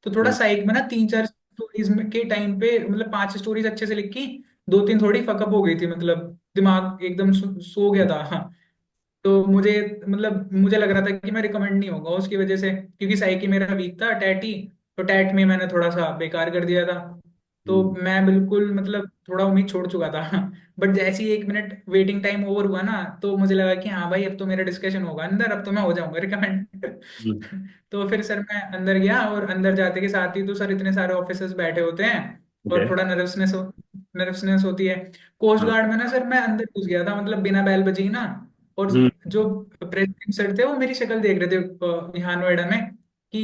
S1: तो थोड़ा साइक में ना 3-4 स्टोरीज के टाइम पे, मतलब 5 स्टोरीज अच्छे से लिखी, 2-3 थोड़ी फकअप हो गई थी, मतलब दिमाग एकदम सो गया था। हाँ। तो मुझे मतलब मुझे लग रहा था कि मैं रिकमेंड नहीं होगा उसकी वजह से, क्योंकि साइकी मेरा वीक था, टैट ही। तो टैट में मैंने थोड़ा सा बेकार कर दिया था। तो
S2: Mm-hmm.
S1: मैं बिल्कुल मतलब थोड़ा उम्मीद छोड़ चुका था। बट जैसे ही 1 मिनट वेटिंग टाइम ओवर हुआ ना, तो मुझे लगा कि हाँ भाई अब तो मेरा डिस्कशन होगा अंदर, अब तो मैं हो जाऊंगा रिकमेंड।
S2: Mm-hmm.
S1: तो फिर सर मैं अंदर गया, और अंदर जाते के साथ ही तो सर इतने सारे ऑफिसर्स बैठे होते हैं, और
S2: Okay.
S1: थोड़ा नर्वसनेस होती है। कोस्ट
S2: हाँ.
S1: गार्ड में ना सर मैं अंदर घुस गया था, मतलब बिना बैल बजी ना। और
S2: हम्म.
S1: जो प्रेसिडेंट सर थे वो मेरी शक्ल देख रहे थे यहाँ नोएडा में, कि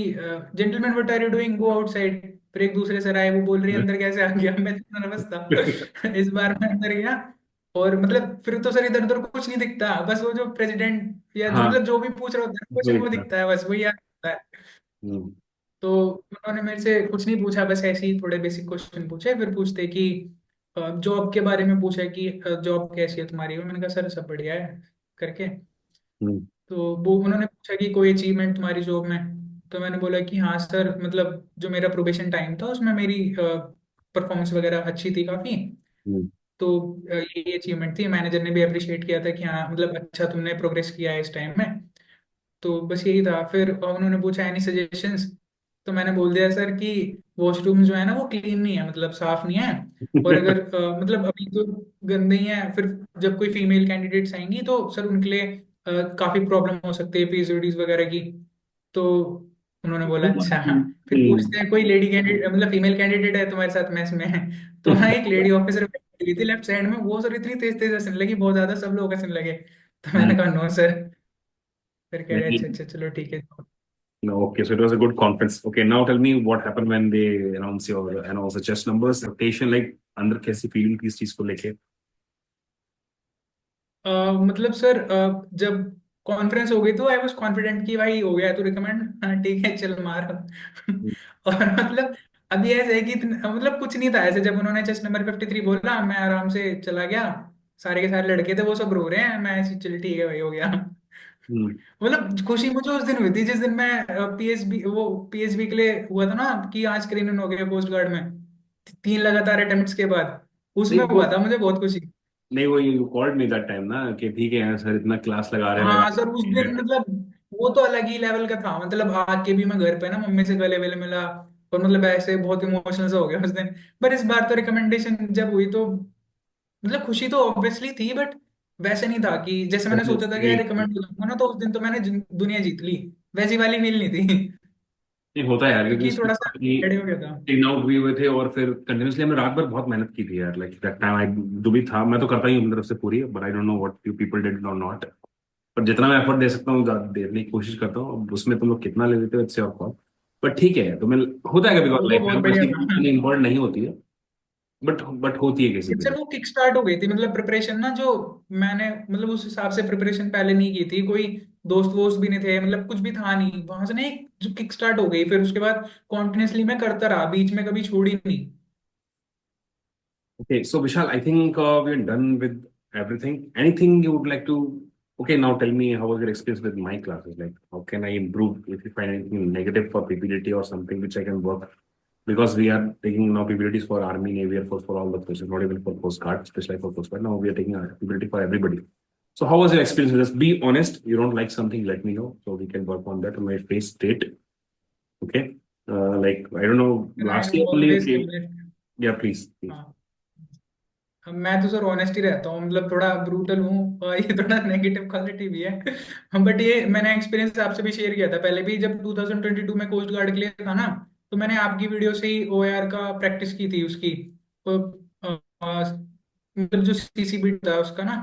S1: gentleman what are you doing, go outside. फिर एक दूसरे सर आए, वो बोल रही है अंदर कैसे आ गया, मैं इतना नर्वस था। इस बार मैं अंदर गया, और मतलब फिर तो सर इधर उधर कुछ नहीं दिखता, बस वो जो प्रेसिडेंट या जो
S2: हाँ.
S1: मतलब जो भी पूछ रहा होता है क्वेश्चन,
S2: वही
S1: वो
S2: था.
S1: दिखता है, बस वही याद होता है।
S2: हम्म.
S1: तो उन्होंने मेरे से कुछ नहीं पूछा, बस ऐसे ही थोड़े बेसिक क्वेश्चन पूछे, फिर पूछते कि जॉब के बारे में पूछा कि जॉब कैसी है तुम्हारी, मैंने कहा सर सब बढ़िया है करके।
S2: हम्म.
S1: तो वो उन्होंने पूछा कि कोई अचीवमेंट तुम्हारी जॉब में। तो मैंने बोला कि हाँ सर, मतलब जो मेरा प्रोबेशन टाइम था उसमें मेरी परफॉर्मेंस वगैरह अच्छी थी काफ़ी।
S2: हम्म.
S1: तो ये अचीवमेंट थी, मैनेजर ने भी अप्रिशिएट किया था कि हाँ मतलब अच्छा तुमने प्रोग्रेस किया है इस टाइम में। तो बस यही था। फिर उन्होंने पूछा एनी सजेशंस, तो मैंने बोल दिया सर कि वॉशरूम जो है ना वो क्लीन नहीं है, मतलब साफ नहीं है। और अगर मतलब अभी तो गंदे ही हैं, फिर जब कोई फीमेल कैंडिडेट्स आएंगी तो सर उनके लिए काफी प्रॉब्लम हो सकती है पीसीओडीज वगैरह की। तो उन्होंने बोला अच्छा। फिर पूछते हैं कोई लेडी कैंडिडेट, मतलब फीमेल कैंडिडेट है तुम्हारे साथ मैच में। तो हाँ एक लेडी ऑफिसर बैठी हुई थी लेफ्ट साइड में, वो सर इतनी तेज तेज हंसने लगी, बहुत ज्यादा, सब लोग हंसने लगे। तो मैंने
S2: हम्म.
S1: कहा नो सर। फिर कह रहे
S2: नहीं.
S1: अच्छा अच्छा चलो ठीक है।
S2: No, okay, so it was a good conference. Okay, now tell me what happened when they announce the chess numbers, rotation, like अंदर कैसी फीलिंग थी इस चीज को लेके?
S1: मतलब सर जब कॉन्फ्रेंस हो गई तो आई वाज कॉन्फिडेंट कि भाई हो गया है तो रिकमेंड, हाँ ठीक है चल मार। और मतलब अभी ऐसे है कि मतलब कुछ नहीं था ऐसे, जब उन्होंने चेस नंबर 53 बोला मैं आराम से चला गया। सारे के सारे लड़के थे वो सब रो रहे हैं, मैं ऐसे चल ठीक है भाई हो गया।
S2: हम्म।
S1: मतलब खुशी मुझे उस दिन हुई थी जिस दिन मैं पीएसबी, वो पीएसबी के लिए हुआ था ना कि आज स्क्रीन हो गया कोस्ट गार्ड में, 3 लगातार अटेम्प्ट्स के बाद,
S2: नहीं
S1: उसमें
S2: वो,
S1: हुआ था मुझे बहुत खुशी।
S2: नहीं वो you called me that time ना कि ठीक है सर इतना क्लास लगा
S1: हाँ सर, उस
S2: रहे
S1: दिन
S2: हैं।
S1: मतलब वो तो अलग ही लेवल का था, मतलब आके भी मैं घर पे ना मम्मी से गले वेले मिला, और मतलब ऐसे बहुत इमोशनल सा हो गया उस दिन। पर इस बार तो रिकमेंडेशन जब हुई तो मतलब खुशी तो ऑब्वियसली थी, बट वैसे नहीं था कि जैसे मैंने सोचा था कि यार रिकमेंड हो जाऊंगा ना, तो उस दिन तो मैंने दुनिया जीत ली, वैसी वाली फील नहीं थी।
S2: नहीं होता है यार, क्योंकि
S1: क्योंकि
S2: उसमें
S1: थोड़ा सा
S2: काफी
S1: रेडी हो गया था।
S2: इन आउट भी हुए थे, और फिर कंटिन्यूसली हमने रात भर बहुत मेहनत की थी यार, लाइक दैट टाइम आई, जो भी था मैं तो करता ही हूँ अपनी तरफ से पूरी, but I don't know what you people did और नॉट। पर जितना मैं एफर्ट दे सकता हूँ ज्यादा देने की कोशिश करता हूँ। अब उसमें तुम लोग कितना ले लेते हो इट्स योर कॉल। बट ठीक है, तो मैं, होता है कभी कभार
S1: वो तो
S2: लाइफ में,
S1: बहुत
S2: अब
S1: बढ़िया
S2: ऐसी
S1: था।
S2: इतनी इम्पोर्टेंट नहीं होती है, बट होती है किसी के
S1: इससे
S2: लिए।
S1: वो किक स्टार्ट हो गई थी, मतलब प्रिपरेशन ना, जो मैंने मतलब उस हिसाब से प्रिपरेशन पहले नहीं की थी, कोई दोस्त वोस्त भी नहीं थे, मतलब कुछ भी था नहीं, वहां से ना एक जो किक स्टार्ट हो गई, फिर उसके बाद कॉन्टिन्यूसली मैं करता रहा, बीच में कभी छोड़ी नहीं।
S2: Okay, so Vishal, I think we're done with everything. Anything you would like to? Okay, now tell me how was your experience with my classes? Like, how can I improve if you find anything negative for PPDT or something which I can work? Because we are taking now PPDTs for Army, Navy, Air Force, for all the forces, not even for Coast Guard, especially for Coast Guard. Now we are taking a PPDT for everybody. So how was your experience with this? Be honest. You don't like something, let me know so we can work on that on my face state. Okay. Like I don't know,
S1: I
S2: last
S1: am
S2: year only you
S1: always
S2: came.
S1: Honest.
S2: Yeah, please, please.
S1: हाँ, मैं तो sir honest he रहता हूँ, मतलब थोड़ा brutal हूँ और ये थोड़ा नेगेटिव क्वालिटी भी है। बट ये मैंने एक्सपीरियंस आपसे भी शेयर किया था पहले भी, जब 2022 में कोस्ट गार्ड के लिए था ना, तो मैंने आपकी वीडियो से ही ओआर का प्रैक्टिस की थी उसकी। तो, मतलब जो सीसीबी था उसका ना,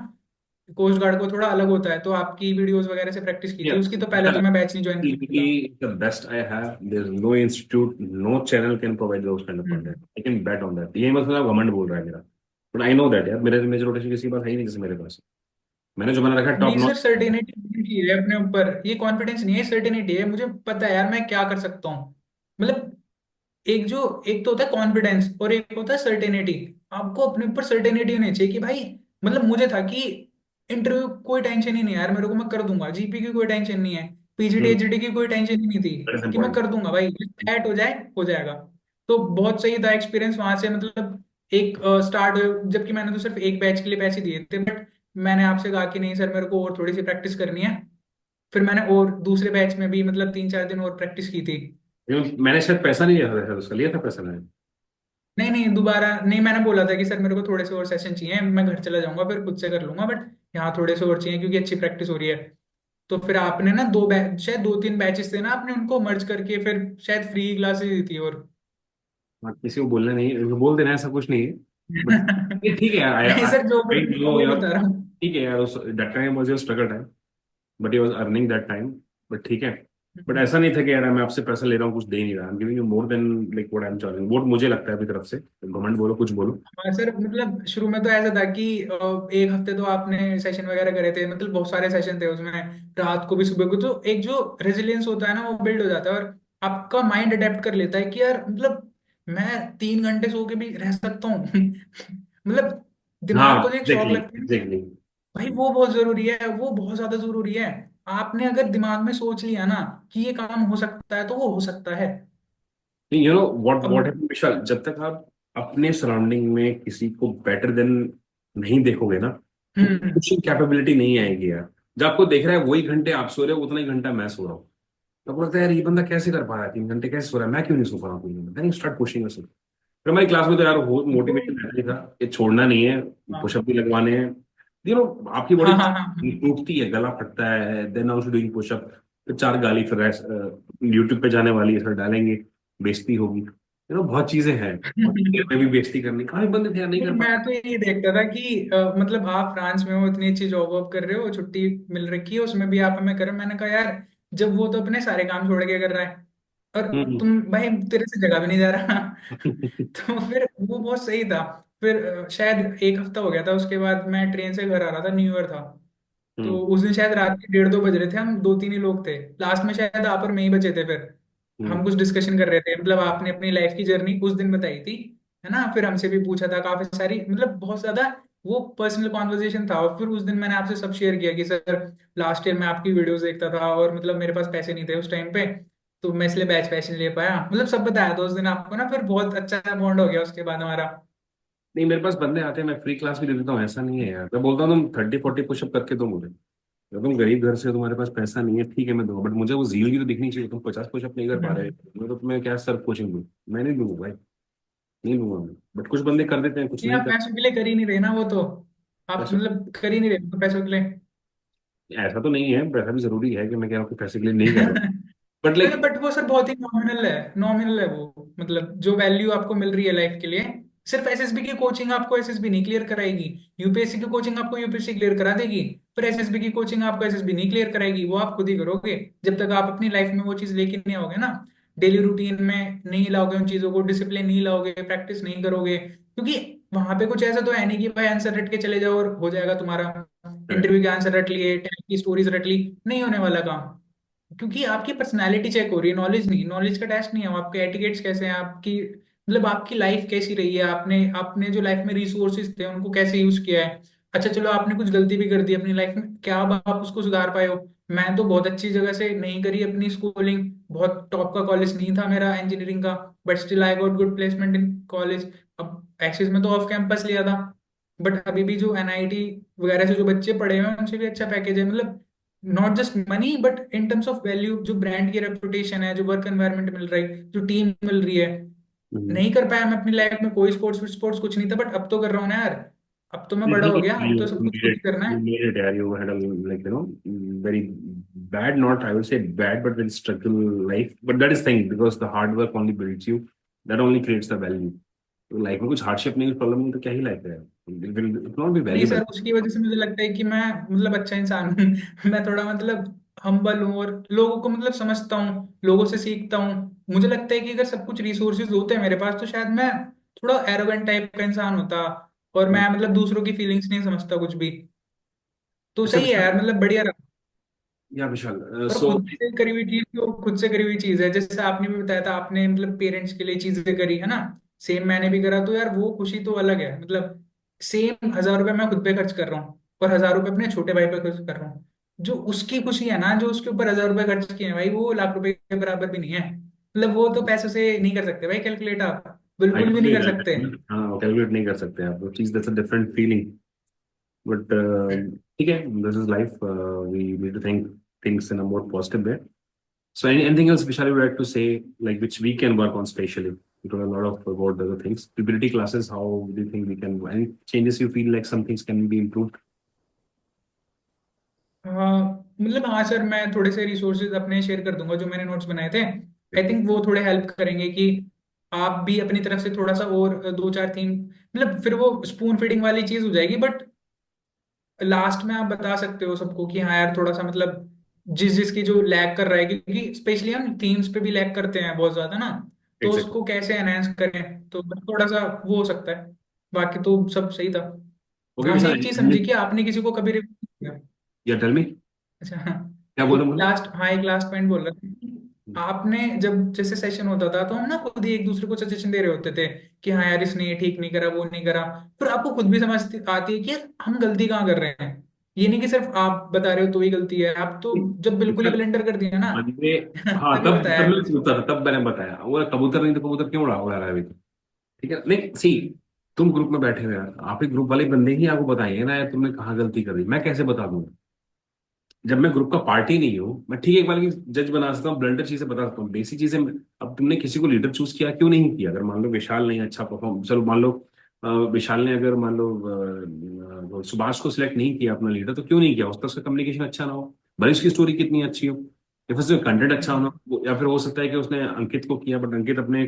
S1: कोस्ट गार्ड को थोड़ा अलग होता है, तो आपकी वीडियोस वगैरह से प्रैक्टिस की थी
S2: Yeah.
S1: उसकी, तो पहले तो मैं बैच नहीं ज्वाइन किया था।
S2: CPT is the best I have. There's no institute, no channel can provide those kind of content.
S1: Hmm.
S2: I can bet on that. ये मतलब घमंड बोल रहा है मेरा, but I know that यार, मेरे मेजर रोटेशन किसी के पास है ही नहीं जैसे मेरे पास। मैंने जो मैंने रखा टॉप
S1: नहीं सर,
S2: नॉच।
S1: सर्टेनिटी नहीं है अपने ऊपर, ये कॉन्फिडेंस नहीं है, सर्टेनिटी है, मुझे पता है यार मैं क्या कर सकता हूँ। मतलब एक तो होता है कॉन्फिडेंस और एक होता है सर्टेनिटी। आपको अपने ऊपर सर्टेनिटी होनी चाहिए कि भाई, मतलब मुझे था कि इंटरव्यू कोई टेंशन ही नहीं है यार मेरे को, मैं कर दूंगा, जीपी की कोई टेंशन नहीं है, पीजीटी एचडी की कोई टेंशन ही नहीं थी,
S2: दैट इज
S1: कि मैं
S2: इम्पोर्टेंट।
S1: कर दूंगा भाई, ऐड हो जाए हो जाएगा। तो बहुत सही था एक्सपीरियंस वहां से, मतलब एक स्टार्ट, जबकि मैंने तो सिर्फ एक बैच के लिए पैसे दिए थे, बट मैंने आपसे कहा कि नहीं सर मेरे को और थोड़ी सी प्रैक्टिस करनी है, फिर मैंने और दूसरे बैच में भी मतलब 3-4 दिन और प्रैक्टिस की थी।
S2: मैंने शायद पैसा नहीं लिया था शायद, उसका लिया था पैसा मैंने।
S1: नहीं नहीं, दोबारा नहीं, मैंने बोला था कि सर मेरे को थोड़े से और सेशन चाहिए, मैं घर चला जाऊंगा फिर खुद से कर लूंगा, बट यहाँ थोड़े से और चाहिए क्योंकि अच्छी प्रैक्टिस हो रही है। तो फिर आपने ना 2 बैच, शायद 2-3 बैचेस थे ना, आपने उनको मर्ज करके फिर शायद फ्री क्लासेस दी थी और
S2: हाँ, किसी को बोलना नहीं है, बोल देना ऐसा कुछ नहीं है। बट ठीक है यार,
S1: नहीं सर, जो
S2: आई नो
S1: वो
S2: यार।
S1: बता रहा हूँ।
S2: ठीक है यार, उस that time was your struggle time, but he was earning that time. But ठीक है। बट ऐसा नहीं था कि यार मैं आपसे पैसा ले रहा हूँ कुछ दे नहीं रहा, I am giving you more than like what I am charging, what मुझे लगता है अपनी तरफ से। गवर्नमेंट बोलो कुछ बोलो।
S1: हाँ सर, मतलब शुरू में तो ऐसा था कि एक हफ्ते तो आपने सेशन वगैरह करे थे, मतलब बहुत सारे सेशन थे उसमें, रात को भी सुबह को, तो एक जो रेजिलियंस होता है ना वो बिल्ड हो जाता है, और आपका माइंड अडेप्ट कर लेता है कि यार मतलब मैं 3 घंटे सो के भी रह सकता हूँ। मतलब
S2: हाँ
S1: दिमाग को जो एक शौक
S2: एग्जैक्टली
S1: लगता है ना,
S2: एग्जैक्टली।
S1: भाई वो बहुत जरूरी है, वो बहुत ज्यादा जरूरी है। आपने अगर दिमाग में सोच लिया ना कि ये काम हो सकता है, तो वो हो सकता है।
S2: यू नो व्हाट
S1: अब
S2: हैपन विशाल, जब तक आप अपने सराउंडिंग में किसी को बेटर देन नहीं देखोगे ना,
S1: हम्म।
S2: कुछ कैपेबिलिटी नहीं आएगी यार। जब आपको देख रहा है वही घंटे आप सो रहे हो, उतना ही घंटा मैं सो रहा हूँ, तब लगता है यार ये बंदा कैसे कर पा रहा है, 3 घंटे कैसे सो रहा है, मैं क्यों नहीं सो पा रहा हूँ 3 घंटे, then you start pushing yourself. फिर हमारी क्लास में तो यार
S1: वो
S2: मोटिवेशन रहता ही था कि छोड़ना नहीं है,
S1: हाँ
S2: पुशअप भी लगवाने हैं। यू नो आपकी बॉडी
S1: हाँ हाँ हाँ हाँ।
S2: टूटती है, गला फटता है, देन ऑल्सो डूइंग पुशअप। फिर 4 गाली फिर यूट्यूब पे जाने वाली है, सर डालेंगे, बेइज्जती होगी, बहुत चीजें हैं। और मैं भी बेइज्जती करनी, काफी बंदे थे यार नहीं
S1: नहीं,
S2: कर
S1: मैं
S2: पाते।
S1: तो यही देखता था कि मतलब आप फ्रांस में हो, इतनी अच्छी जॉब वॉब कर रहे हो, छुट्टी मिल रखी है, उसमें भी आप हमें करो, मैंने कहा यार जब वो तो अपने सारे काम छोड़ के कर रहा है, और
S2: हम्म।
S1: तुम भाई तेरे से जगह भी नहीं जा रहा। तो फिर वो बहुत सही था। फिर शायद एक हफ्ता हो गया था, उसके बाद मैं ट्रेन से घर आ रहा था, न्यू ईयर था, तो
S2: हम्म।
S1: उस दिन शायद रात के 1:30-2 बज रहे थे, हम 2-3 ही लोग थे, लास्ट में शायद आप और मैं ही बचे थे। फिर हम
S2: हम्म।
S1: कुछ डिस्कशन कर रहे थे, मतलब आपने अपनी लाइफ की जर्नी उस दिन बताई थी, है ना, फिर हमसे भी पूछा था काफी सारी, मतलब बहुत ज्यादा वो पर्सनल कॉन्वर्जेशन था। और फिर उस दिन मैंने आपसे सब शेयर किया कि सर लास्ट ईयर मैं आपकी वीडियोस देखता था और मतलब मेरे पास पैसे नहीं थे उस टाइम पे, तो मैं इसलिए बैच पैसे नहीं ले पाया, मतलब सब बताया था उस दिन आपको ना। फिर बहुत अच्छा बॉन्ड हो गया उसके बाद हमारा।
S2: नहीं, मेरे पास बंदे आते हैं, मैं फ्री क्लास भी दे देता हूँ, ऐसा नहीं है यार। मैं बोलता हूँ तुम 30-40 पुशअप करके दो मुझे। अगर तुम गरीब घर से हो, तुम्हारे पास पैसा नहीं है, ठीक है मैं दूंगा, बट मुझे वो जील भी तो दिखनी चाहिए। तुम 50 पुशअप नहीं कर पा रहे, मैं तो तुम्हें क्या सर कोचिंग दूँ? मैं नहीं दूंगा भाई, नहीं दूंगा मैं। बट कुछ बंदे कर देते हैं, कुछ
S1: नहीं
S2: नहीं
S1: आप
S2: कर।
S1: पैसों के लिए कर ही नहीं रहे ना वो तो, आप
S2: पैसा,
S1: मतलब कर ही नहीं रहे तो पैसों के लिए।
S2: ऐसा तो नहीं है, पैसा भी जरूरी है कि मैं क्या आपके पैसे के लिए नहीं कर रहा हूँ, बट लाइक।
S1: बट वो सर बहुत ही नॉमिनल है, नॉमिनल है वो, मतलब जो वैल्यू आपको मिल रही है लाइफ के लिए। सिर्फ एसएसबी की कोचिंग आपको एसएसबी नहीं क्लियर कराएगी, यूपीएससी की कोचिंग आपको यूपीएससी क्लियर करा देगी, पर एसएसबी की कोचिंग आपको एसएसबी नहीं क्लियर कराएगी। वो आप खुद ही करोगे जब तक आप अपनी लाइफ में वो चीज लेके नहीं आओगे ना, डेली रूटीन में नहीं लाओगे उन चीजों को, डिसिप्लिन नहीं लाओगे, प्रैक्टिस नहीं करोगे। क्योंकि वहां पे कुछ ऐसा तो है नहीं कि भाई आंसर रट के चले जाओ और हो जाएगा तुम्हारा, इंटरव्यू के आंसर रट लिए, टेस्ट की स्टोरीज रट ली, नहीं होने वाला काम। क्योंकि आपकी पर्सनैलिटी चेक हो रही है, नॉलेज नहीं, नॉलेज का टेस्ट नहीं है। आपके एटिकेट्स कैसे हैं, आपकी मतलब आपकी लाइफ कैसी रही है, आपने आपने जो लाइफ में रिसोर्सेज थे उनको कैसे यूज किया है। अच्छा चलो आपने कुछ गलती भी कर दी अपनी लाइफ में, क्या अब आप उसको सुधार पाए हो? मैं तो बहुत अच्छी जगह से नहीं करी अपनी स्कूलिंग, बहुत टॉप का कॉलेज नहीं था मेरा इंजीनियरिंग का, but still I got good placement in college. अब एक्सिस में तो ऑफ कैंपस लिया था, बट अभी भी जो एनआईटी वगैरह से जो बच्चे पढ़े हुए हैं उनसे भी अच्छा पैकेज है। मतलब not just money but in terms of value, जो ब्रांड की रेपुटेशन है, जो वर्क एनवायरनमेंट मिल रही है, जो टीम मिल रही है। नहीं कर पाया मैं अपनी लाइफ में कोई स्पोर्ट्स स्पोर्ट्स कुछ नहीं था, बट अब तो कर रहा हूँ ना यार, अब तो मैं बड़ा हो गया, अब तो सब कुछ खुद ही करना
S2: You
S1: है।
S2: made it, yeah. You had a like very bad, not I would say bad, but very struggle life. But that is thing because the hard work only builds you. That only creates the value. तो life में कुछ hardship नहीं, problem नहीं, तो क्या ही life है? It not be
S1: नहीं
S2: valuable.
S1: Sir, उसकी वजह से मुझे लगता है कि मैं मतलब अच्छा इंसान हूँ। मैं थोड़ा मतलब हम्बल हूँ और लोगों को मतलब समझता हूँ, लोगों से सीखता हूँ। मुझे लगता है कि अगर सब कुछ रिसोर्सेज होते हैं मेरे पास तो शायद मैं थोड़ा एरोगेंट टाइप का इंसान होता, और मैं मतलब दूसरों की फीलिंग्स नहीं समझता कुछ भी। तो
S2: अच्छा
S1: सही है
S2: विशाल,
S1: यार, मतलब बढ़िया रहा।
S2: या विशाल,
S1: और
S2: सो
S1: खुद से करी हुई चीज तो खुद से करी हुई चीज है, जैसे आपने भी बताया था आपने मतलब पेरेंट्स के लिए चीजें करी है ना, सेम मैंने भी करा, तो यार वो खुशी तो अलग है। मतलब सेम 1000 रुपये मैं खुद पे खर्च कर रहा हूँ और 1000 रुपये अपने छोटे भाई पे खर्च कर रहा हूँ, जो उसकी खुशी है ना, जो उसके ऊपर 1000 रुपये खर्च किए हैं भाई, वो लाख रुपए के बराबर भी नहीं है। मतलब वो तो पैसों से नहीं कर सकते भाई कैलकुलेट, आप
S2: आई
S1: बिल्कुल भी नहीं
S2: टोटली,
S1: कर सकते।
S2: हाँ कैलकुलेट नहीं कर सकते आप वो चीज, that's a different feeling. But ठीक है, this is life, we need to think things in a more positive way. So anything else, Vishal, you would like to say, like which we can work on specially? You told a lot of about the other things. PPT classes, how do you think we can, any changes you feel like some things can be improved?
S1: हाँ मतलब हाँ sir, मैं थोड़े से resources अपने share कर दूंगा जो मैंने नोट्स बनाए थे। आई थिंक वो थोड़े हेल्प करेंगे कि आप भी अपनी तरफ से थोड़ा सा और दो चार तीन, मतलब फिर वो स्पून फीडिंग वाली चीज हो जाएगी, बट लास्ट में आप बता सकते हो सबको कि हाँ यार थोड़ा सा मतलब जिस जिसकी जो लैग कर रहा है, क्योंकि स्पेशली हम थीम्स पे भी लैग करते हैं बहुत ज्यादा ना, तो
S2: Exactly.
S1: उसको कैसे एनहेंस करें, तो थोड़ा सा वो हो सकता है। बाकी तो सब सही था।
S2: Okay,
S1: हाँ
S2: Vishal,
S1: एक चीज समझी कि आपने किसी को कभी रिव्यू किया?
S2: yeah, tell me.
S1: अच्छा हाँ।
S2: क्या बोलो बोलो.
S1: एक लास्ट पॉइंट बोल रहा था कि आपने जब जैसे सेशन होता था तो हम ना खुद ही एक दूसरे को सजेशन दे रहे होते थे कि हाँ यार इसने ये ठीक नहीं करा, वो नहीं करा। फिर आपको खुद भी समझ आती है कि यार हम गलती कहाँ कर रहे हैं। ये नहीं कि सिर्फ आप बता रहे हो तो ही गलती है, आप तो जब बिल्कुल ही
S2: विशाल,
S1: ब्लेंडर कर दिया ना।
S2: बंदे, हाँ
S1: तभी
S2: तब तब
S1: बताया
S2: मैं
S1: कुछ।
S2: पूछता था, तब मैंने बताया वो कबूतर नहीं तो कबूतर क्यों उड़ा रहा है अभी तो. ठीक है, नहीं सी, तुम ग्रुप में बैठे हुए यार, आप ही ग्रुप वाले बंदे ही आपको बताएंगे ना यार तुमने कहाँ गलती कर दी, मैं कैसे बता दूंगा? जब मैं ग्रुप का पार्टी नहीं हूँ, मैं ठीक है एक बार की जज बना सकता हूँ, ब्लंडर चीजें बता सकता हूँ, बेसिक चीजें. अब तुमने किसी को लीडर चूज किया, क्यों नहीं किया? अगर मान लो विशाल नहीं अच्छा परफॉर्म, चलो मान लो विशाल ने अगर मान लो सुभाष को सिलेक्ट नहीं किया अपना लीडर, तो क्यों नहीं किया? उसका उसका कम्युनिकेशन अच्छा ना हो, भले उसकी स्टोरी कितनी अच्छी हो, या फिर उसका कंटेंट अच्छा होना, या फिर हो सकता है कि उसने अंकित को किया बट अंकित अपने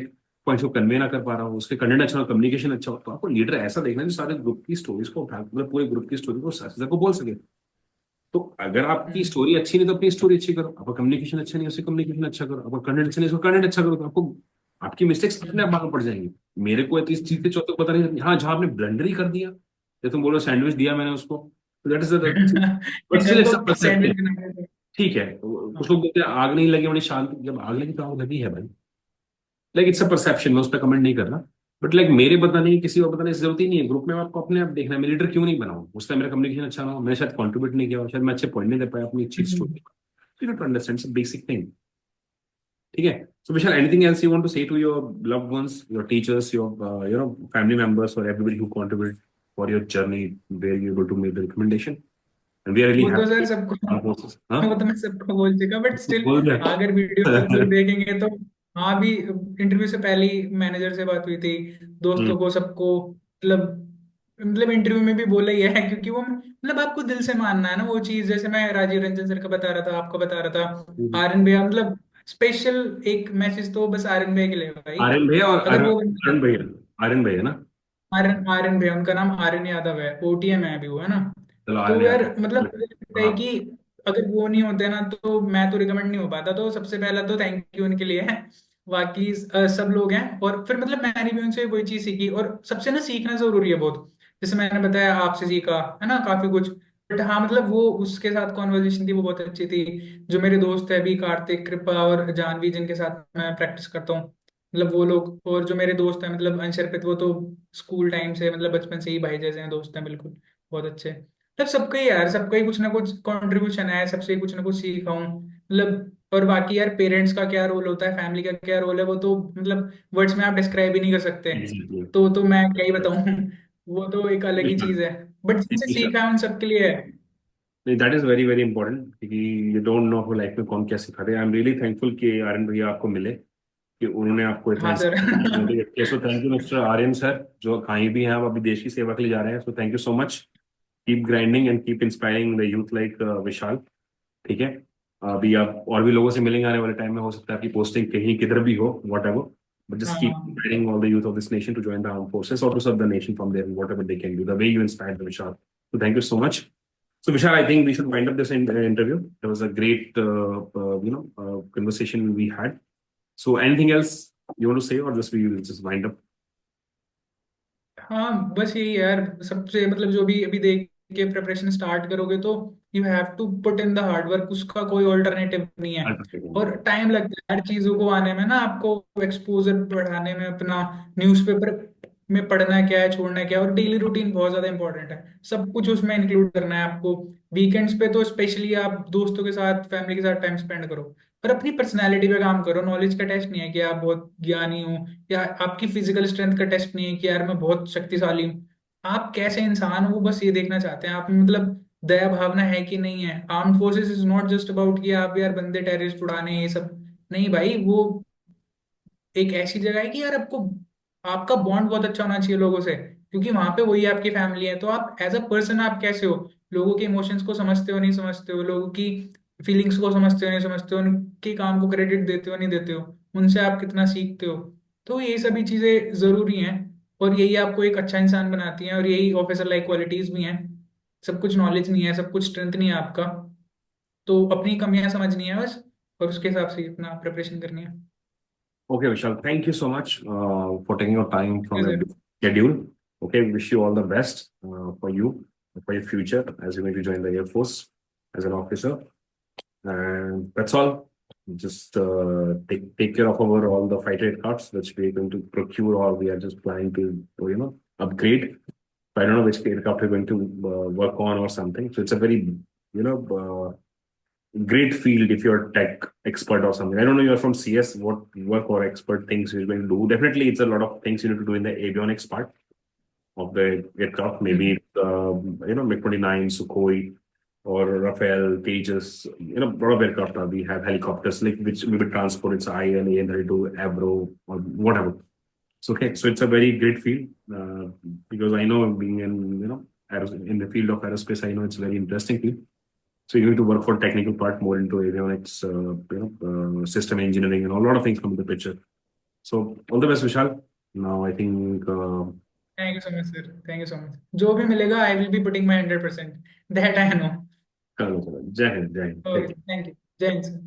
S2: पॉइंट को कन्वे ना कर पा रहा हो, उसके कंटेंट अच्छा हो, कम्युनिकेशन अच्छा हो, तो आपको लीडर ऐसा देखना है जो सारे ग्रुप की स्टोरीज को उठा, मतलब पूरे ग्रुप की स्टोरी को को बोल सके. तो अगर आपकी
S1: हम्म।
S2: स्टोरी अच्छी नहीं तो अपनी स्टोरी अच्छी करो, आपका कम्युनिकेशन अच्छा नहीं उससे कम्युनिकेशन अच्छा करो, आपका कंटेंट अच्छा नहीं उसका कंटेंट अच्छा करो, तो आपको आपकी मिस्टेक्स अपने आप मालूम पड़ जाएंगी. मेरे को इस चीज के चौथे को पता नहीं, हाँ जहाँ आपने ब्लंडर ही कर दिया, जैसे तुम बोलो सैंडविच दिया मैंने उसको, तो दैट इज बट स्टिल
S1: इधर
S2: इट्स अ
S1: को
S2: परसेप्शन.
S1: सैंडविच बना के
S2: ठीक है, कुछ लोग बोलते हैं आग नहीं लगी बड़ी शांति, जब आग लगी तो आग लगी है भाई, लाइक इट्स अ परसेप्शन, मैं उस पर कमेंट नहीं कर रहा. बट लाइक मेरे बताने की किसी और बताने की जरूरत ही नहीं है, ग्रुप में आपको अपने आप देखना है मैं लीडर क्यों नहीं बनाऊं, उस टाइम मेरा कम्युनिकेशन अच्छा ना हो, मैं शायद कंट्रीब्यूट नहीं किया, शायद मैं अच्छे पॉइंट नहीं दे पाया अपनी चीज
S1: hmm.
S2: Story, you know to understand basic thing. ठीक है। So Vishal, anything else you want to say to your loved ones, your teachers, your you know family members और everybody who contribute for your journey where you able to make the recommendation, and we are really
S1: वो तो sir
S2: happy.
S1: सबको,
S2: हाँ
S1: वो तो मैं सबको बोल चुका, बट स्टिल
S2: बोल दे।
S1: अगर वीडियो पे लोग देखेंगे तो, हाँ भी इंटरव्यू से पहले ही मैनेजर से बात हुई थी,
S2: हम्म।
S1: दोस्तों को सबको, मतलब इंटरव्यू में भी बोला ही है, क्योंकि वो मतलब आपको दिल से मानना है ना वो चीज, जैसे मैं राजीव रंजन सर का बता रहा था, आपको बता रहा था, आर्यन भैया, मतलब स्पेशल एक मैसेज तो बस आर्यन भैया के लिए है भाई।
S2: आर्यन भैया और
S1: अगर
S2: आर्यन,
S1: वो
S2: आर्यन भैया, आर्यन भैया ना।
S1: आर्यन आर्यन भैया, उनका नाम आर्यन यादव है, ओटीएम है अभी वो, है ना।
S2: चलो
S1: तो
S2: आर्यन
S1: यार
S2: यादव।
S1: मतलब मुझे लगता है
S2: हाँ।
S1: कि अगर वो नहीं होते ना तो मैं तो रिकमेंड नहीं हो पाता, तो सबसे पहला तो थैंक यू उनके लिए है। बाकी सब लोग हैं, और फिर मतलब मैंने भी उनसे वही चीज सीखी, और सबसे ना सीखना जरूरी है बहुत, जैसे मैंने बताया आपसे सीखा है ना काफी कुछ। बट हाँ मतलब वो उसके साथ कॉन्वर्जेशन थी वो बहुत अच्छी थी। जो मेरे दोस्त है अभी, कार्तिक, कृपा और जानवी, जिनके साथ मैं प्रैक्टिस करता हूँ, मतलब वो लोग, और जो मेरे दोस्त हैं मतलब अंशर्पित, वो तो स्कूल टाइम से मतलब बचपन से ही भाई जैसे हैं, दोस्त हैं बिल्कुल, बहुत अच्छे। मतलब सबका ही यार, सबका ही कुछ ना कुछ कंट्रीब्यूशन है, सबसे ही कुछ ना कुछ सीखा हूँ मतलब। और बाकी यार पेरेंट्स का क्या रोल होता है, फैमिली का क्या रोल है, वो तो मतलब वर्ड्स में आप डिस्क्राइब ही नहीं कर सकते।
S2: एग्जैक्टली।
S1: तो मैं क्या ही बताऊं वो तो एक अलग ही चीज है, बट जिनसे
S2: विशाल,
S1: सीखा है उन सबके लिए है।
S2: नहीं that is very very important, क्योंकि यू डोंट नो लाइफ में कौन क्या सिखाते हैं। आई एम रियली थैंकफुल कि आर्यन भैया आपको मिले, कि उन्होंने आपको इतना
S1: हाँ सर
S2: इंस्पायर किया। So thank you mister Aryan sir, जो कहीं भी हैं आप अभी देश की सेवा के लिए जा रहे हैं, so thank you so much. Keep grinding and keep inspiring the youth like Vishal. ठीक है। अभी आप और भी लोगों से मिलेंगे आने वाले टाइम में, हो सकता है आपकी पोस्टिंग कहीं किधर भी हो, whatever, but just keep
S1: हाँ
S2: inspiring all the youth of this nation to join the arm forces और to serve the nation from there whatever they can do the way you inspired Vishal. So thank you so much. So Vishal, I think we should wind up this interview. It was a great, conversation we had. So anything else you want to say, or just we will just wind up?
S1: हाँ बस यही यार, सबसे मतलब जो भी अभी देख के प्रिपरेशन स्टार्ट करोगे तो you have to put in the hard work, उसका कोई ऑल्टरनेटिव नहीं है। और टाइम लगता है हर चीजों को आने में ना, आपको एक्सपोजर बढ़ाने में अपना, न्यूज़पेपर में पढ़ना क्या है, छोड़ना क्या है, और डेली रूटीन बहुत ज्यादा इंपॉर्टेंट है, सब कुछ उसमें इंक्लूड करना है आपको। वीकेंड्स पे तो स्पेशली आप दोस्तों के साथ, फैमिली के साथ टाइम स्पेंड करो, और अपनी पर्सनैलिटी पे काम करो। नॉलेज का टेस्ट नहीं है कि आप बहुत ज्ञानी हो, या आपकी फिजिकल स्ट्रेंथ का टेस्ट नहीं है कि यार मैं बहुत शक्तिशाली हूँ। आप कैसे इंसान हो वो बस ये देखना चाहते हैं, आप में मतलब दया भावना है कि नहीं है। Armed forces is not just about कि आप यार बंदे टेररिस्ट उड़ाने ये सब, नहीं भाई। वो एक ऐसी जगह है कि यार आपको, आपका बॉन्ड बहुत अच्छा होना चाहिए लोगों से, क्योंकि वहां पे वही आपकी फैमिली है। तो आप एज अ पर्सन आप कैसे हो, लोगों के इमोशंस को समझते हो नहीं समझते हो, लोगों की फीलिंग्स को समझते हो नहीं समझते हो, उनके काम को क्रेडिट देते हो नहीं देते हो, उनसे आप कितना सीखते हो। तो ये सभी चीजें जरूरी हैं, और यही आपको एक अच्छा इंसान बनाती हैं, और यही ऑफिसर लाइक क्वालिटीज भी हैं। सब कुछ नॉलेज नहीं है, सब कुछ स्ट्रेंथ नहीं है आपका, तो अपनी कमियां समझनी है बस, और उसके हिसाब से अपना प्रिपरेशन करनी है।
S2: Okay, Vishal, thank you so much for taking your time
S1: ठीक है
S2: from your
S1: sir.
S2: schedule. Okay, wish you all the best for you, for your future as you're going to join the Air Force as an officer. And that's all. Just take care of our all the fighter aircrafts which we are going to procure, or we are just planning to upgrade. I don't know which aircraft we're going to work on or something. So it's a very you know great field if you're a tech expert or something. I don't know, you're from CS, what work or expert things you're going to do. Definitely, it's a lot of things you need to do in the avionics part of the aircraft. Maybe
S1: hmm.
S2: it's, MiG-29, Sukhoi, or Rafale, Tejas. A lot of aircraft are. We have helicopters like which we will transport. It's IL, AN-32, Avro, or whatever. So okay, so it's a very great field because I know being in in the field of aerospace, I know it's a very interesting field. So you need to work for technical part more into avionics, system engineering, and a lot of things come into the picture. So all the best, Vishal. Now I think
S1: thank you so much sir, thank you so much. जो भी मिलेगा I will be putting my 100%, that I know.
S2: चलो चलो, जय हिंद, जय Hind,
S1: okay
S2: ठीक है।
S1: Thank you, जय हिंद सर।